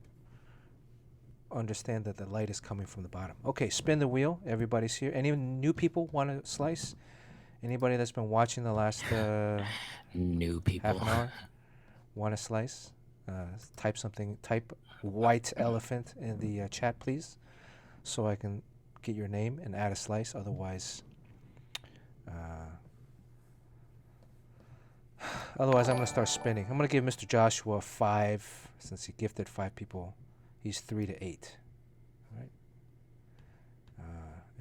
A: understand that the light is coming from the bottom. Okay, spin the wheel. Everybody's here. Any new people want to slice? Anybody that's been watching the last
B: New people.
A: half an hour want to slice? Type something. Type white elephant in the chat, please, so I can get your name and add a slice. Otherwise, I'm gonna start spinning. I'm gonna give Mr. Joshua 5 since he gifted 5 people. He's 3 to 8. All right.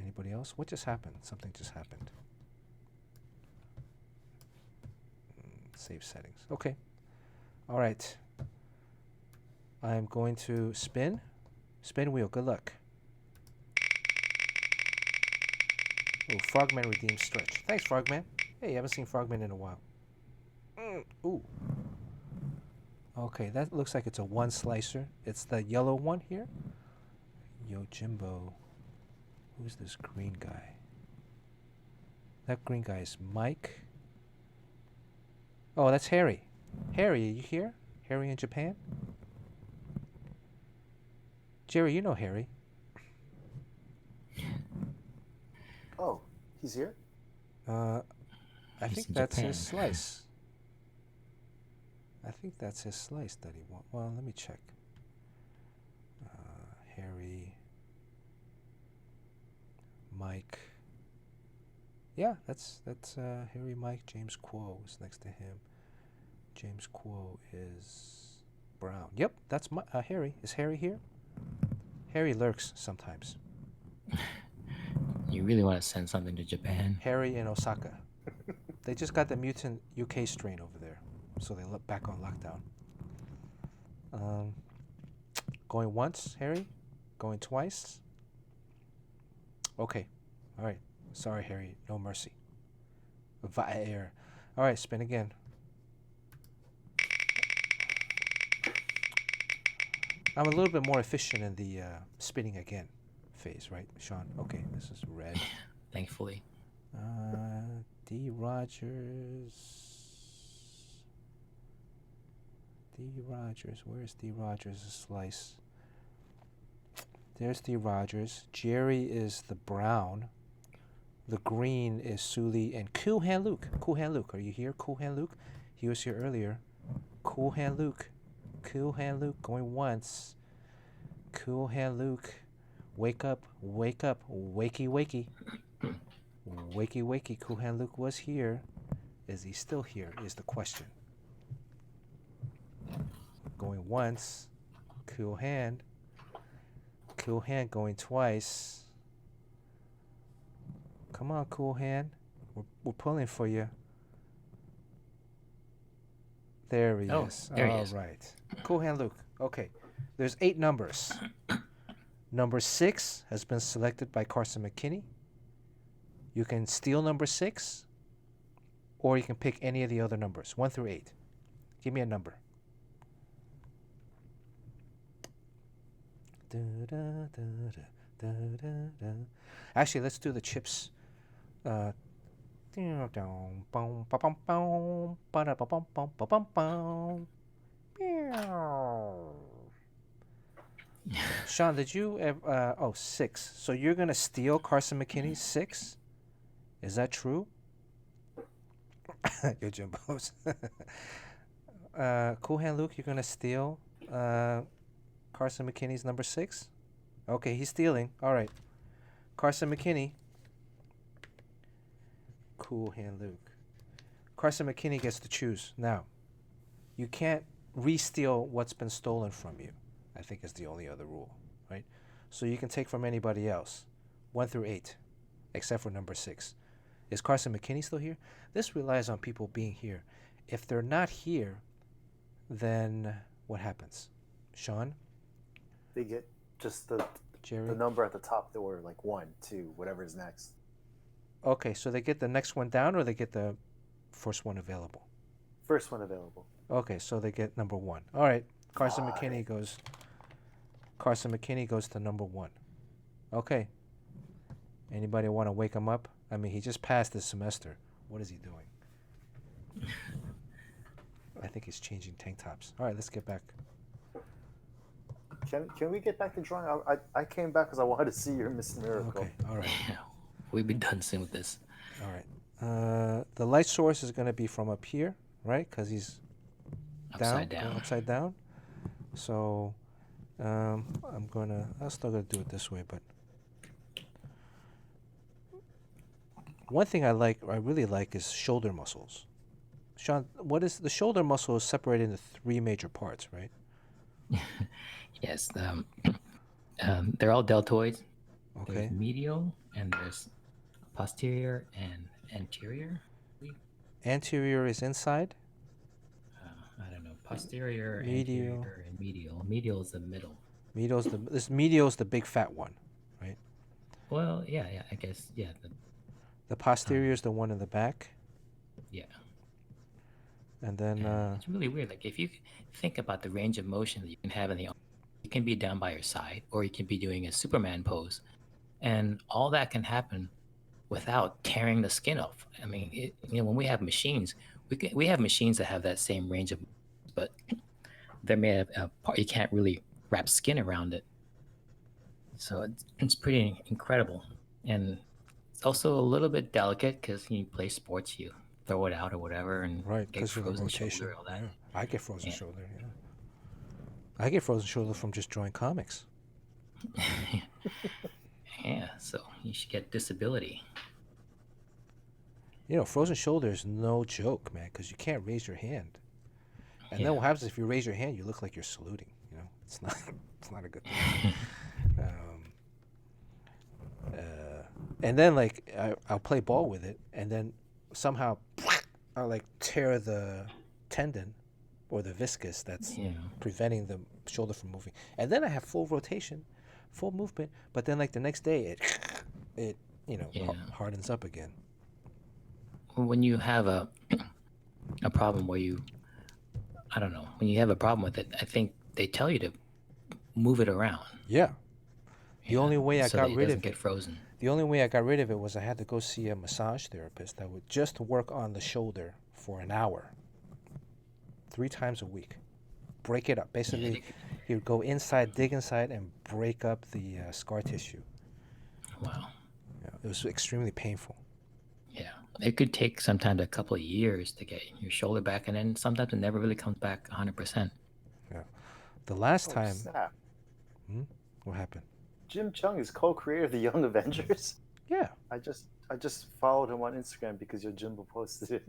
A: Anybody else? What just happened? Something just happened. Save settings. Okay. All right. I'm going to spin. Spin wheel. Good luck. Oh, Frogman redeemed stretch. Thanks, Frogman. Hey, I haven't seen Frogman in a while. Ooh. Okay, that looks like it's a one slicer. It's the yellow one here. Yo, Jimbo. Who's this green guy? That green guy is Mike. Oh, that's Harry. Harry, are you here? Harry in Japan? Jerry, you know Harry.
C: Oh, he's here.
A: Uh, I
B: He's
A: think
B: in
A: that's his
B: Japan.
A: slice. I think that's his slice that he wants. Well, let me check. Harry, Mike. Yeah, that's Harry Mike. James Quo is next to him. James Quo is Brown. Yep, that's Harry. Is Harry here? Harry lurks sometimes.
B: You really want to send something to Japan?
A: Harry in Osaka. They just got the mutant UK strain over there, so they look back on lockdown. Going once, Harry? Going twice? Okay. All right. Sorry, Harry. No mercy. Air. All right, spin again. I'm a little bit more efficient in the spinning again phase, right, Sean? Okay, this is red.
B: Thankfully.
A: D. Rogers. D. Rogers. Where's D. Rogers' slice? There's D. Rogers. Jerry is the brown. The green is Suli and Cool Hand Luke. Cool Hand Luke, are you here? Cool Hand Luke? He was here earlier. Cool Hand Luke. Cool Hand Luke going once. Cool Hand Luke. Wake up, wake up, wakey, wakey. Wakey, wakey. Cool Hand Luke was here. Is he still here? Is the question. Going once. Cool Hand. Cool Hand going twice. Come on, Cool Hand. We're pulling for you. There he is.
B: There he
A: All
B: is.
A: right. Cool Hand Luke. Okay. There's 8 numbers. Number 6 has been selected by Carson McKinney. You can steal number 6, or you can pick any of the other numbers, 1 through 8. Give me a number. Actually, let's do the chips. Sean, did you ever, 6. So you're going to steal Carson McKinney's 6? Is that true? Yo, Jimbos. Cool Hand Luke, you're going to steal Carson McKinney's number 6? Okay, he's stealing. All right. Carson McKinney. Cool Hand Luke. Carson McKinney gets to choose. Now, you can't re-steal what's been stolen from you, I think is the only other rule, right? So you can take from anybody else, 1 through 8, except for number 6. Is Carson McKinney still here? This relies on people being here. If they're not here, then what happens? Sean?
C: They get just the
A: Jerry?
C: number at the top of the order, like 1, 2, whatever is next.
A: Okay, so they get the next one down, or they get the first one available?
C: First one available.
A: Okay, so they get number 1. All right, Carson
C: Got
A: McKinney
C: it.
A: goes. Carson McKinney goes to number 1. Okay. Anybody want to wake him up? I mean, he just passed this semester. What is he doing? I think he's changing tank tops. All right, let's get back.
C: Can we get back to drawing? I came back because I wanted to see your Miss Miracle.
A: Okay, all right.
B: Yeah, we'll be done soon with this.
A: All right. The light source is going to be from up here, right? Because he's
B: Upside
A: going
B: down.
A: upside down. So I'm still going to do it this way, but one thing I really like is shoulder muscles. Sean, what is the shoulder muscle is separated into 3 major parts, right?
B: Yes. They're all deltoids.
A: Okay.
B: There's medial, and there's posterior and anterior.
A: Anterior is inside.
B: I don't know. Posterior,
A: Medial.
B: anterior, and medial. Medial is the middle.
A: Medial is the big fat one, right?
B: Well, yeah. I guess, yeah.
A: The posterior is the one in the back,
B: Yeah.
A: and then
B: It's really weird. Like, if you think about the range of motion that you can have in the arm, you can be down by your side, or you can be doing a Superman pose, and all that can happen without tearing the skin off. I mean, when we have machines, we have machines that have that same range of, but they may have a part you can't really wrap skin around it. So it's pretty incredible, and it's also a little bit delicate because you play sports, you throw it out or whatever, and
A: Right,
B: get
A: because of the
B: frozen
A: rotation.
B: shoulder, all that.
A: Yeah, I get frozen
B: Yeah.
A: shoulder. Yeah, I get frozen shoulder from just drawing comics.
B: Yeah, so you should get disability.
A: You know, frozen shoulder is no joke, man, because you can't raise your hand. And
B: Yeah.
A: then what happens if you raise your hand? You look like you're saluting. You know, it's not. It's not a good thing. And then like I'll play ball with it, and then somehow I'll like tear the tendon or the viscus that's
B: Yeah.
A: preventing the shoulder from moving. And then I have full rotation, full movement. But then like the next day, it
B: Yeah.
A: hardens up again.
B: When you have a problem where I don't know, when you have a problem with it, I think they tell you to move it around.
A: Yeah. The only way I
B: so
A: got
B: that it
A: rid
B: doesn't
A: of
B: get
A: it.
B: frozen.
A: The only way I got rid of it was I had to go see a massage therapist that would just work on the shoulder for an hour, 3 times a week. Break it up. Basically, he would go inside, dig inside, and break up the scar tissue.
B: Wow.
A: Yeah, it was extremely painful.
B: Yeah. It could take sometimes a couple of years to get your shoulder back, and then sometimes it never really comes back 100%.
A: Yeah. The last
C: Oh,
A: time...
C: snap.
A: What happened?
C: Jim Cheung is co-creator of the Young Avengers.
A: Yeah.
C: I just followed him on Instagram because your Jimbo posted it.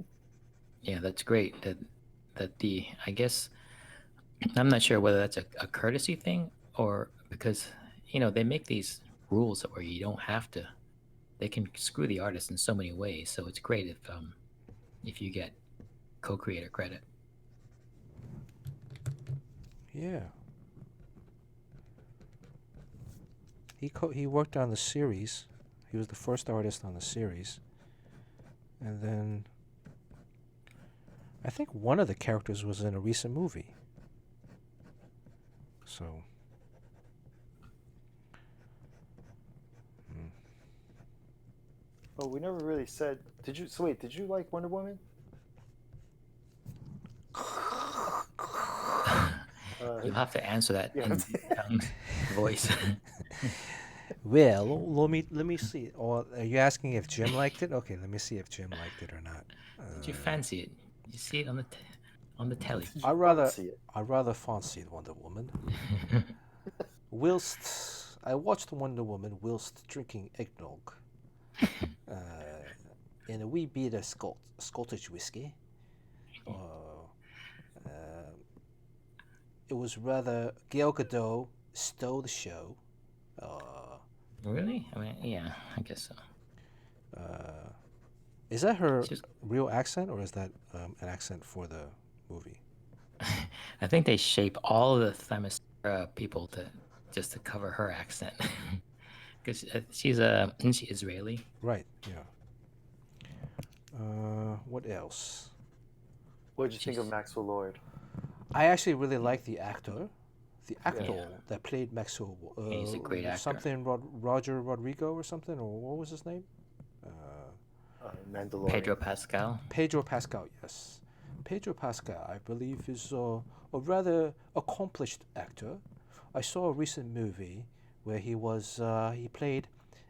B: Yeah, that's great. I guess I'm not sure whether that's a courtesy thing or because they make these rules where you don't have to. They can screw the artist in so many ways. So it's great if you get co-creator credit.
A: Yeah. He worked on the series. He was the first artist on the series. And then I think one of the characters was in a recent movie. So
C: Oh, we never really said. Did you like Wonder Woman?
B: You'll have to answer that
C: yeah.
B: in voice.
A: well, let me see. Or are you asking if Jim liked it? Okay, let me see if Jim liked it or not.
B: Did you fancy it? You see it on the telly?
C: Did you see it?
A: I rather fancied Wonder Woman. Whilst I watched Wonder Woman whilst drinking eggnog in a wee bit of Scottish whiskey. It was rather Gal Gadot stole the show.
B: Really? I mean, yeah, I guess so.
A: Is that her real accent, or is that an accent for the movie?
B: I think they shape all the Themyscira people just to cover her accent, because isn't she Israeli?
A: Right. Yeah. What else?
C: What did you think of Maxwell Lord?
A: I actually really like the actor. The actor that played Maxwell.
B: He's a great actor.
A: Something Roger Rodrigo or something, or what was his name?
C: Mandalorian.
B: Pedro Pascal.
A: Pedro Pascal, yes. Pedro Pascal, I believe, is a rather accomplished actor. I saw a recent movie where he played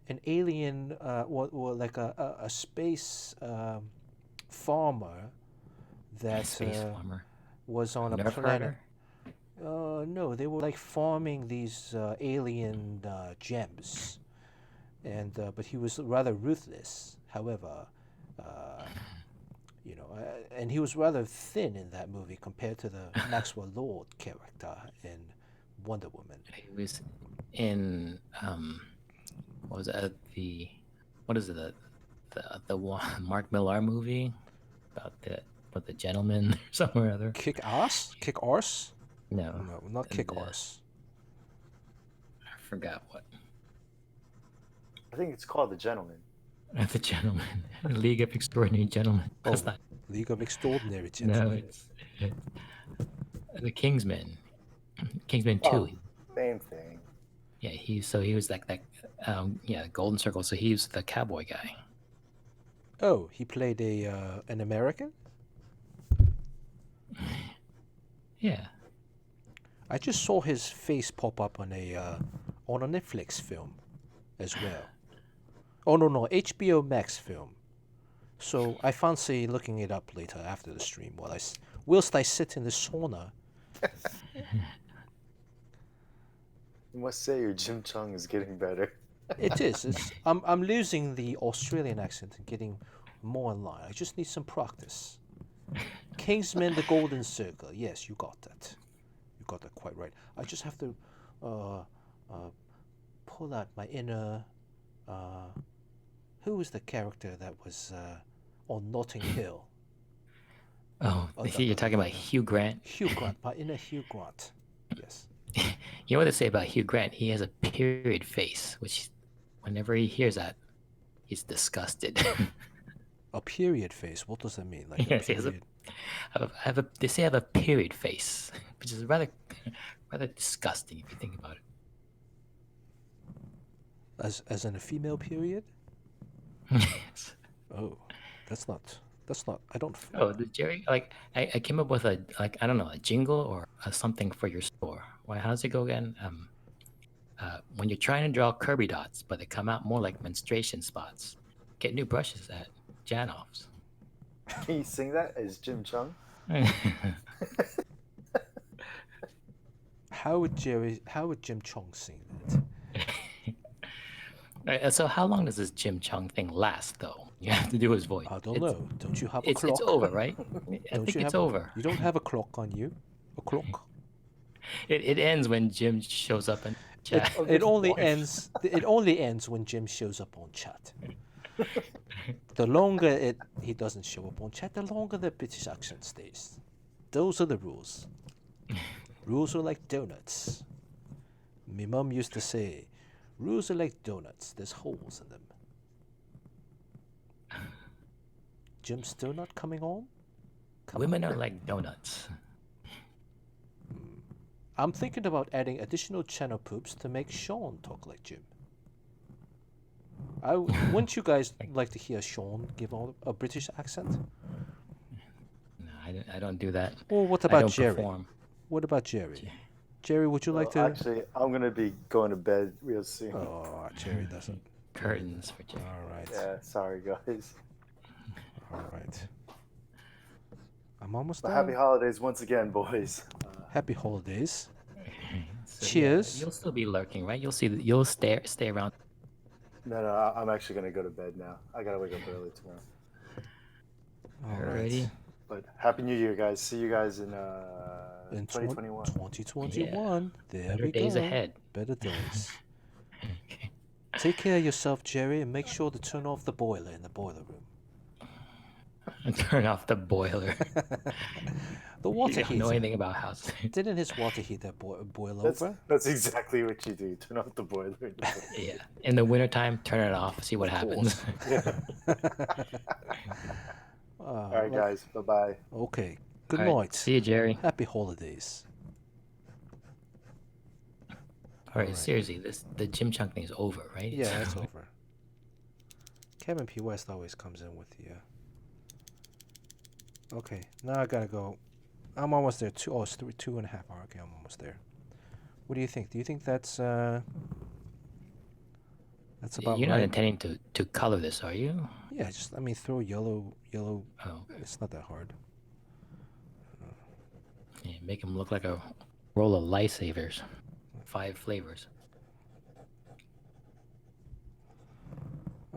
A: an alien, or like a space farmer that was on a planet. No, they were like farming these alien gems, and but he was rather ruthless. However, and he was rather thin in that movie compared to the Maxwell Lord character in Wonder Woman.
B: He was in what was it, the one Mark Millar movie about the gentleman or something or other.
A: Kick Arse?
B: No,
A: not Kick Arse.
B: I forgot what.
C: I think it's called The Gentleman.
B: The Gentleman, League of Extraordinary Gentlemen. That's not
A: League of Extraordinary Gentlemen.
B: No, it's the Kingsman. Kingsman 2.
C: Same thing.
B: Yeah, he was like that. Golden Circle. So he was the cowboy guy.
A: Oh, he played an American?
B: Yeah.
A: I just saw his face pop up on a on a Netflix film as well. Oh no, HBO Max film. So I fancy looking it up later after the stream whilst I sit in the sauna.
C: I must say your Jim Chung is getting better.
A: It is. I'm losing the Australian accent and getting more in line. I just need some practice. Kingsman: The Golden Circle. Yes, you got that. You got that quite right. I just have to pull out my inner. Who was the character that was on Notting Hill?
B: Oh, you're talking about Hugh Grant.
A: Hugh Grant, my inner Hugh Grant. Yes.
B: You know what they say about Hugh Grant? He has a period face, which whenever he hears that, he's disgusted.
A: A period face. What does that mean? Like
B: Yes,
A: a
B: he has
A: period?
B: they say I have a period face, which is rather disgusting if you think about it.
A: As in a female period?
B: Yes.
A: Oh, that's not. I don't.
B: Oh, the Jerry, like I came up with a I don't know, a jingle or something for your store. Why? How's it go again? When you're trying to draw Kirby dots, but they come out more like menstruation spots, get new brushes at Janoff's.
C: Can you sing that as Jim Chung?
A: How would Jim Chong sing that?
B: Right, so how long does this Jim Chung thing last, though? You have to do his voice.
A: I don't know. Don't you have a clock?
B: It's over, right? I think it's over.
A: You don't have a clock on you? A clock?
B: It ends when Jim shows up in chat.
A: It only ends when Jim shows up on chat. The longer he doesn't show up on chat, the longer the British accent stays. Those are the rules. Rules are like donuts. My mum used to say, rules are like donuts. There's holes in them. Jim's still not coming on?
B: Women are like donuts.
A: I'm thinking about adding additional channel poops to make Sean talk like Jim. Wouldn't you guys like to hear Sean give a British accent?
B: No, I don't do that.
A: Or what about
B: I don't
A: Jerry?
B: perform.
A: What about Jerry? Jerry, would you like to?
C: Actually, I'm gonna be going to bed real soon.
A: Oh, Jerry doesn't.
B: Curtains for Jerry.
A: All right.
C: Yeah, sorry guys.
A: All right. I'm almost
C: But
A: done.
C: happy holidays once again, boys.
A: Happy holidays.
B: So,
A: Cheers.
B: Yeah, you'll still be lurking, right? You'll stay around.
C: No, I'm actually gonna go to bed now. I gotta wake up early tomorrow.
A: All
B: Alrighty.
A: right.
C: But happy New Year, guys. See you guys in 2021.
A: 2021. There
B: Better
A: we
B: days
A: go.
B: ahead.
A: Better days.
B: Okay.
A: Take care of yourself, Jerry, and make sure to turn off the boiler in the boiler room.
B: And turn off the boiler.
A: The water
B: You don't know
A: heater.
B: anything about houses.
A: Didn't his water heater boil over?
C: That's exactly what you do. Turn off the boiler.
B: Yeah. In the wintertime, turn it off. See what happens.
C: Yeah. All right, guys. Bye-bye.
A: Okay. Good
B: All right,
A: night.
B: see you, Jerry.
A: Happy holidays.
B: All right, seriously, the Jim Chung thing is over, right?
A: Yeah, it's over. Kevin P. West always comes in with the. Okay, now I gotta go. I'm almost there. It's 2.5 hours. Okay, I'm almost there. What do you think? Do you think that's about
B: You're not
A: right?
B: intending to color this, are you?
A: Yeah, just throw yellow.
B: Oh,
A: It's not that hard.
B: yeah, make him look like a roll of lifesavers. 5 flavors.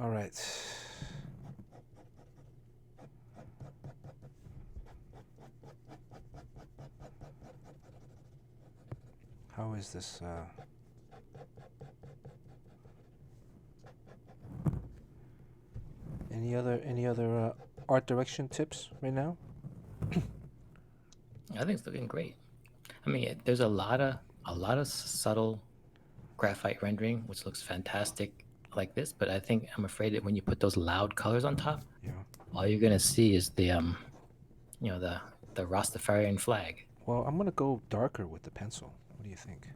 A: All right. How is this? Any other art direction tips right now?
B: I think it's looking great. I mean, there's a lot of subtle graphite rendering, which looks fantastic like this. But I'm afraid that when you put those loud colors on top,
A: Yeah.
B: all you're gonna see is the the Rastafarian flag.
A: Well, I'm gonna go darker with the pencil. What do you think?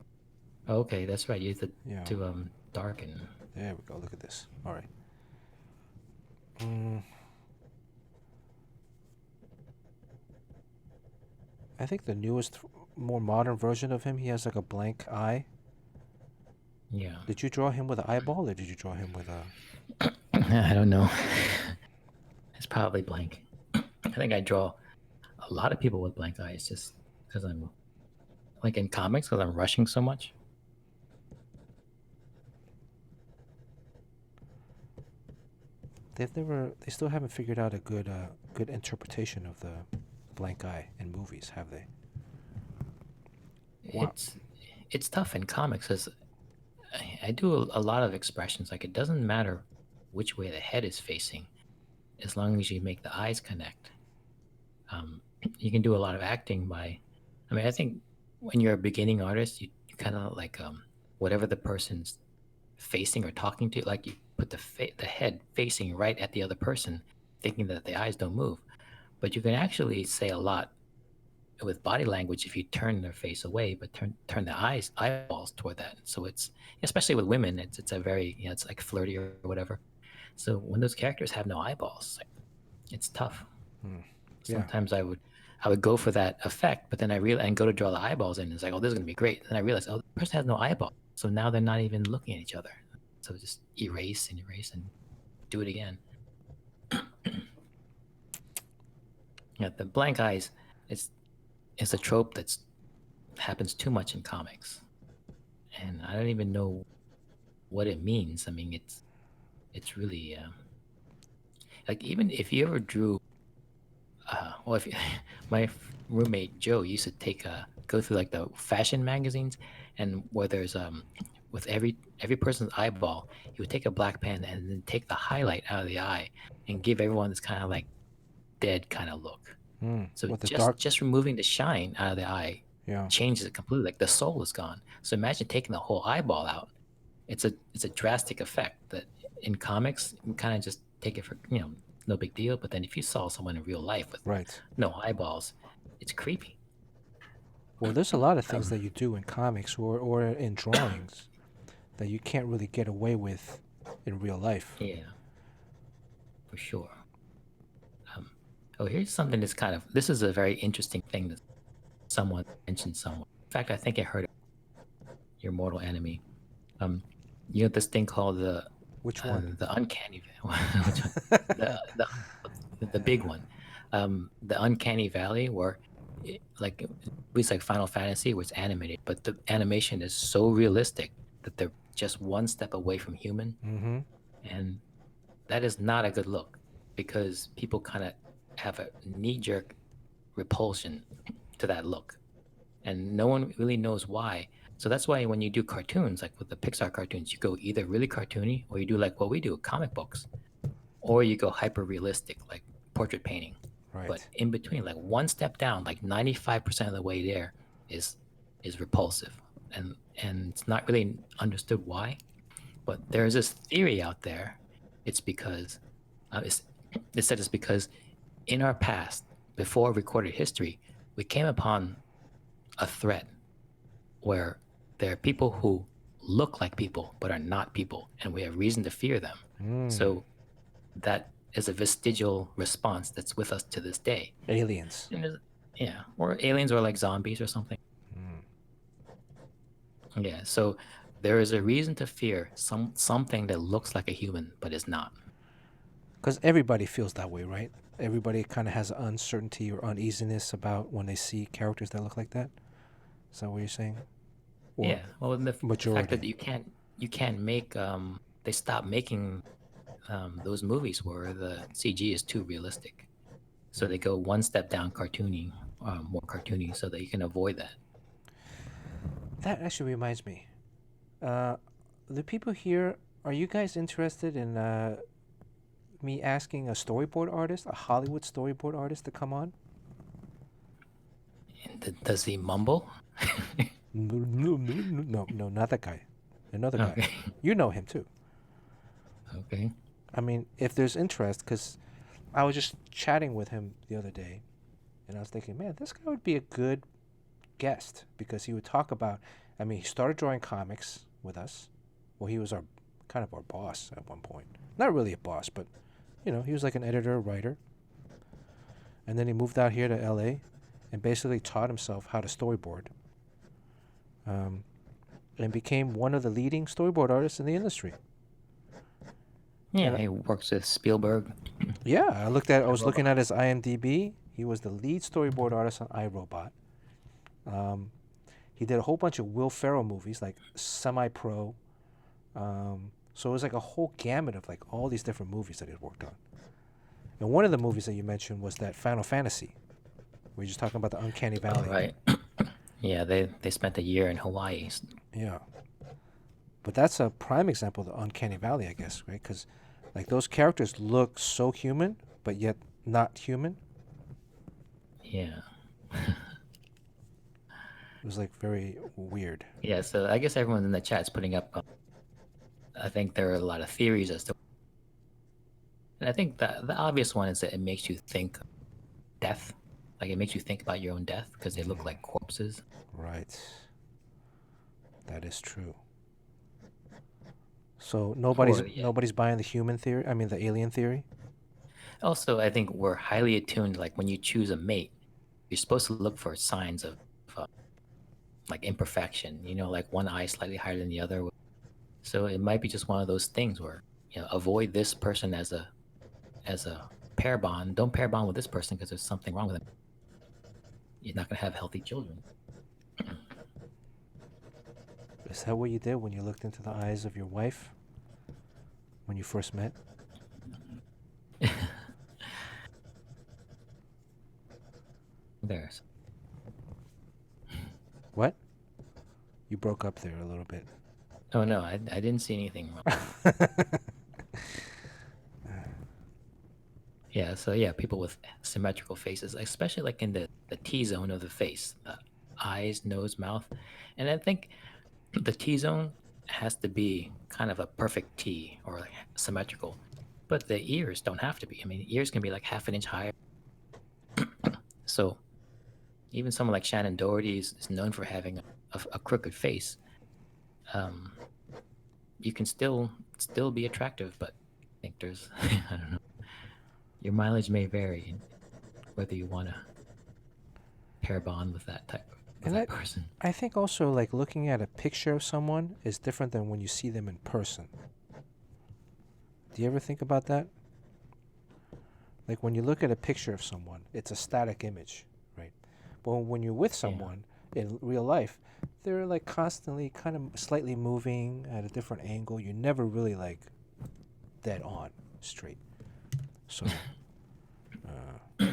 B: Okay, that's right. You have
A: Yeah.
B: to darken.
A: There we go. Look at this. All right. I think the newest, more modern version of him, he has like a blank eye.
B: Yeah.
A: Did you draw him with an eyeball, or did you draw him with a?
B: I don't know. It's probably blank. I think I draw a lot of people with blank eyes just because I'm like in comics because I'm rushing so much.
A: They still haven't figured out a good interpretation of the blank eye in movies, have they? Wow.
B: It's tough in comics because I do a lot of expressions. Like it doesn't matter which way the head is facing, as long as you make the eyes connect. You can do a lot of acting by. I mean, I think when you're a beginning artist, you kind of like whatever the person's facing or talking to, like you put the head facing right at the other person, thinking that the eyes don't move. But you can actually say a lot with body language if you turn their face away, but turn the eyeballs toward that. So it's especially with women, it's a very it's like flirty or whatever. So when those characters have no eyeballs, it's tough.
A: Yeah.
B: Sometimes I would go for that effect, but then I realize and go to draw the eyeballs in. And it's like, oh, this is gonna be great. And I realize, oh, the person has no eyeball, so now they're not even looking at each other. So just erase and do it again. Yeah, the blank eyes. It's a trope that's happens too much in comics, and I don't even know what it means. I mean, it's really like even if you ever drew, well, if my roommate Joe used to go through like the fashion magazines, and where there's with every person's eyeball, he would take a black pen and then take the highlight out of the eye and give everyone this kind of like dead kind of look. So
A: With the dark.
B: just removing the shine out of the eye
A: Yeah.
B: changes it completely. Like the soul is gone. So imagine taking the whole eyeball out. It's a drastic effect that in comics you kind of just take it for no big deal. But then if you saw someone in real life with
A: Right.
B: no eyeballs, it's creepy.
A: Well, there's a lot of things that you do in comics or in drawings that you can't really get away with in real life.
B: Yeah, for sure. Oh, here's something that's this is a very interesting thing that someone mentioned somewhere. In fact, I think I heard it, Your Mortal Enemy. You know this thing called
A: Which one?
B: the uncanny which one? The big one, the uncanny valley, where like it's like Final Fantasy, where it's animated, but the animation is so realistic that they're just one step away from human, and that is not a good look because people kind of have a knee-jerk repulsion to that look, and no one really knows why. So that's why when you do cartoons, like with the Pixar cartoons, you go either really cartoony or you do like what we do, comic books, or you go hyper realistic, like portrait painting.
A: Right.
B: But in between, like one step down, like 95% of the way there is repulsive, and it's not really understood why. But there's this theory out there. It's because it said it's because in our past, before recorded history, we came upon a threat where there are people who look like people but are not people, and we have reason to fear them. So that is a vestigial response that's with us to this day.
A: Aliens.
B: Yeah, or aliens, or like zombies or something. Yeah, so there is a reason to fear something that looks like a human but is not.
A: Because everybody feels that way, right? Everybody kind of has uncertainty or uneasiness about when they see characters that look like that. Is that what you're saying? Or
B: yeah, well, the fact that
A: majority.
B: you can't make they stopped making those movies where the CG is too realistic, so they go one step down, cartoony, more cartoony, so that you can avoid that.
A: That actually reminds me. The people here, are you guys interested in me asking a storyboard artist, a Hollywood storyboard artist, to come on?
B: And does he mumble?
A: No, not that guy. Another guy.
B: Okay.
A: You know him too.
B: Okay.
A: I mean, if there's interest, because I was just chatting with him the other day, and I was thinking, man, this guy would be a good guest because he would talk about. I mean, he started drawing comics with us. Well, he was kind of our boss at one point. Not really a boss, but he was like an editor, writer. And then he moved out here to LA and basically taught himself how to storyboard. and became one of the leading storyboard artists in the industry.
B: Yeah,
A: And
B: he works with Spielberg.
A: yeah, I was looking
C: iRobot.
A: at his IMDb. He was the lead storyboard artist on iRobot. Um, he did a whole bunch of Will Ferrell movies, like Semi Pro. So it was like a whole gamut of like all these different movies that he worked on. And one of the movies that you mentioned was that Final Fantasy. We were just talking about the Uncanny
B: Oh,
A: Valley.
B: right. Yeah, they spent a year in Hawaii.
A: Yeah. But that's a prime example of the Uncanny Valley, I guess, right? Because like those characters look so human, but yet not human.
B: Yeah.
A: It was like very weird.
B: Yeah, so I guess everyone in the chat's putting up. I think there are a lot of theories as to. And I think the obvious one is that it makes you think death. Like it makes you think about your own death because they look like corpses.
A: Right. That is true. So nobody's buying the human theory. I mean the alien theory.
B: Also, I think we're highly attuned. Like when you choose a mate, you're supposed to look for signs of like imperfection. You know, like one eye slightly higher than the other. So it might be just one of those things where avoid this person as a pair bond. Don't pair bond with this person because there's something wrong with them. You're not gonna have healthy children.
A: Is that what you did when you looked into the eyes of your wife when you first met?
B: There's.
A: What? You broke up there a little bit.
B: Oh no, I didn't see anything wrong. Yeah, so yeah, people with symmetrical faces, especially like in the T-zone of the face, the eyes, nose, mouth. And I think the T-zone has to be kind of a perfect T or like symmetrical. But the ears don't have to be. I mean, ears can be like half an inch higher. So even someone like Shannon Doherty is known for having a crooked face. You can still be attractive, but I think there's I don't know. Your mileage may vary in whether you want to pair bond with that person.
A: I think also like looking at a picture of someone is different than when you see them in person. Do you ever think about that? Like when you look at a picture of someone, it's a static image, right? But when you're with someone in real life, they're like constantly kind of slightly moving at a different angle. You're never really like dead on straight. So I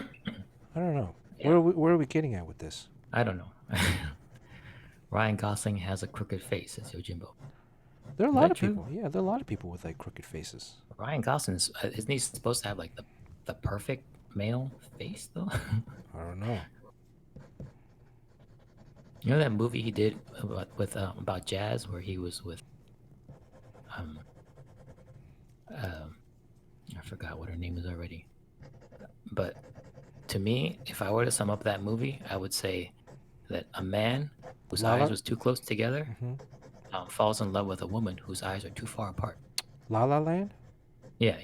A: don't know.
B: Yeah.
A: Where are we getting at with this?
B: I don't know. Ryan Gosling has a crooked face, says Yojimbo.
A: There are a lot of people. Yeah, there are a lot of people with like crooked faces.
B: Ryan Gosling isn't he supposed to have like the perfect male face though?
A: I don't know.
B: You know that movie he did about jazz where he was with I forgot what her name is already. But to me, if I were to sum up that movie, I would say that a man whose eyes was too close together falls in love with a woman whose eyes are too far apart.
A: La La Land?
B: Yeah.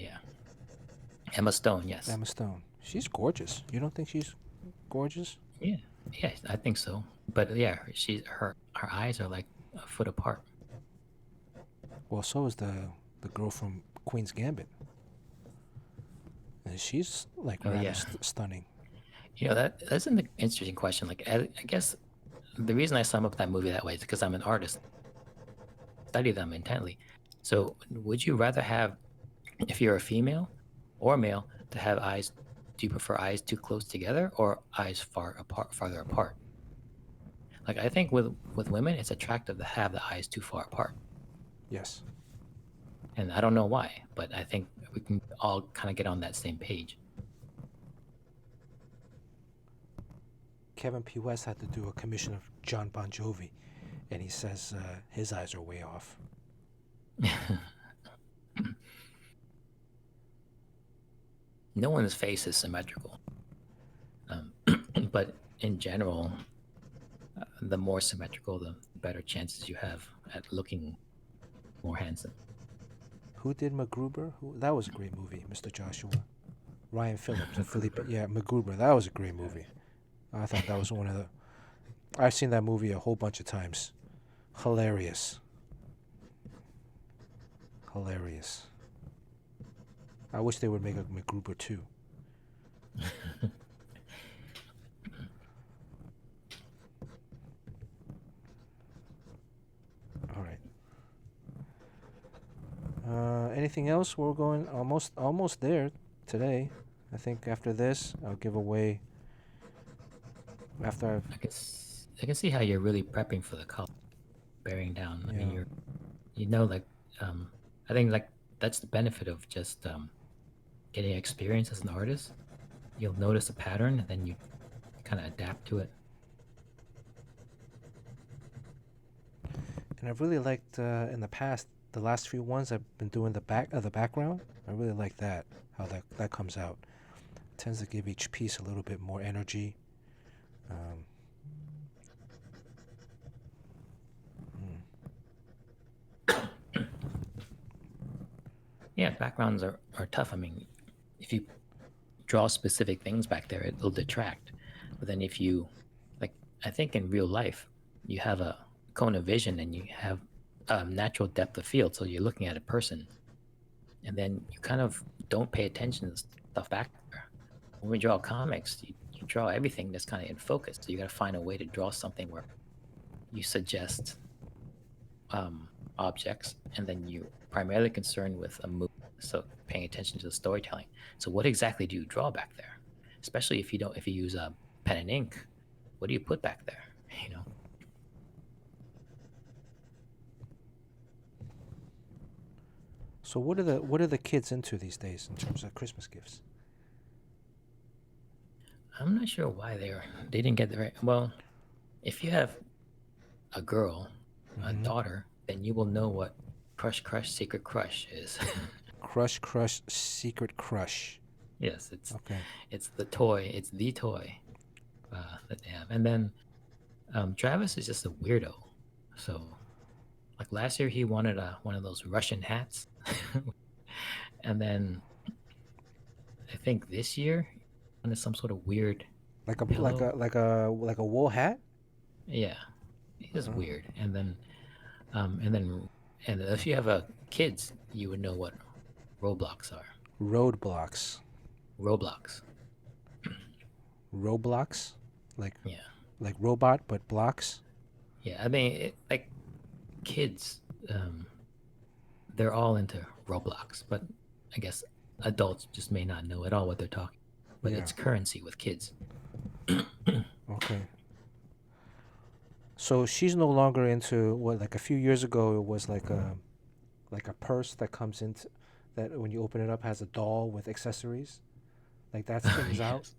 B: Emma Stone, yes.
A: Emma Stone. She's gorgeous. You don't think she's gorgeous?
B: Yeah, I think so. But yeah, her eyes are like a foot apart.
A: Well, so is the girl from Queen's Gambit. And she's like stunning.
B: You know, that's an interesting question. Like, I guess the reason I sum up that movie that way is because I'm an artist. Study them intently. So would you rather have, if you're a female or male, to have eyes, do you prefer eyes too close together or eyes farther apart? Like, I think with women, it's attractive to have the eyes too far apart.
A: Yes.
B: And I don't know why, but I think we can all kind of get on that same page.
A: Kevin P. West had to do a commission of John Bon Jovi, and he says his eyes are way off.
B: No one's face is symmetrical. But in general, the more symmetrical, the better chances you have at looking more handsome.
A: Who did MacGruber? That was a great movie, Mr. Joshua. Ryan Phillips and Felipe. Yeah, MacGruber. That was a great movie. I thought that was one of the... I've seen that movie a whole bunch of times. Hilarious. Hilarious. I wish they would make a McGrouper too. All right. Anything else? We're going almost there today. I think after this, I'll give away. After I've
B: I can see how you're really prepping for the college, bearing down. I mean,
A: Yeah.
B: like, I think like that's the benefit of just getting experience as an artist. You'll notice a pattern, and then you kind of adapt to it.
A: And I've really liked in the past the last few ones I've been doing the background. I really like that how that comes out. It tends to give each piece a little bit more energy.
B: Yeah, backgrounds are tough. I mean, if you draw specific things back there, it'll detract. But then if you, like, I think in real life, you have a cone of vision and you have natural depth of field. So you're looking at a person, and then you kind of don't pay attention to stuff back there. When we draw comics, you draw everything that's kind of in focus. So you got to find a way to draw something where you suggest objects, and then you're primarily concerned with a move, so paying attention to the storytelling. So what exactly do you draw back there? Especially if you use a pen and ink, what do you put back there?
A: So what are the kids into these days in terms of Christmas gifts?
B: I'm not sure why they didn't get the right. Well, if you have a girl, a daughter, then you will know what Crush Crush Secret Crush is.
A: Crush Crush Secret Crush.
B: Yes, it's
A: Okay.
B: It's the toy. It's the toy that they have. And then Travis is just a weirdo. So, like last year, he wanted one of those Russian hats, and then I think this year, he wanted some sort of weird
A: Like a
B: pillow.
A: like a wool hat.
B: Yeah, he's weird. And then if you have kids, you would know what Roblox are.
A: Roadblocks.
B: Roblox.
A: Roblox, like
B: Yeah.
A: like robot but blocks.
B: Yeah, I mean, like kids, they're all into Roblox, but I guess adults just may not know at all what they're talking. But
A: Yeah.
B: it's currency with kids.
A: Okay. So she's no longer into what, like a few years ago it was like a purse that comes into that when you open it up has a doll with accessories. Like that thing's out.
B: Yes.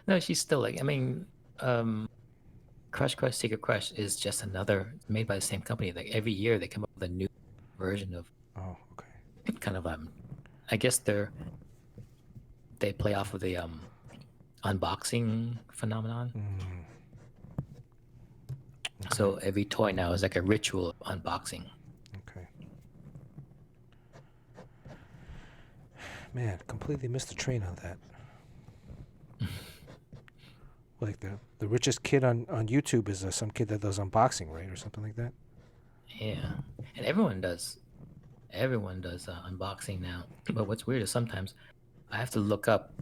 B: No, she's still like, I mean, Crush Crush Secret Crush is just another made by the same company. Like every year they come up with a new version of
A: Oh, okay.
B: kind of I guess they play off of the unboxing phenomenon.
A: Okay.
B: So every toy now is like a ritual of unboxing.
A: Okay. Man, completely missed the train on that. Like the richest kid on YouTube is some kid that does unboxing, right, or something like that.
B: Yeah, and everyone does unboxing now. But what's weird is sometimes I have to look up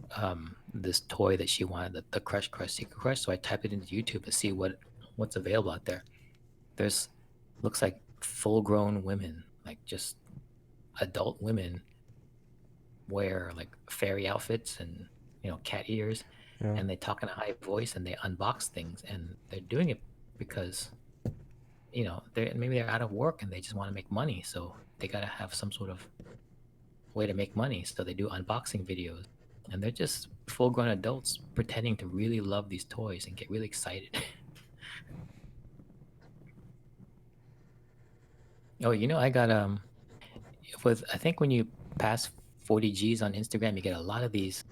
B: this toy that she wanted, the Crush Crush Secret Crush. So I type it into YouTube to see what's available out there. There's looks like full-grown women, like just adult women, wear like fairy outfits and cat ears,
A: Yeah.
B: and they talk in a high voice and they unbox things, and they're doing it because maybe they're out of work and they just want to make money, so they gotta have some sort of way to make money, so they do unboxing videos, and they're just full-grown adults pretending to really love these toys and get really excited. Oh, I got I think when you pass 40 G's on Instagram, you get a lot of these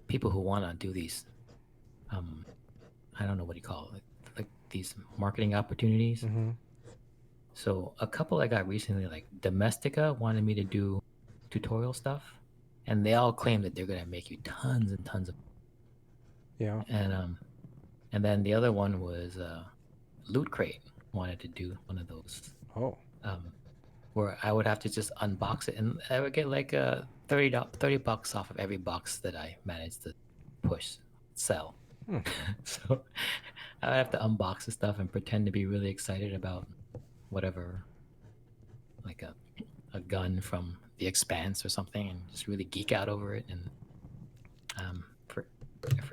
B: people who want to do these I don't know what you call it, like these marketing opportunities. So a couple I got recently, like Domestika, wanted me to do tutorial stuff, and they all claim that they're gonna make you tons and tons of.
A: Yeah.
B: And then the other one was Loot Crate, wanted to do one of those.
A: Oh,
B: Um, where I would have to just unbox it, and I would get like $30 off of every box that I managed to sell.
A: Hmm.
B: So I would have to unbox the stuff and pretend to be really excited about whatever, like a gun from The Expanse or something, and just really geek out over it. And for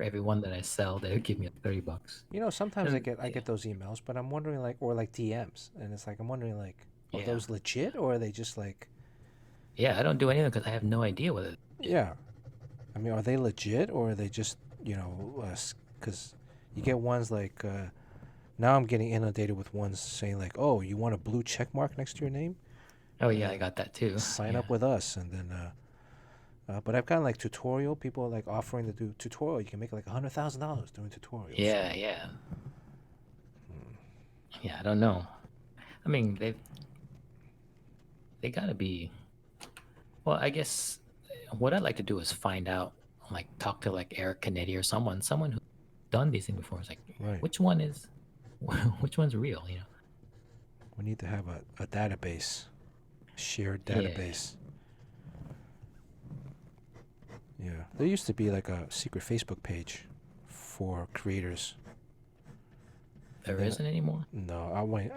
B: every one that I sell, they would give me like $30.
A: Sometimes I
B: And
A: get those emails, but I'm wondering like, or like DMs, and it's like I'm wondering like, are
B: yeah,
A: those legit or are they just like,
B: yeah, I don't do anything because I have no idea whether.
A: yeah? I mean, are they legit or are they just because you get ones like now I'm getting inundated with ones saying like, oh, you want a blue check mark next to your name?
B: Oh yeah, I got that too.
A: Sign
B: Yeah.
A: up with us, and then. But I've gotten like tutorial people are, like offering to do tutorial. You can make like $100,000 doing tutorials.
B: Yeah, yeah. Yeah, I don't know. I mean, they gotta be. Well, I guess what I'd like to do is find out, like, talk to like Eric Canetti or someone who's done these things before. It's like,
A: Right.
B: which one is, which one's real?
A: We need to have a database, shared
B: Yeah.
A: database. Yeah. There used to be like a secret Facebook page for creators.
B: There isn't anymore.
A: No,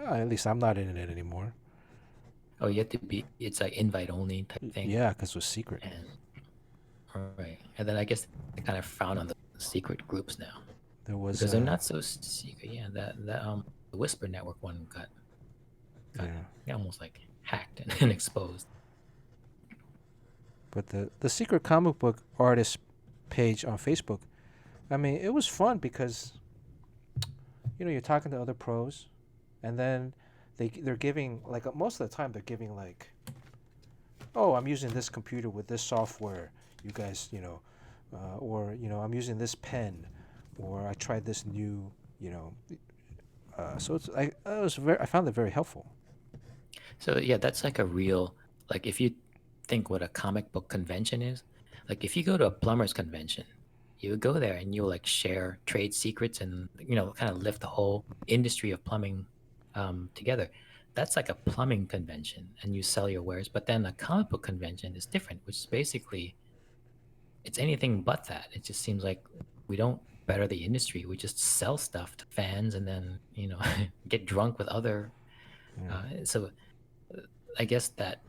A: at least I'm not in it anymore.
B: Oh, you have to be. It's like invite only type thing.
A: Yeah, because it was secret.
B: Right, and then I guess they kind of frown on the secret groups now.
A: There was
B: because they're not so secret. Yeah, the Whisper Network one got almost like hacked and exposed.
A: But the secret comic book artist page on Facebook, I mean, it was fun because you're talking to other pros, and then they're giving like most of the time they're giving like, oh, I'm using this computer with this software, you guys, or I'm using this pen, or I tried this new, so I found it very helpful.
B: So yeah, that's like a real, like, if you think what a comic book convention is, like if you go to a plumber's convention, you would go there and you'll like share trade secrets and kind of lift the whole industry of plumbing together. That's like a plumbing convention, and you sell your wares. But then a comic book convention is different, which is basically, it's anything but that. It just seems like we don't better the industry. We just sell stuff to fans and then get drunk with other. So I guess that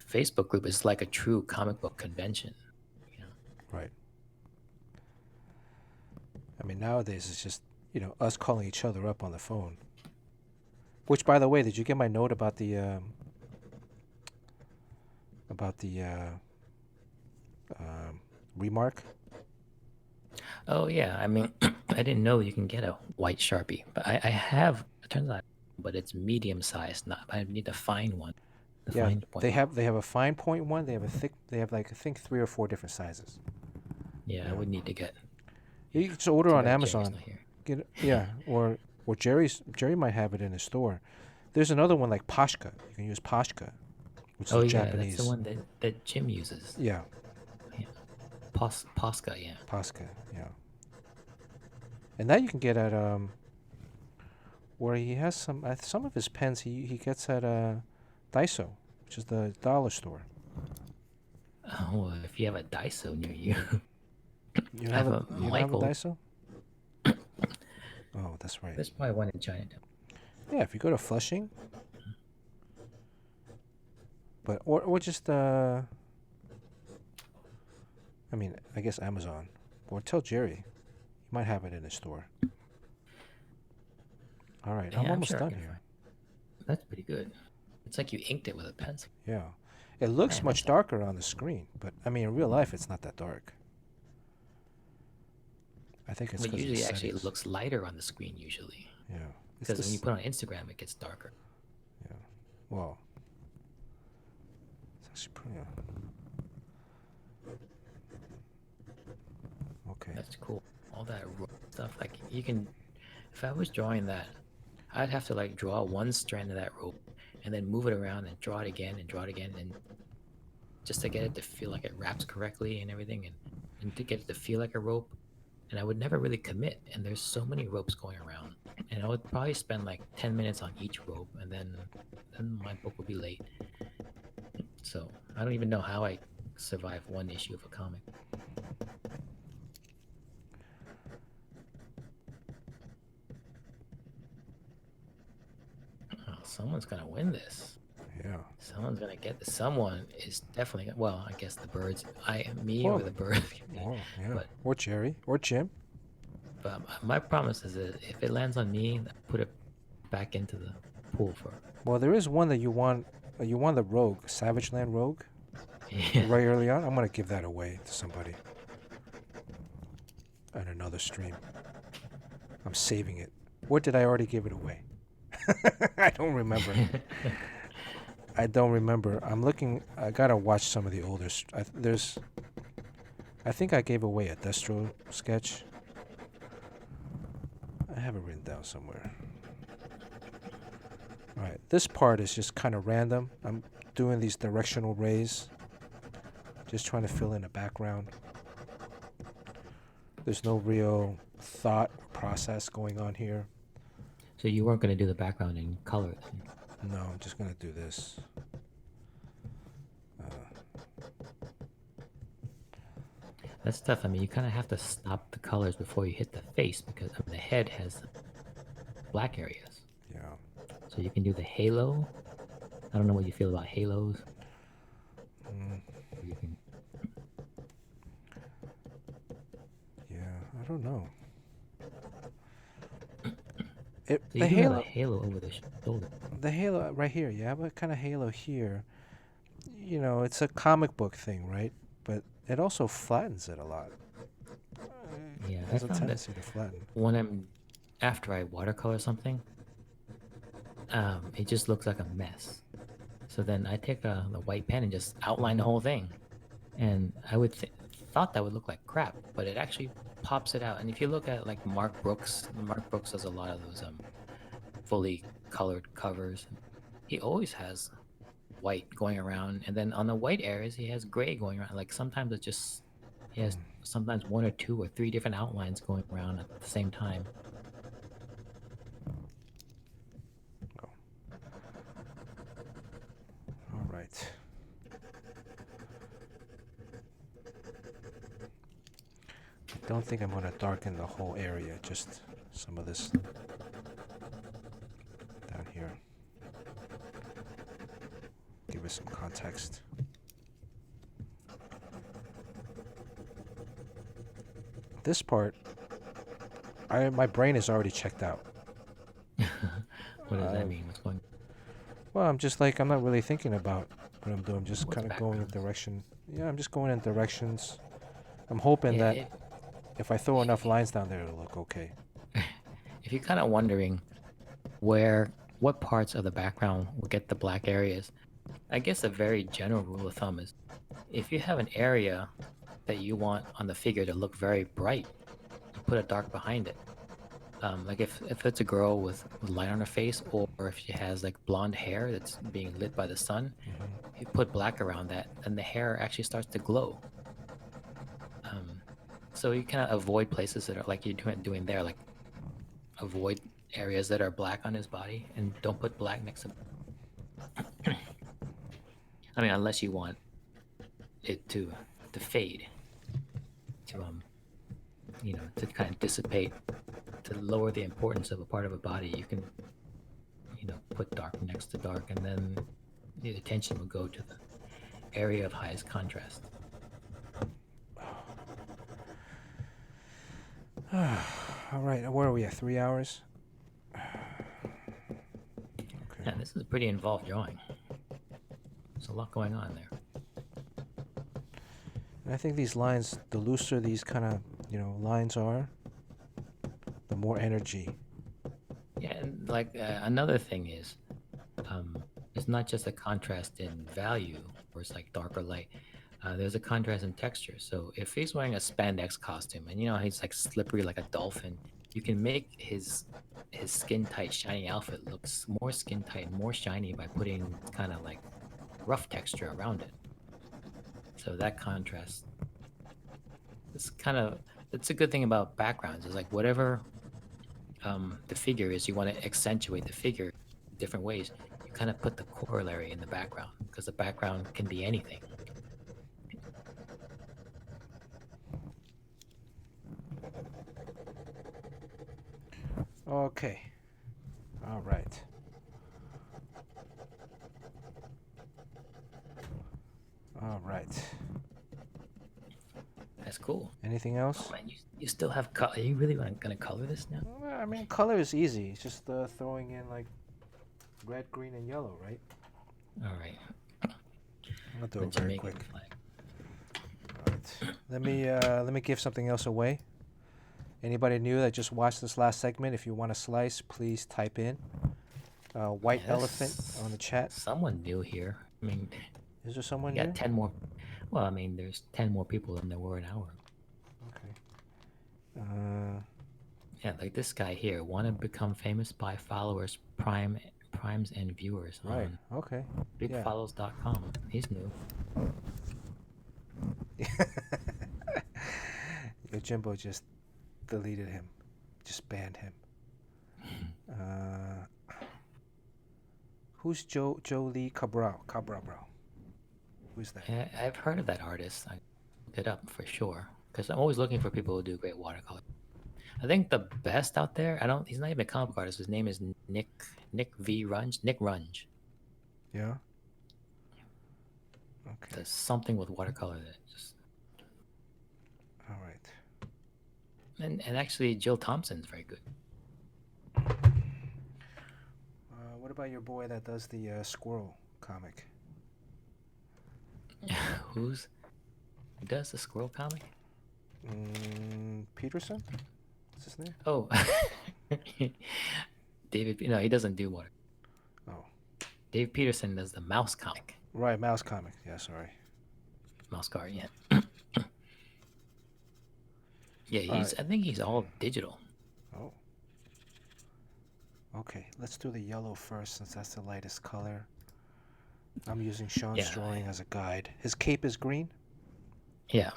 B: Facebook group is like a true comic book convention.
A: Right. I mean, nowadays it's just us calling each other up on the phone. Which, by the way, did you get my note about the remark?
B: Oh yeah, I mean, I didn't know you can get a white Sharpie, but I have. It turns out, but it's medium sized. Not. I need to find one.
A: Yeah, they have a fine point one. They have a thick. They have like I think 3 or 4 different sizes.
B: Yeah, I would need to get.
A: You can just order on
B: Jerry's
A: Amazon.
B: not here.
A: Or Jerry might have it in his store. There's another one like Pashka. You can use Pashka, which is Japanese.
B: That's the one that Jim uses.
A: Yeah.
B: Posca, yeah.
A: Posca, yeah. And that you can get at where he has some of his pens he gets at Daiso, which is the dollar store.
B: Oh, if you have a Daiso near you.
A: You have a Daiso? Oh, that's right.
B: There's probably one in Chinatown.
A: Yeah, if you go to Flushing. But or just I mean, I guess Amazon. Or tell Jerry. He might have it in his store. All right, I'm almost done here.
B: That's pretty good. It's like you inked it with a pencil.
A: Yeah. It looks much darker on the screen, but I mean, in real life, it's not that dark. I think it's because
B: usually actually it looks lighter on the screen usually.
A: Yeah.
B: Because when you put it on Instagram, it gets darker.
A: Yeah. Well, it's actually pretty. Okay.
B: That's cool. All that stuff, like you can. If I was drawing that, I'd have to like draw one strand of that rope, and then move it around and draw it again and draw it again, and just to get it to feel like it wraps correctly and everything, and to get it to feel like a rope. And I would never really commit. And there's so many ropes going around, and I would probably spend like 10 minutes on each rope, and then my book would be late. So I don't even know how I survive one issue of a comic. Oh, someone's gonna win this.
A: Yeah.
B: Someone's gonna get this. Someone is definitely well. I guess the birds. Me
A: Well,
B: or the birds.
A: Oh, yeah.
B: But
A: Or Jerry. Or Jim.
B: but my promise is that if it lands on me, I put it back into the pool for.
A: Well, there is one that you want. You want the Rogue, Savage Land Rogue,
B: Yeah.
A: right early on. I'm gonna give that away to somebody on another stream. I'm saving it. Or did I already give it away? I don't remember. I don't remember. I'm looking. I gotta watch some of the older. I think I gave away a Destro sketch. I have it written down somewhere. Alright, this part is just kind of random. I'm doing these directional rays. Just trying to fill in a background. There's no real thought or process going on here.
B: So you weren't gonna do the background in color then?
A: No, I'm just gonna do this.
B: That's tough. I mean, you kind of have to stop the colors before you hit the face because the head has black areas.
A: Yeah.
B: So you can do the halo. I don't know what you feel about halos. You can,
A: Yeah, I don't know.
B: so you
A: The
B: do have a
A: halo,
B: halo over the shoulder.
A: the halo right here. You have a kind of halo here. You know, it's a comic book thing, right? But it also flattens it a lot.
B: Yeah,
A: It
B: I
A: has a
B: found that
A: tendency to flatten.
B: when after I watercolor something, it just looks like a mess. So then I take the white pen and just outline the whole thing, and I would thought that would look like crap, but it actually pops it out. And if you look at like Mark Brooks does a lot of those fully colored covers. He always has white going around, and then on the white areas he has gray going around. Like sometimes it just he has sometimes one or two or three different outlines going around at the same time.
A: All right. I don't think I'm going to darken the whole area, just some of this down here. Give it some context. This part, my brain is already checked out.
B: What does that mean? What's going?
A: Well, I'm just like, I'm not really thinking about what I'm doing. I'm just
B: What's
A: kind of going in
B: background?
A: direction. Yeah, I'm just going in directions. I'm hoping
B: Yeah,
A: that if I throw enough lines down there, it'll look okay.
B: if you're kind of wondering what parts of the background will get the black areas, I guess a very general rule of thumb is if you have an area that you want on the figure to look very bright, you put a dark behind it. Like if it's a girl with light on her face, or if she has like blonde hair that's being lit by the sun, you put black around that, and the hair actually starts to glow. So you kind of avoid places that are like you're doing there, like avoid areas that are black on his body, and don't put black next to. I mean, unless you want it to fade, to to kind of dissipate, to lower the importance of a part of a body, you can put dark next to dark, and then the attention will go to the area of highest contrast.
A: All right, where are we at? 3 hours?
B: Yeah, this is a pretty involved drawing. There's a lot going on there.
A: And I think these lines, the looser these kind of, lines are, the more energy.
B: Yeah, and like another thing is, it's not just a contrast in value, where it's like dark or light. There's a contrast in texture. So if he's wearing a spandex costume, and he's like slippery like a dolphin, you can make his skin tight, shiny outfit looks more skin tight, more shiny by putting kind of like rough texture around it. So that contrast, it's a good thing about backgrounds. Is like whatever the figure is, you want to accentuate the figure different ways. You kind of put the corollary in the background because the background can be anything.
A: Okay. All right. All right.
B: That's cool.
A: Anything
B: Oh
A: else?
B: man, you still have color. Are you really gonna color this now?
A: Well, I mean, color is easy. It's just throwing in like red, green, and yellow, right?
B: All right.
A: I'll do
B: The
A: it very
B: Jamaican
A: quick.
B: flag.
A: All right. Let me give something else away. Anybody new that just watched this last segment, if you want a slice, please type in white
B: Yeah,
A: elephant
B: that's
A: on the chat.
B: someone new here. I mean,
A: Is there someone
B: you got
A: new?
B: 10 more. Well, I mean, there's 10 more people than there were an hour.
A: Okay.
B: Yeah, like this guy here. Want to become famous by followers, primes, and viewers
A: Right.
B: on
A: Okay. Yeah.
B: bigfollows.com. He's new.
A: Yojimbo just deleted him, just banned him. Who's Jolie Cabral? Who's that?
B: Yeah, I've heard of that artist. I looked it up for sure because I'm always looking for people who do great watercolor. I think the best out there. He's not even a comic artist. His name is Nick Runge. Nick Runge.
A: Yeah. Okay.
B: Does something with watercolor that just.
A: All right.
B: And actually, Jill Thompson's very good.
A: What about your boy that does the squirrel comic?
B: Who does the squirrel comic?
A: Peterson? What's his name?
B: Oh, David. No, he doesn't do water.
A: Oh.
B: Dave Peterson does the mouse comic.
A: Right, mouse comic. Yeah, sorry.
B: Mouse card, yeah. Yeah, I think he's all digital.
A: Oh. Okay, let's do the yellow first since that's the lightest color. I'm using Sean's drawing as a guide. His cape is green?
B: Yeah.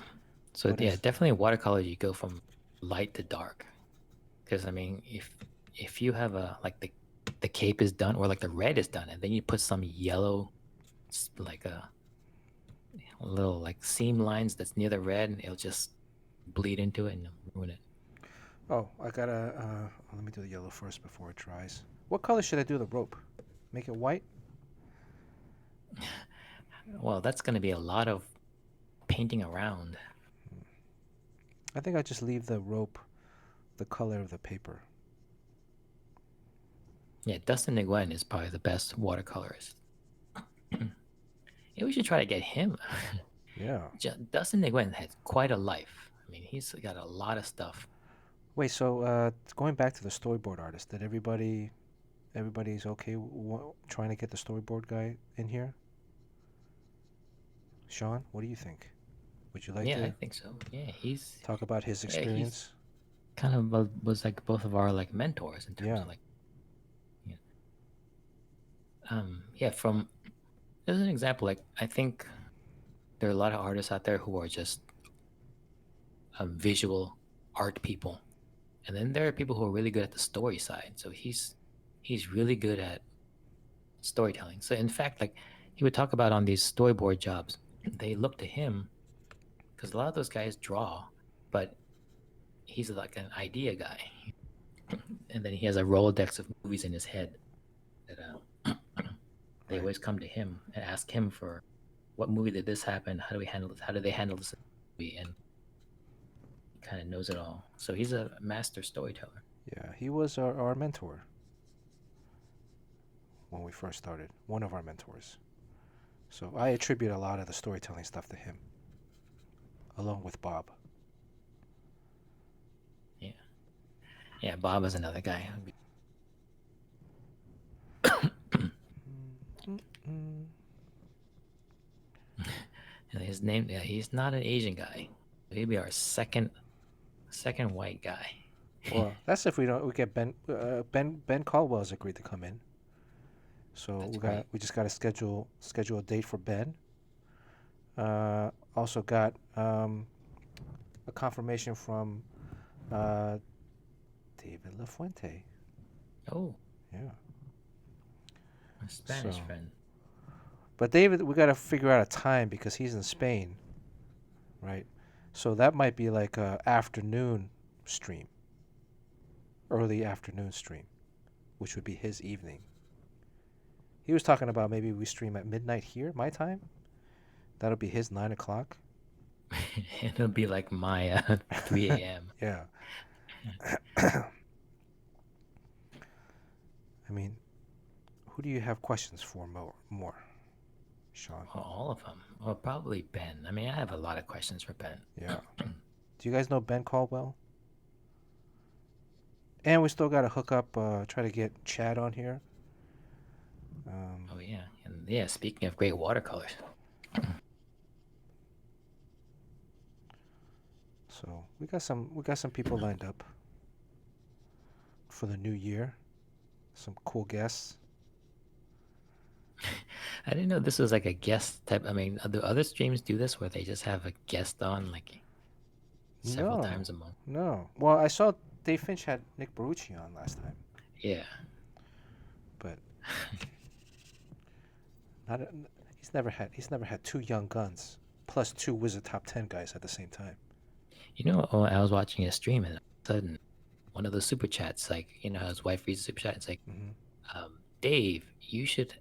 B: So definitely watercolor you go from light to dark. Because I mean, if you have the cape is done or like the red is done and then you put some yellow like a little like seam lines that's near the red and it'll just bleed into it and ruin it.
A: Oh, I gotta let me do the yellow first before it dries. What color should I do the rope? Make it white?
B: Well, that's going to be a lot of painting around.
A: I think I just leave the rope the color of the paper.
B: Yeah, Dustin Nguyen is probably the best watercolorist. Yeah, we should try to get him.
A: Yeah.
B: Dustin Nguyen has quite a life. I mean, he's got a lot of stuff.
A: Wait, so going back to the storyboard artist, did everybody's okay trying to get the storyboard guy in here? Sean, what do you think? Would you like to?
B: Yeah, I think so. Yeah, he's
A: talk about his experience.
B: He's kind of was like both of our like mentors in terms of like. Yeah. From as an example, like I think there are a lot of artists out there who are just visual art people, and then there are people who are really good at the story side. So he's really good at storytelling. So in fact, like he would talk about on these storyboard jobs, they look to him because a lot of those guys draw, but he's like an idea guy, and then he has a Rolodex of movies in his head that they always come to him and ask him for what movie did this happen? How do we handle this? How do they handle this movie? And he kind of knows it all. So he's a master storyteller.
A: Yeah, he was our mentor when we first started. One of our mentors. So I attribute a lot of the storytelling stuff to him, along with Bob.
B: Yeah. Yeah, Bob is another guy. His name, yeah, he's not an Asian guy. He'd be our second white guy.
A: Well, that's if we get Ben Caldwell's agreed to come in. So we just got to schedule a date for Ben. Also got a confirmation from David Lafuente.
B: Oh,
A: Yeah.
B: a Spanish
A: So,
B: friend.
A: but David, we got to figure out a time because he's in Spain, right? So that might be like a afternoon stream, early afternoon stream, which would be his evening. He was talking about maybe we stream at midnight here, my time. That'll be his 9 o'clock.
B: It'll be like my 3 a.m.
A: Yeah. I mean, who do you have questions for more? Sean?
B: Well, all of them. Well, probably Ben. I mean, I have a lot of questions for Ben.
A: Yeah. Do you guys know Ben Caldwell? And we still got to hook up, try to get Chad on here.
B: Oh yeah, and yeah. Speaking of great watercolors,
A: So we got some people lined up for the new year. Some cool guests.
B: I didn't know this was like a guest type. I mean, do other streams do this where they just have a guest on like several times a month?
A: No. Well, I saw Dave Finch had Nick Barucci on last time,
B: Yeah.
A: but not a, he's never had two young guns plus two Wizard Top 10 guys at the same time.
B: You know, oh, I was watching a stream and all of a sudden, one of those super chats, like his wife reads the super chat. It's like, Dave, you should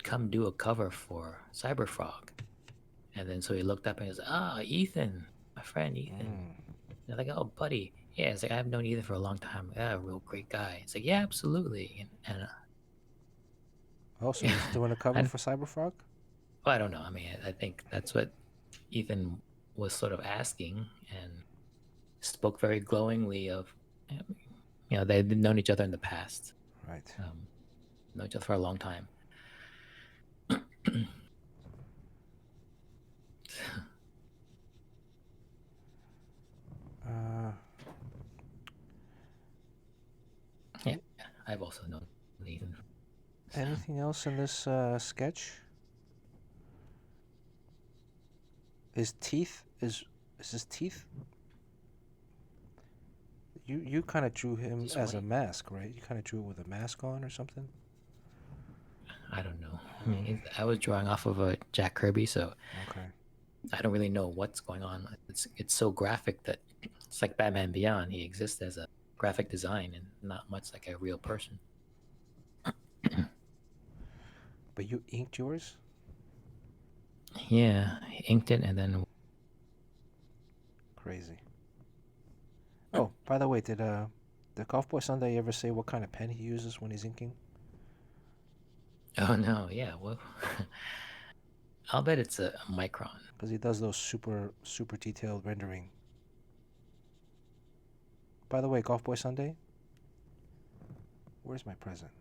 B: come do a cover for Cyberfrog. And then so he looked up and he goes, Ethan, my friend Ethan. They're like, oh, buddy. Yeah, it's like, I've known Ethan for a long time. Yeah, a real great guy. It's like, yeah, absolutely. And
A: Oh, so he's doing a cover for Cyberfrog?
B: well, I don't know. I mean, I think that's what Ethan was sort of asking, and spoke very glowingly of, they'd known each other in the past.
A: Right.
B: Known each other for a long time. Yeah, I've also known Ethan.
A: Anything else in this sketch? His teeth is his teeth? You kind of drew him as a mask, right? You kind of drew it with a mask on or something.
B: I don't know. I mean, I was drawing off of a Jack Kirby, so
A: okay.
B: I don't really know what's going on. It's so graphic that it's like Batman Beyond. He exists as a graphic design and not much like a real person.
A: But you inked yours?
B: Yeah, he inked it and then...
A: Crazy. Oh, by the way, did the Golf Boy Sunday ever say what kind of pen he uses when he's inking?
B: Oh no, yeah, well, I'll bet it's a Micron.
A: Because he does those super detailed rendering. By the way, Golf Boy Sunday, where's my present?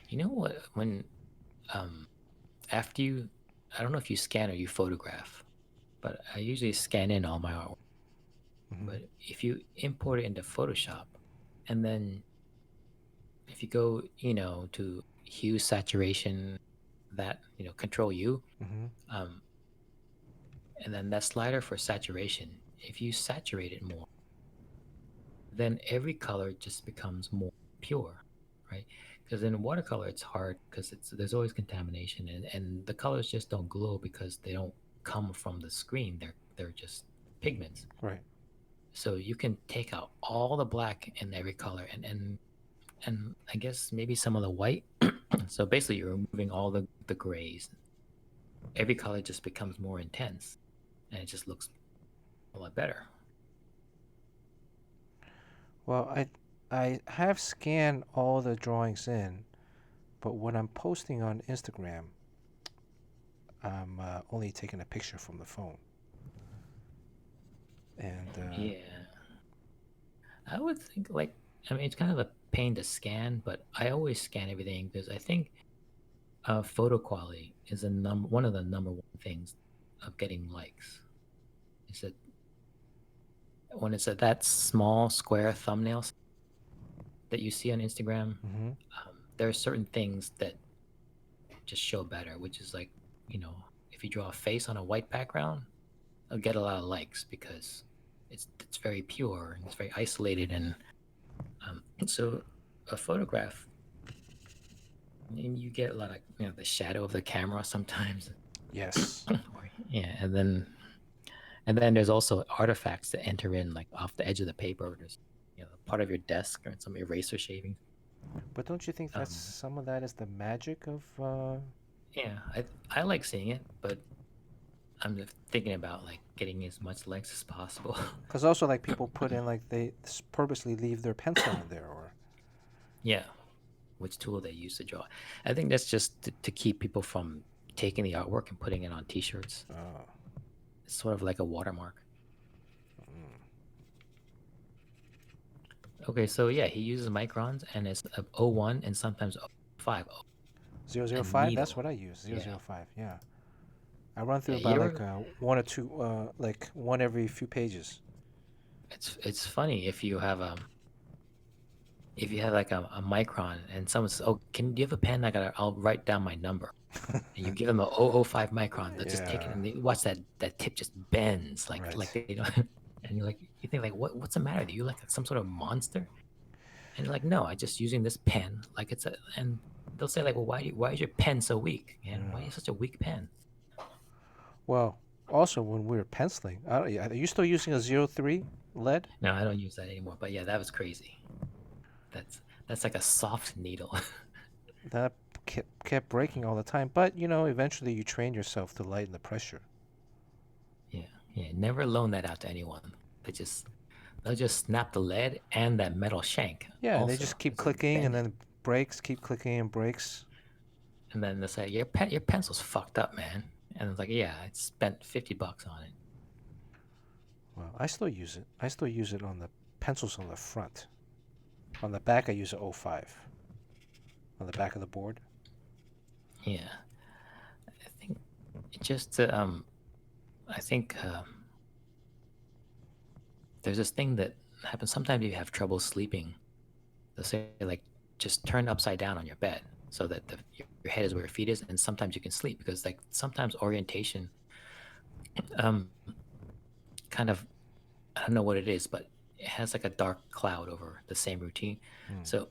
B: You know what? When after you, I don't know if you scan or you photograph, but I usually scan in all my artwork. But if you import it into Photoshop, and then if you go, to hue, saturation, that, Control U, and then that slider for saturation, if you saturate it more, then every color just becomes more pure, right? Because in watercolor, it's hard because there's always contamination, and the colors just don't glow because they don't come from the screen. They're just pigments.
A: Right.
B: So you can take out all the black in every color and I guess maybe some of the white. So basically you're removing all the grays. Every color just becomes more intense and it just looks a lot better.
A: Well, I have scanned all the drawings in, but when I'm posting on Instagram, I'm only taking a picture from the phone. And
B: yeah, I would think it's kind of a pain to scan, but I always scan everything because I think photo quality is one of the number one things of getting likes. Is that when it's that small square thumbnail that you see on Instagram, there are certain things that just show better, which is like, you know, if you draw a face on a white background, it'll get a lot of likes because it's very pure and it's very isolated, and so a photograph, and you get a lot of, you know, the shadow of the camera sometimes.
A: Yes.
B: Yeah, and then there's also artifacts that enter in like off the edge of the paper. There's, you know, part of your desk or some eraser shavings.
A: But don't you think that's
B: Um,
A: some of that is the magic of
B: yeah, I like seeing it, but I'm just thinking about like getting as much likes as possible.
A: because also like people put in like they purposely leave their pencil in there or
B: Yeah, which tool they use to draw. I think that's just to keep people from taking the artwork and putting it on T-shirts.
A: oh.
B: It's sort of like a watermark.
A: Mm.
B: Okay, so yeah, he uses microns and it's 01 and sometimes 05. A
A: 005, that's
B: needle.
A: what I use. Zero
B: Yeah.
A: zero 005, yeah. I run through
B: Yeah,
A: about
B: you
A: like
B: ever,
A: one or two, like one every few pages.
B: it's funny if you have like a micron and someone says, "Oh, do you have a pen? I'll write down my number." And you give them a 005 micron, they'll just take it
A: Yeah,
B: and they watch that tip just bends like
A: right.
B: they don't. And you think like, what's the matter with you? You like some sort of monster? And you're like, no, I just using this pen like it's a. And they'll say like, well, why is your pen so weak? And why are
A: Yeah.
B: you such a weak pen?
A: Well, also when we were penciling, are you still using a 03 lead?
B: No, I don't use that anymore. But yeah, that was crazy. That's that's like a soft needle.
A: That kept breaking all the time. But, you know, eventually you train yourself to lighten the pressure.
B: Yeah, yeah. Never loan that out to anyone. They'll just snap the lead and that metal shank
A: Yeah, and they
B: also.
A: just keep
B: Just
A: clicking and
B: bend it.
A: then breaks, keep clicking and breaks.
B: And then they'll say, your pencil's fucked up, man. And it's like, yeah, I spent $50 on it.
A: Well, I still use it. I still use it on the pencils on the front. On the back, I use a 05. On the back of the board.
B: Yeah. I think it just I think there's this thing that happens sometimes. You have trouble sleeping. They'll say like just turn upside down on your bed so that your head is where your feet is, and sometimes you can sleep because like sometimes orientation um kind of, I don't know what it is, but it has like a dark cloud over the same routine.
A: Mm.
B: So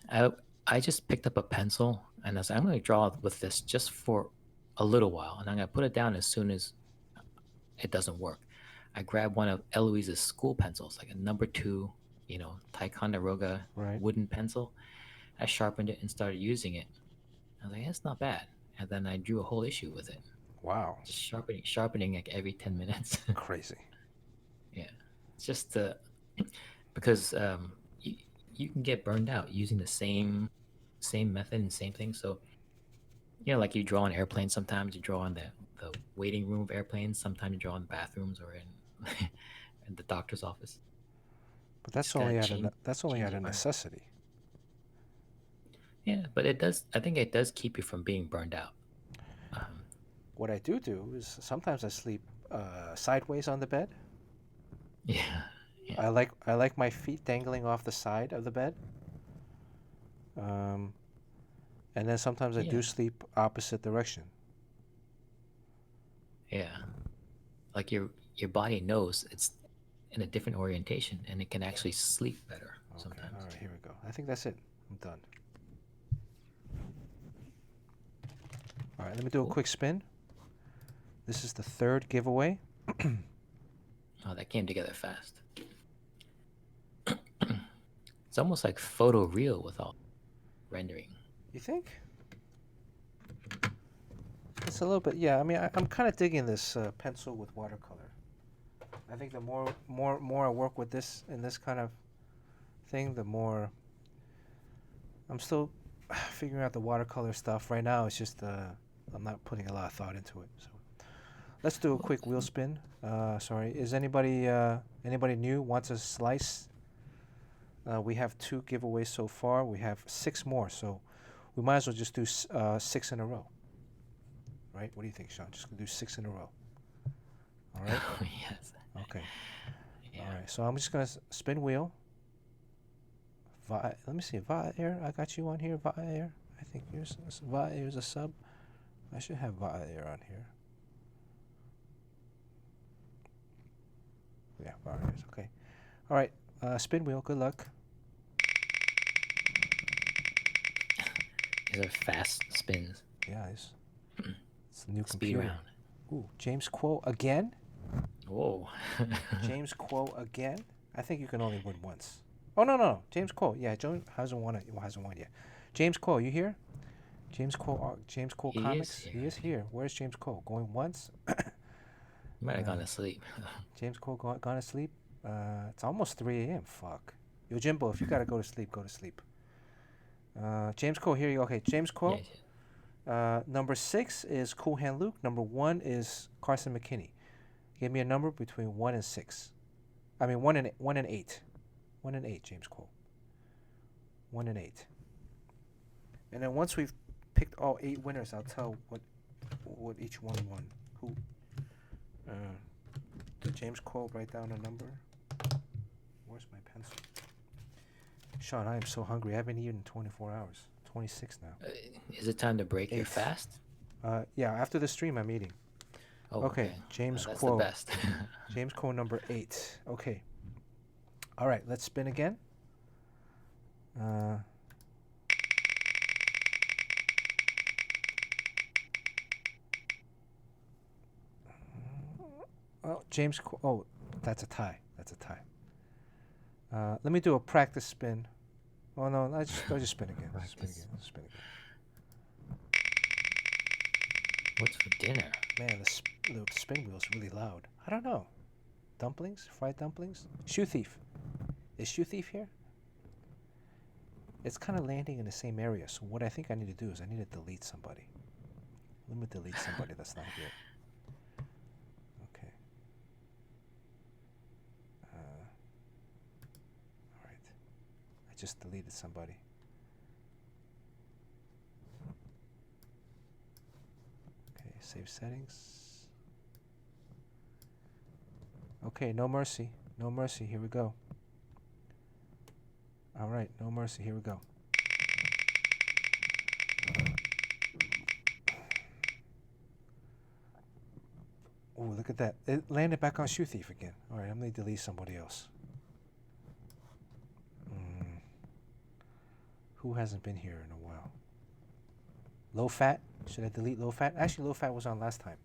B: I I just picked up a pencil and I was like, I'm going to draw with this just for a little while, and I'm going to put it down as soon as it doesn't work. I grabbed one of Eloise's school pencils, like a number two, you know, Ticonderoga
A: Right.
B: wooden pencil. I sharpened it and started using it. I was like, that's not bad. And then I drew a whole issue with it,
A: Wow.
B: just sharpening like every 10 minutes.
A: Crazy.
B: Yeah, it's just because you, you can get burned out using the same method and same thing. So yeah, like you draw on airplanes. Sometimes you draw on the waiting room of airplanes. Sometimes you draw in bathrooms or in in the doctor's office.
A: But
B: Just gotta
A: that's only
B: change
A: out
B: your
A: of
B: environment.
A: necessity.
B: Yeah, but it does. I think it does keep you from being burned out. Um,
A: What I do is sometimes I sleep sideways on the bed.
B: yeah, yeah,
A: I like my feet dangling off the side of the bed. Um, and then sometimes I do
B: yeah,
A: sleep opposite direction.
B: yeah. Like your body knows it's in a different orientation, and it can actually sleep better
A: Okay. All
B: sometimes.
A: right. Here we go. I think that's it. I'm done. All right. Let me do a
B: Cool.
A: quick spin. This is the third giveaway.
B: Oh, that came together fast. It's almost like photo real with all rendering.
A: You think? It's a little bit. Yeah. I mean, I'm kind of digging this pencil with watercolor. I think the more I work with this in this kind of thing, the more I'm still figuring out the watercolor stuff. Right now, it's just I'm not putting a lot of thought into it. So let's do a
B: Well,
A: quick wheel spin. Sorry, is anybody new wants a slice? We have 2 giveaways so far. We have 6 more, so we might as well just do 6 in a row. Right? What do you think, Sean? Just gonna do 6 in a row. All right.
B: yes.
A: Okay.
B: Yeah.
A: All right. So I'm just gonna spin wheel. Let me see. Va Air. I got you on here. Va Air. I think yours. Va Air is a sub. I should have Vair on here. Yeah, Vair is okay. All right, spin wheel. Good luck.
B: These are fast spins.
A: Yeah, it's a new
B: Speed
A: computer.
B: round.
A: Ooh, James Quo again?
B: Whoa.
A: James Quo again? I think you can only win once. Oh no, James Quo. Yeah, Joe hasn't won yet. James Quo, you here? James Quo
B: He
A: Comics.
B: is here,
A: He is
B: I think.
A: here. Where's James Quo? Going once?
B: He might have gone to sleep.
A: James Quo gone to sleep? It's almost 3 a.m. Fuck. Yo, Jimbo, if you gotta go to sleep, go to sleep. James Quo, here you go. Okay, James Quo. Number 6 is Cool Hand Luke. Number 1 is Carson McKinney. Give me a number between 1 and 6. I mean 1 and 8. 1 and 8, James Quo. 1 and 8. And then once we've picked all 8 winners, I'll tell what each one won. Who? Did James Quo write down a number? Where's my pencil? Sean, I am so hungry. I haven't eaten in 24 hours. 26 now.
B: Is it time to break your
A: 8.
B: fast?
A: Yeah, after the stream, I'm eating.
B: Oh,
A: okay. James
B: that's
A: Quo.
B: the best.
A: James Quo number 8. Okay. All right, let's spin again. Oh, James Quo. Oh, that's a tie. That's a tie. Let me do a practice spin. Oh no, I'll just spin again. Spin again.
B: What's for dinner?
A: Man, the spin wheel is really loud. I don't know. Dumplings? Fried dumplings? Shoe Thief. Is Shoe Thief here? It's kind of landing in the same area, so what I think I need to do is I need to delete somebody. Let me delete somebody that's not here. Okay. Alright. I just deleted somebody. Okay, save settings. Okay, no mercy. No mercy. Here we go. All right, no mercy. Here we go. Oh, look at that. It landed back on Shoe Thief again. All right, I'm going to delete somebody else. Who hasn't been here in a while? Low Fat. Should I delete Low Fat? Actually, Low Fat was on last time.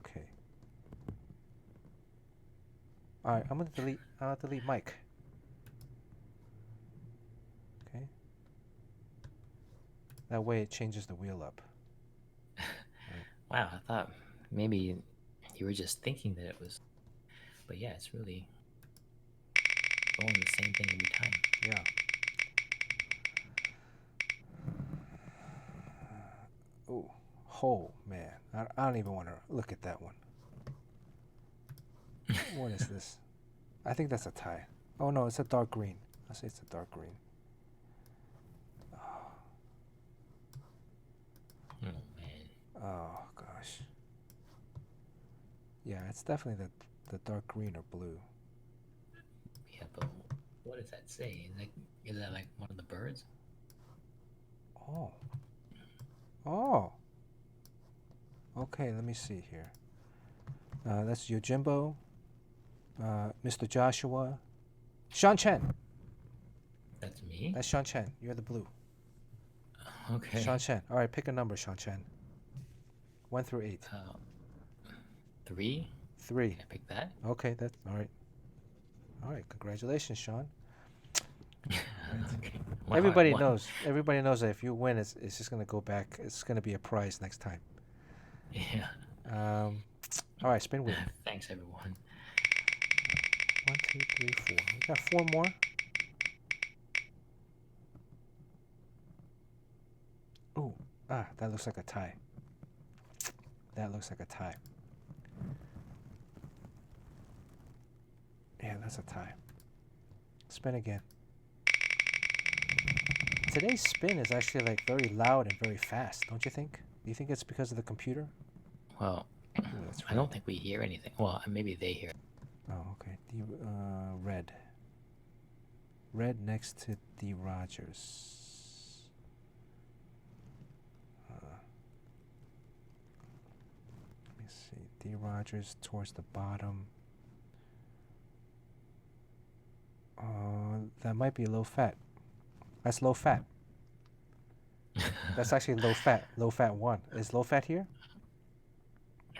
A: Okay. All right, I'm going to delete Mike. Okay. That way it changes the wheel up.
B: Wow, I thought maybe you were just thinking that it was, but yeah, it's really going the same thing every time.
A: Yeah. Oh man, I don't even want to look at that one. What is this? I think that's a tie. Oh no, it's a dark green. I'll say it's a dark green.
B: Oh man.
A: Oh gosh. Yeah, it's definitely the dark green or blue.
B: Yeah, but what does that say? Is that like one of the birds?
A: Oh. Oh. Okay, let me see here. That's Yojimbo, Mr. Joshua, Sean Chen.
B: That's me?
A: That's Sean Chen. You're the blue.
B: Okay.
A: Sean Chen. All right, pick a number, Sean Chen. 1 through 8.
B: 3?
A: 3.
B: Can I pick that?
A: Okay, that's all right. All right, congratulations, Sean.
B: Okay.
A: Everybody knows that if you win, it's just gonna go back. It's gonna be a prize next time.
B: Yeah.
A: All right, spin wheel.
B: Thanks, everyone.
A: 1, 2, 3, 4. We got 4 more. Ooh, that looks like a tie. That looks like a tie. Yeah, that's a tie. Spin again. Today's spin is actually like very loud and very fast, don't you think? Do you think it's because of the computer?
B: Well, I don't think we hear anything. Well, maybe they hear.
A: Oh, okay. Red. Red next to D. Rogers. D. Rogers towards the bottom. That might be low fat. That's low fat. That's actually low fat. Low fat 1. Is low fat here?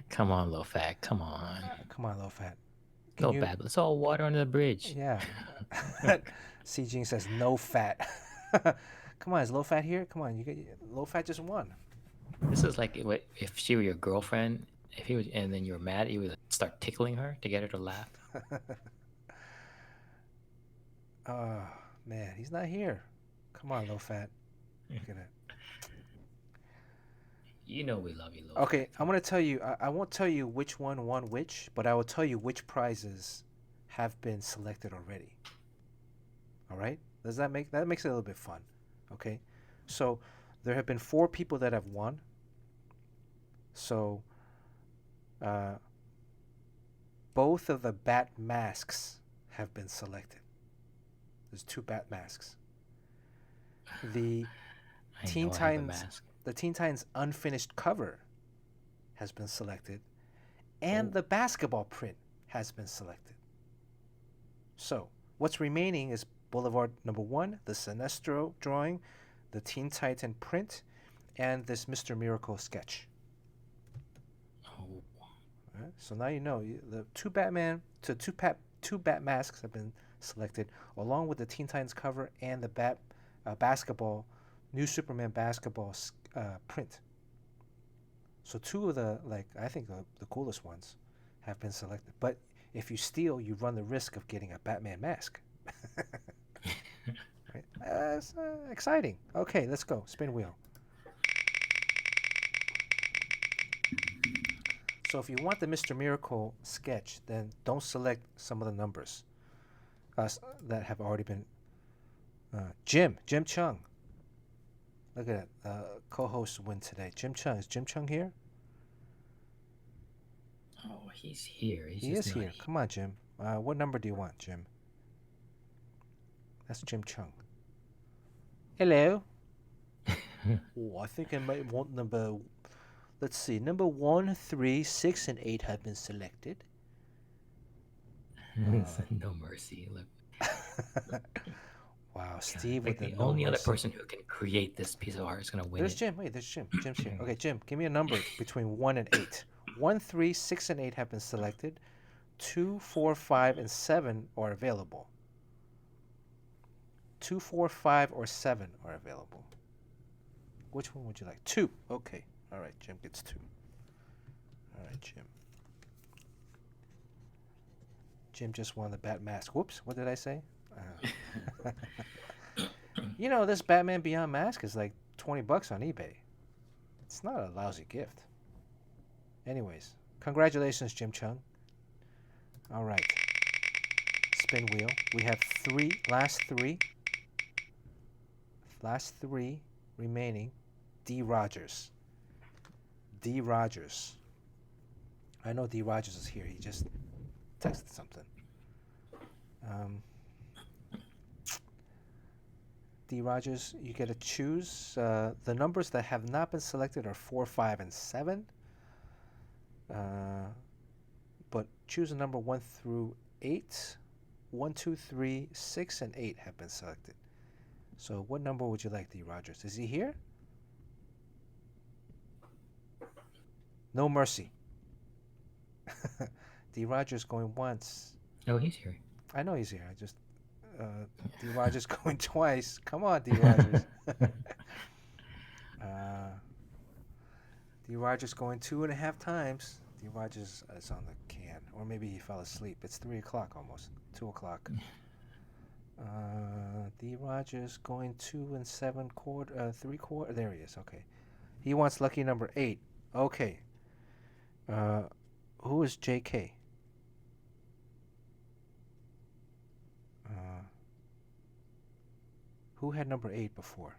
B: Come on, low fat. Come on.
A: Come on, low fat.
B: Low fat. It's all water under the bridge.
A: Yeah. CJ says no fat. Come on, is low fat here? Come on, you get low fat just 1.
B: This is like if she were your girlfriend, if he was, and then you were mad, you would start tickling her to get her to laugh.
A: Oh man, he's not here. Come on, low fat. Look at it.
B: You know we love you, low
A: Okay,
B: fat.
A: I'm gonna tell you. I won't tell you which one won which, but I will tell you which prizes have been selected already. All right? Does that makes it a little bit fun? Okay, so there have been 4 people that have won. So, both of the bat masks have been selected. There's 2 bat masks. The Teen Titans Unfinished cover has been selected, and the basketball print has been selected. So, what's remaining is Boulevard number 1, the Sinestro drawing, the Teen Titan print, and this Mr. Miracle sketch.
B: Oh.
A: Right, so now you know the 2 bat masks have been selected, along with the Teen Titans cover and the basketball, New Superman basketball print. So 2 of the, I think the coolest ones have been selected. But if you steal, you run the risk of getting a Batman mask. Right? It's exciting. Okay, let's go. Spin wheel. So if you want the Mr. Miracle sketch, then don't select some of the numbers that have already been. Jim Cheung. Look at that. Co-host win today. Jim Cheung. Is Jim Cheung here?
B: Oh, he's here.
A: He is here. Come on, Jim. What number do you want, Jim? That's Jim Cheung. Hello. Oh, I think I might want number. Let's see. Number 1, 3, 6, and 8 have been selected.
B: No mercy. Look.
A: Wow, Steve
B: like
A: with
B: the
A: no
B: only
A: mercy.
B: other person who can create this piece of art is gonna win.
A: There's Jim. Wait, there's Jim. Jim's here. Okay, Jim, give me a number between 1 and 8. 1, 3, 6, and 8 have been selected. 2, 4, 5, and 7 are available. 2, 4, 5, or 7 are available. Which one would you like? 2. Okay. All right, Jim gets 2. All right, Jim. Jim just won the Bat mask. Whoops, what did I say? You know, this Batman Beyond mask is like $20 on eBay. It's not a lousy gift. Anyways, congratulations, Jim Cheung. All right. Spin wheel. We have last three remaining. D. Rogers. D. Rogers. I know D. Rogers is here. He just texted something. D. Rogers, you get to choose. The numbers that have not been selected are 4, 5, and 7. But choose a number 1 through 8. 1, 2, 3, 6, and 8 have been selected. So what number would you like, D. Rogers? Is he here? No mercy. D. Rogers going once.
B: Oh, he's here.
A: I know he's here. I just D. Rogers going twice. Come on, D. Rogers. D. Rogers going 2.5 times. D. Rogers is on the can, or maybe he fell asleep. It's 3 o'clock almost. 2 o'clock. D. Rogers going 2 and 7 quarter, 3 quarter. There he is. Okay, he wants lucky number 8. Okay. Who is J.K.? Who had number 8 before?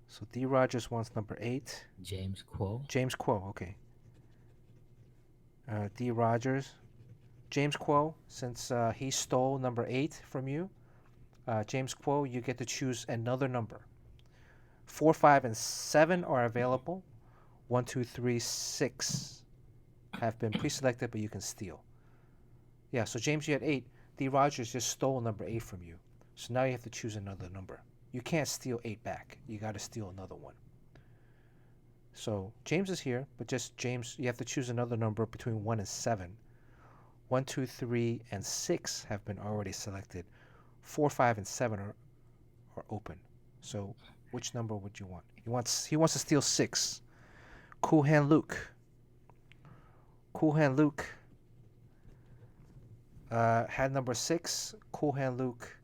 A: So D. Rogers wants number 8.
B: James Quo.
A: James Quo, okay. D. Rogers. James Quo, since he stole number 8 from you, James Quo, you get to choose another number. 4, 5, and 7 are available. 1, 2, 3, 6 have been pre-selected, but you can steal. Yeah, so James, you had 8. D. Rogers just stole number 8 from you. So now you have to choose another number. You can't steal 8 back. You got to steal another one. So James is here, but just James, you have to choose another number between 1 and 7. 1, 2, 3, and 6 have been already selected. 4, 5, and 7 are open. So which number would you want? He wants to steal 6. Cool Hand Luke. Cool Hand Luke had number 6. Cool Hand Luke,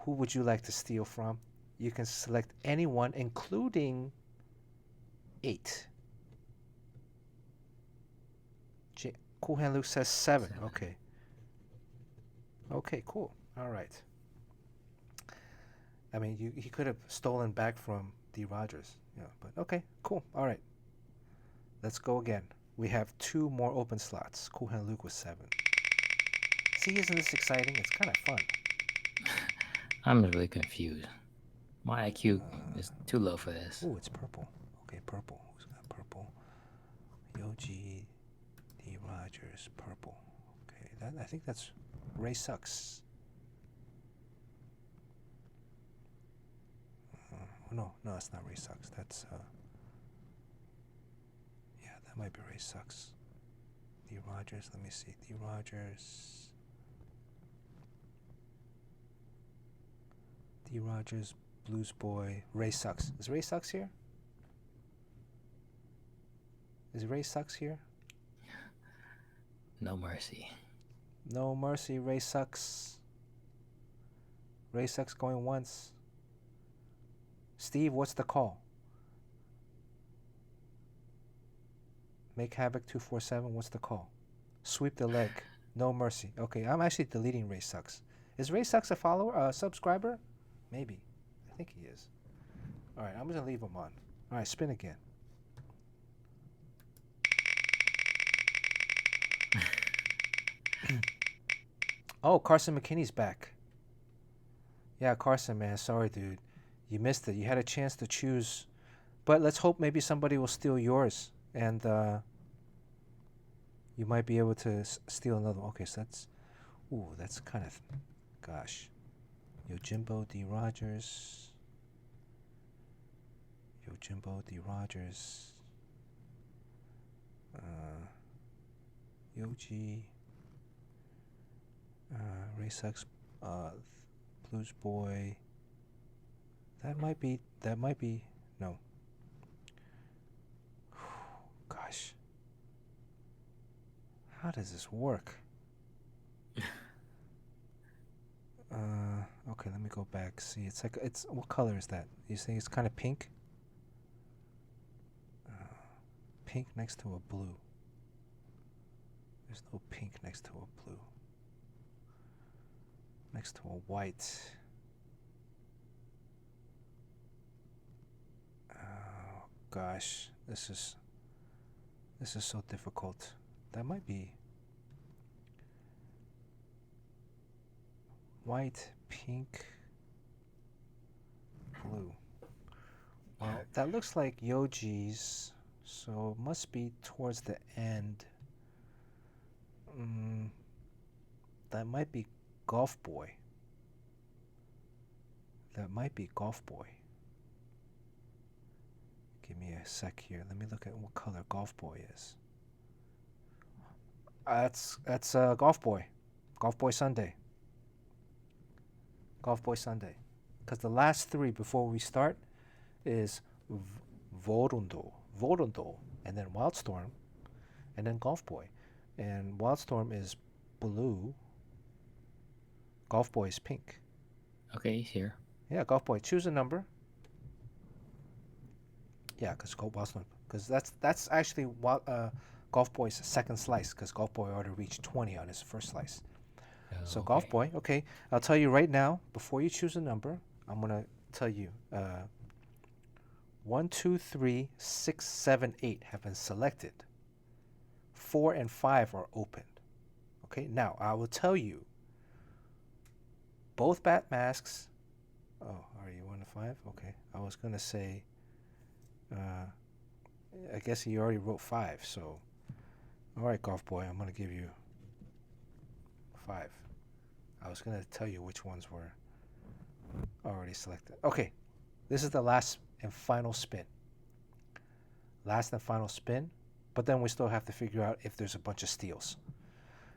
A: who would you like to steal from? You can select anyone, including 8. Cool Hand Luke says 7. Okay. Okay, cool. All right. I mean, he could have stolen back from D. Rogers. Yeah, but okay, cool. All right. Let's go again. We have 2 more open slots. Cool Hand Luke with 7. See, isn't this exciting? It's kind of fun.
B: I'm really confused. My IQ is too low for this.
A: Ooh, it's purple. Okay, purple. Who's got purple? Yoji, D. Rogers, purple. Okay, I think that's Ray Sucks. No, it's not Ray Sucks. That's yeah, that might be Ray Sucks. D. Rogers. Let me see. D. Rogers. D. Rogers, Blues Boy, Ray Sucks. Is Ray Sucks here? Is Ray Sucks here?
B: No mercy.
A: No mercy, Ray Sucks. Ray Sucks going once. Steve, what's the call? Make Havoc 247, what's the call? Sweep the leg. No mercy. Okay, I'm actually deleting Ray Sucks. Is Ray Sucks a follower, a subscriber? Maybe. I think he is. Alright, I'm going to leave him on. Alright, spin again. Oh, Carson McKinney's back. Yeah, Carson, man. Sorry, dude. You missed it. You had a chance to choose. But let's hope maybe somebody will steal yours. And you might be able to steal another one. Okay, so that's... Ooh, that's kind of... Gosh. Yojimbo D. Rogers. Yojimbo D. Rogers. Yoji. Ray Sucks. Blues Boy. That might be, no. Gosh. How does this work? Okay, let me go back. See, what color is that? You think it's kind of pink? Pink next to a blue. There's no pink next to a blue. Next to a white. Oh gosh, this is so difficult. That might be white, pink, blue. Well, that looks like Yoji's, so it must be towards the end. That might be Golf Boy. That might be Golf Boy. Give me a sec here. Let me look at what color Golf Boy is. That's Golf Boy. Golf Boy Sunday. Golf Boy Sunday. Because the last 3 before we start is Vorundo, and then Wildstorm, and then Golf Boy. And Wildstorm is blue. Golf Boy is pink.
B: Okay, he's here.
A: Yeah, Golf Boy. Choose a number. Yeah, because that's actually Golf Boy's second slice, because Golf Boy already reached 20 on his first slice. So Golf Boy, okay. I'll tell you right now, before you choose a number, I'm going to tell you 1, 2, 3, 6, 7, 8 have been selected. 4 and 5 are opened. Okay, now I will tell you both bat masks. Oh, are you 1 to 5? Okay, I was going to say I guess he already wrote 5. So, all right, golf boy, I'm gonna give you 5. I was gonna tell you which ones were already selected. Okay, this is the last and final spin. Last and final spin, but then we still have to figure out if there's a bunch of steals.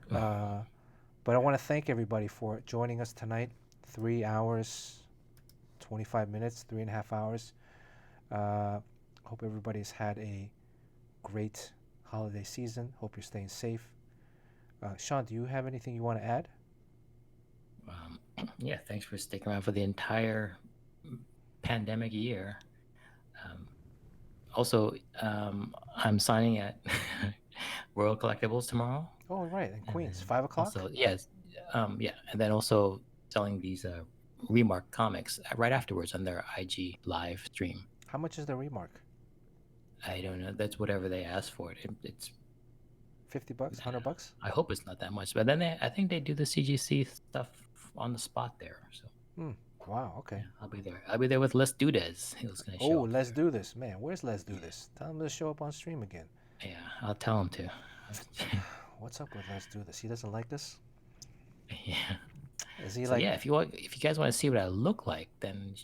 A: But I want to thank everybody for joining us tonight. 3 hours, 25 minutes, 3.5 hours. Hope everybody's had a great holiday season. Hope you're staying safe. Sean, do you have anything you want to add?
B: Yeah, thanks for sticking around for the entire pandemic year. Also, I'm signing at Royal Collectibles tomorrow.
A: Oh, right, in
B: And
A: Queens,
B: then
A: 5 o'clock?
B: Also, yes, yeah, and then also selling these Remark comics right afterwards on their IG live stream.
A: How much is the remark?
B: I don't know. That's whatever they ask for it. It's
A: $50, $100?
B: I hope it's not that much, but then I think they do the CGC stuff on the spot there. So
A: Wow, okay.
B: yeah, I'll be there. I'll be there with Les Dudes. He was gonna show.
A: Oh,
B: up
A: let's
B: there.
A: do this. Man, where's Let's Do This? Tell him to show up on stream again.
B: Yeah, I'll tell him to.
A: What's up with Let's Do This? He doesn't like this?
B: Yeah.
A: Is he
B: So
A: like...
B: yeah, if you guys want to see what I look like, then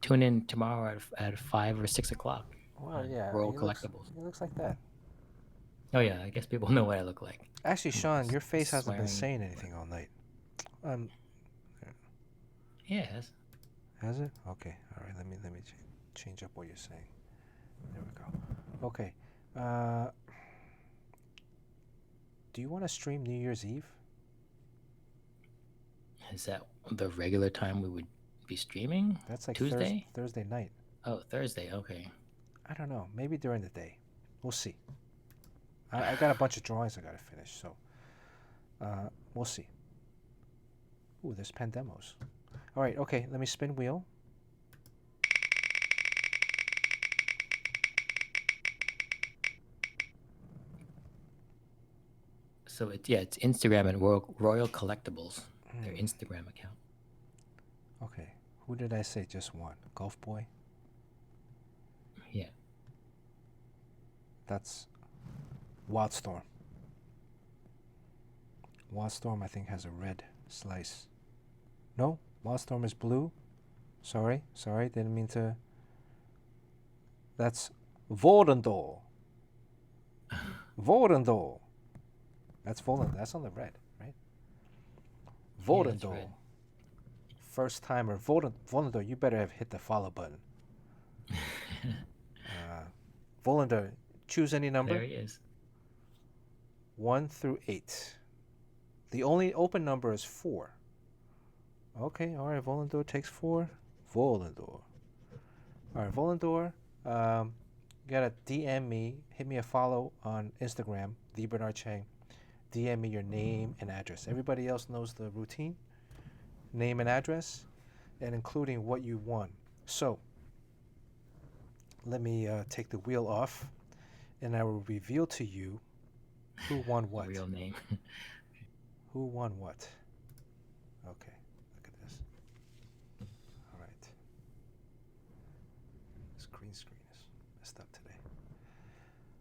B: tune in tomorrow at 5 or 6 o'clock.
A: Well, yeah.
B: Royal
A: he
B: Collectibles.
A: He looks like that.
B: Oh yeah, I guess people know what I look like.
A: Actually, Sean, your face hasn't been
B: Swearing.
A: saying anything all night.
B: Yes.
A: Has it? Okay. All right. Let me change up what you're saying. There we go. Okay. Do you want to stream New Year's Eve?
B: Is that the regular time we would be streaming?
A: That's like
B: Tuesday?
A: Thursday night.
B: Oh, Thursday. Okay.
A: I don't know. Maybe during the day. We'll see. I got a bunch of drawings I got to finish, so we'll see. Ooh, there's Pandemos. All right, okay, let me spin wheel.
B: So it's Instagram and Royal Collectibles, their Instagram account.
A: Okay, who did I say just won? Golf Boy?
B: Yeah.
A: That's Wildstorm. Wildstorm, I think, has a red slice. No, Wildstorm is blue. Sorry, didn't mean to. That's Voldendor. Voldendor. That's Voldendor. That's on the red, right? Voldendor.
B: red.
A: First timer. Voldendor, you better have hit the follow button. Voldendor, choose any number.
B: There he is.
A: 1 through 8. The only open number is 4. Okay, all right, Voldendor takes 4. Voldendor. All right, Voldendor, you gotta DM me, hit me a follow on Instagram, the Bernard Chang. DM me your name and address. Everybody else knows the routine. Name and address, and including what you won. So, let me take the wheel off, and I will reveal to you who won what.
B: Real name.
A: Who won what? Okay, look at this. All right. This green screen is messed up today.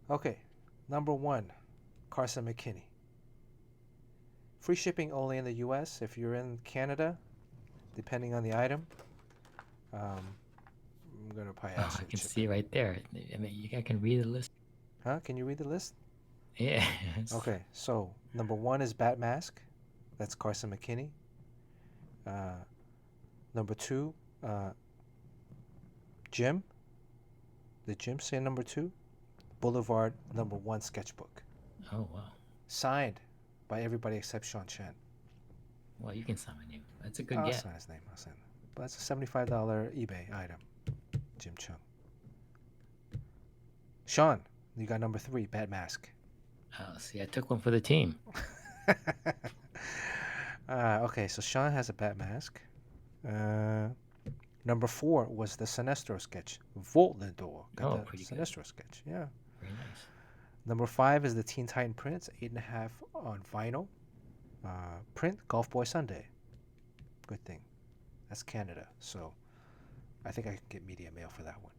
A: Okay, number 1, Carson McKinney. Free shipping only in the U.S. If you're in Canada, depending on the item, I'm going to probably ask
B: I
A: you to
B: can
A: ship
B: see
A: it.
B: right there. I mean, I can read the list.
A: Huh? Can you read the list?
B: Yeah.
A: Okay, so number 1 is Bat Mask. That's Carson McKinney. Number 2, Jim. Did Jim say number 2? Boulevard number 1 sketchbook.
B: Oh wow.
A: Signed by everybody except Sean Chen.
B: Well, you can sign my name. That's a good
A: I'll
B: get.
A: sign his name. I'll sign it. But it's a $75 eBay item. Jim Cheung. Sean, you got number 3, Bat Mask.
B: Oh, see, I took one for the team.
A: Okay, so Sean has a Bat Mask. Number 4 was the Sinestro sketch. Voldendor. Got
B: Oh,
A: the
B: pretty good.
A: Sinestro sketch. Yeah.
B: Very nice.
A: Number 5 is the Teen Titan Prince, 8.5 on vinyl. Print, Golf Boy Sunday. Good thing. That's Canada, so I think I can get media mail for that one.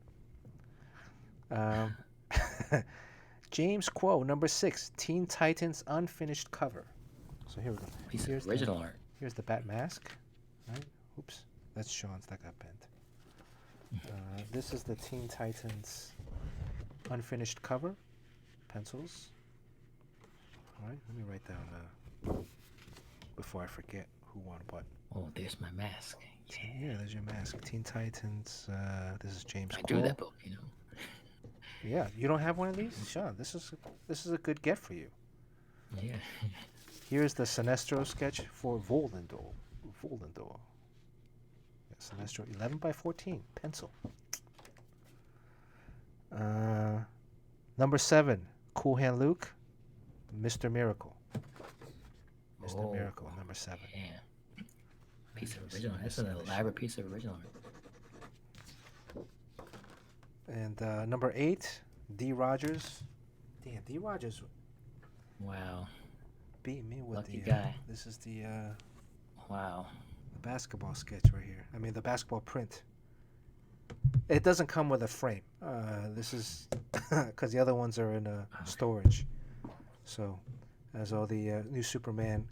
A: James Quo, number 6, Teen Titans unfinished cover. So here we go.
B: Piece of original art.
A: Here's the bat mask. Right? Oops, that's Sean's that got bent. This is the Teen Titans unfinished cover. Pencils. All right, let me write down before I forget who won what.
B: Oh, there's my mask.
A: Yeah, there's your mask. Teen Titans. This is James.
B: I drew that book, you know.
A: Yeah, you don't have one of these, Sean. This is a good get for you.
B: Yeah.
A: Here's the Sinestro sketch for Voldendor. Voldendor. Yeah, Sinestro 11 by 14 pencil. Number 7, Cool Hand Luke, Mr. Miracle. Mr. Miracle, number 7.
B: Yeah. Piece of original. That's an elaborate piece of original.
A: And number 8, D. Rogers. Damn, D. Rogers.
B: Wow.
A: Beat me with
B: Lucky guy.
A: This is the
B: wow.
A: The basketball sketch right here. I mean the basketball print. It doesn't come with a frame. This is because the other ones are in storage. So, as all the new Superman,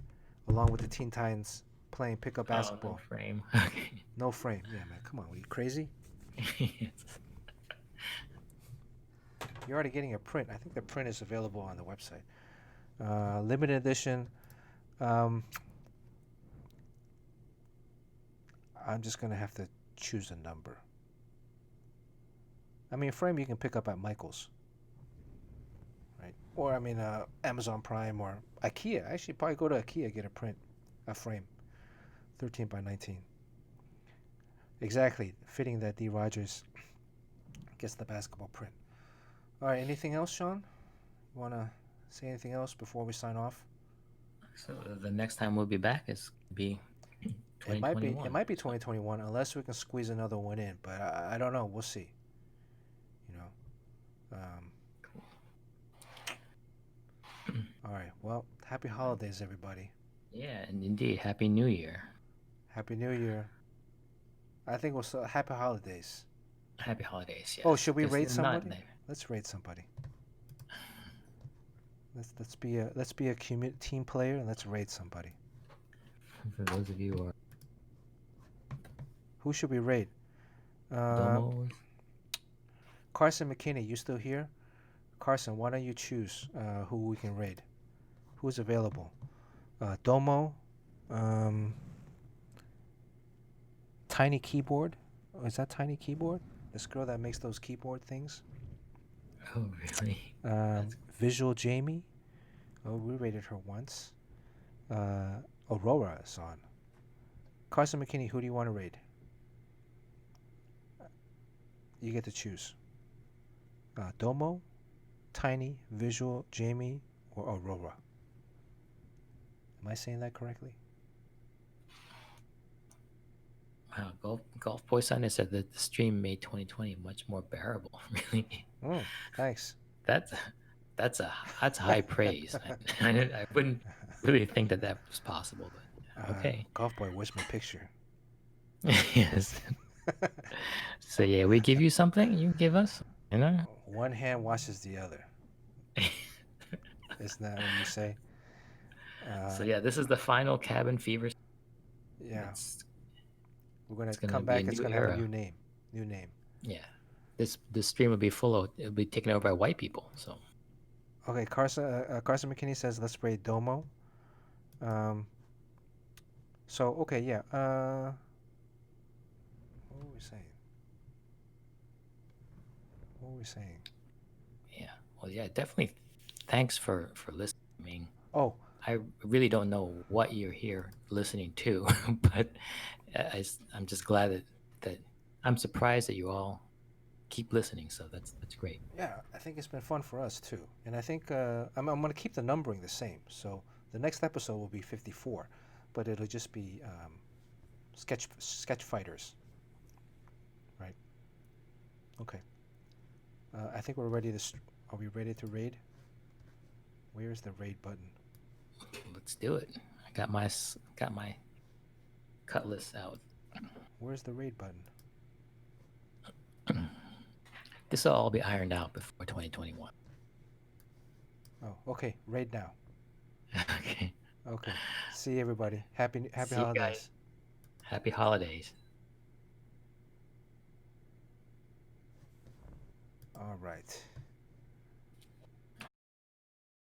A: along with the Teen Titans playing pickup basketball.
B: No frame. Okay.
A: No frame. Yeah, man. Come on, are you crazy?
B: Yes.
A: You're already getting a print. I think the print is available on the website. Limited edition. I'm just gonna have to choose a number. I mean, frame you can pick up at Michael's, right? Or I mean, Amazon Prime or IKEA. Actually, probably go to IKEA, get a frame, 13 by 19. Exactly, fitting that D. Rogers gets the basketball print. All right, anything else, Sean? You wanna say anything else before we sign off?
B: So the next time we'll be back is be 2021.
A: It might be 2021 unless we can squeeze another one in, but I don't know. We'll see. You know. All right. Well, happy holidays, everybody.
B: Yeah, and indeed, Happy New Year.
A: Happy New Year. I think we'll say happy holidays.
B: Happy holidays. Yeah.
A: Oh, should we rate somebody?
B: Not...
A: Let's rate somebody. Let's be a team player and let's rate somebody.
B: For those of you who are...
A: Who should we rate? Carson McKinney, you still here? Carson, why don't you choose who we can rate? Who's available? Domo, Tiny Keyboard. Oh, is that Tiny Keyboard? This girl that makes those keyboard things?
B: Oh, really?
A: Visual Jamie. Oh, we rated her once. Aurora is on. Carson McKinney, who do you want to rate? You get to choose. Domo, Tiny, Visual, Jamie, or Aurora. Am I saying that correctly?
B: Wow, Golf Boy Sunday said that the stream made 2020 much more bearable. Really?
A: Thanks.
B: That's high praise. I wouldn't really think that was possible, but okay.
A: Golf Boy, where's my picture?
B: Yes. So yeah, we give you something, you give us, you know.
A: One hand washes the other. Isn't that what you say?
B: So yeah, this is the final Cabin Fever.
A: Yeah. We're gonna come back. It's gonna have a new name. New name.
B: Yeah. This stream will be it'll be taken over by white people. So.
A: Okay, Carson McKinney says let's rate Domo. So okay, yeah. What were we saying?
B: Yeah. Well, yeah, definitely. Thanks for listening. I mean, I really don't know what you're here listening to, but I'm just glad that I'm surprised that you all keep listening. So that's great.
A: Yeah, I think it's been fun for us too, and I think I'm going to keep the numbering the same. So the next episode will be 54, but it'll just be sketch fighters, right? Okay. I think we're ready to. Are we ready to raid? Where's the raid button?
B: Let's do it. I got my cutlass out.
A: Where's the raid button?
B: This will all be ironed out before 2021.
A: Oh, okay. Right now.
B: Okay.
A: Okay. See everybody. Happy
B: See you
A: holidays.
B: guys. Happy holidays.
A: All right.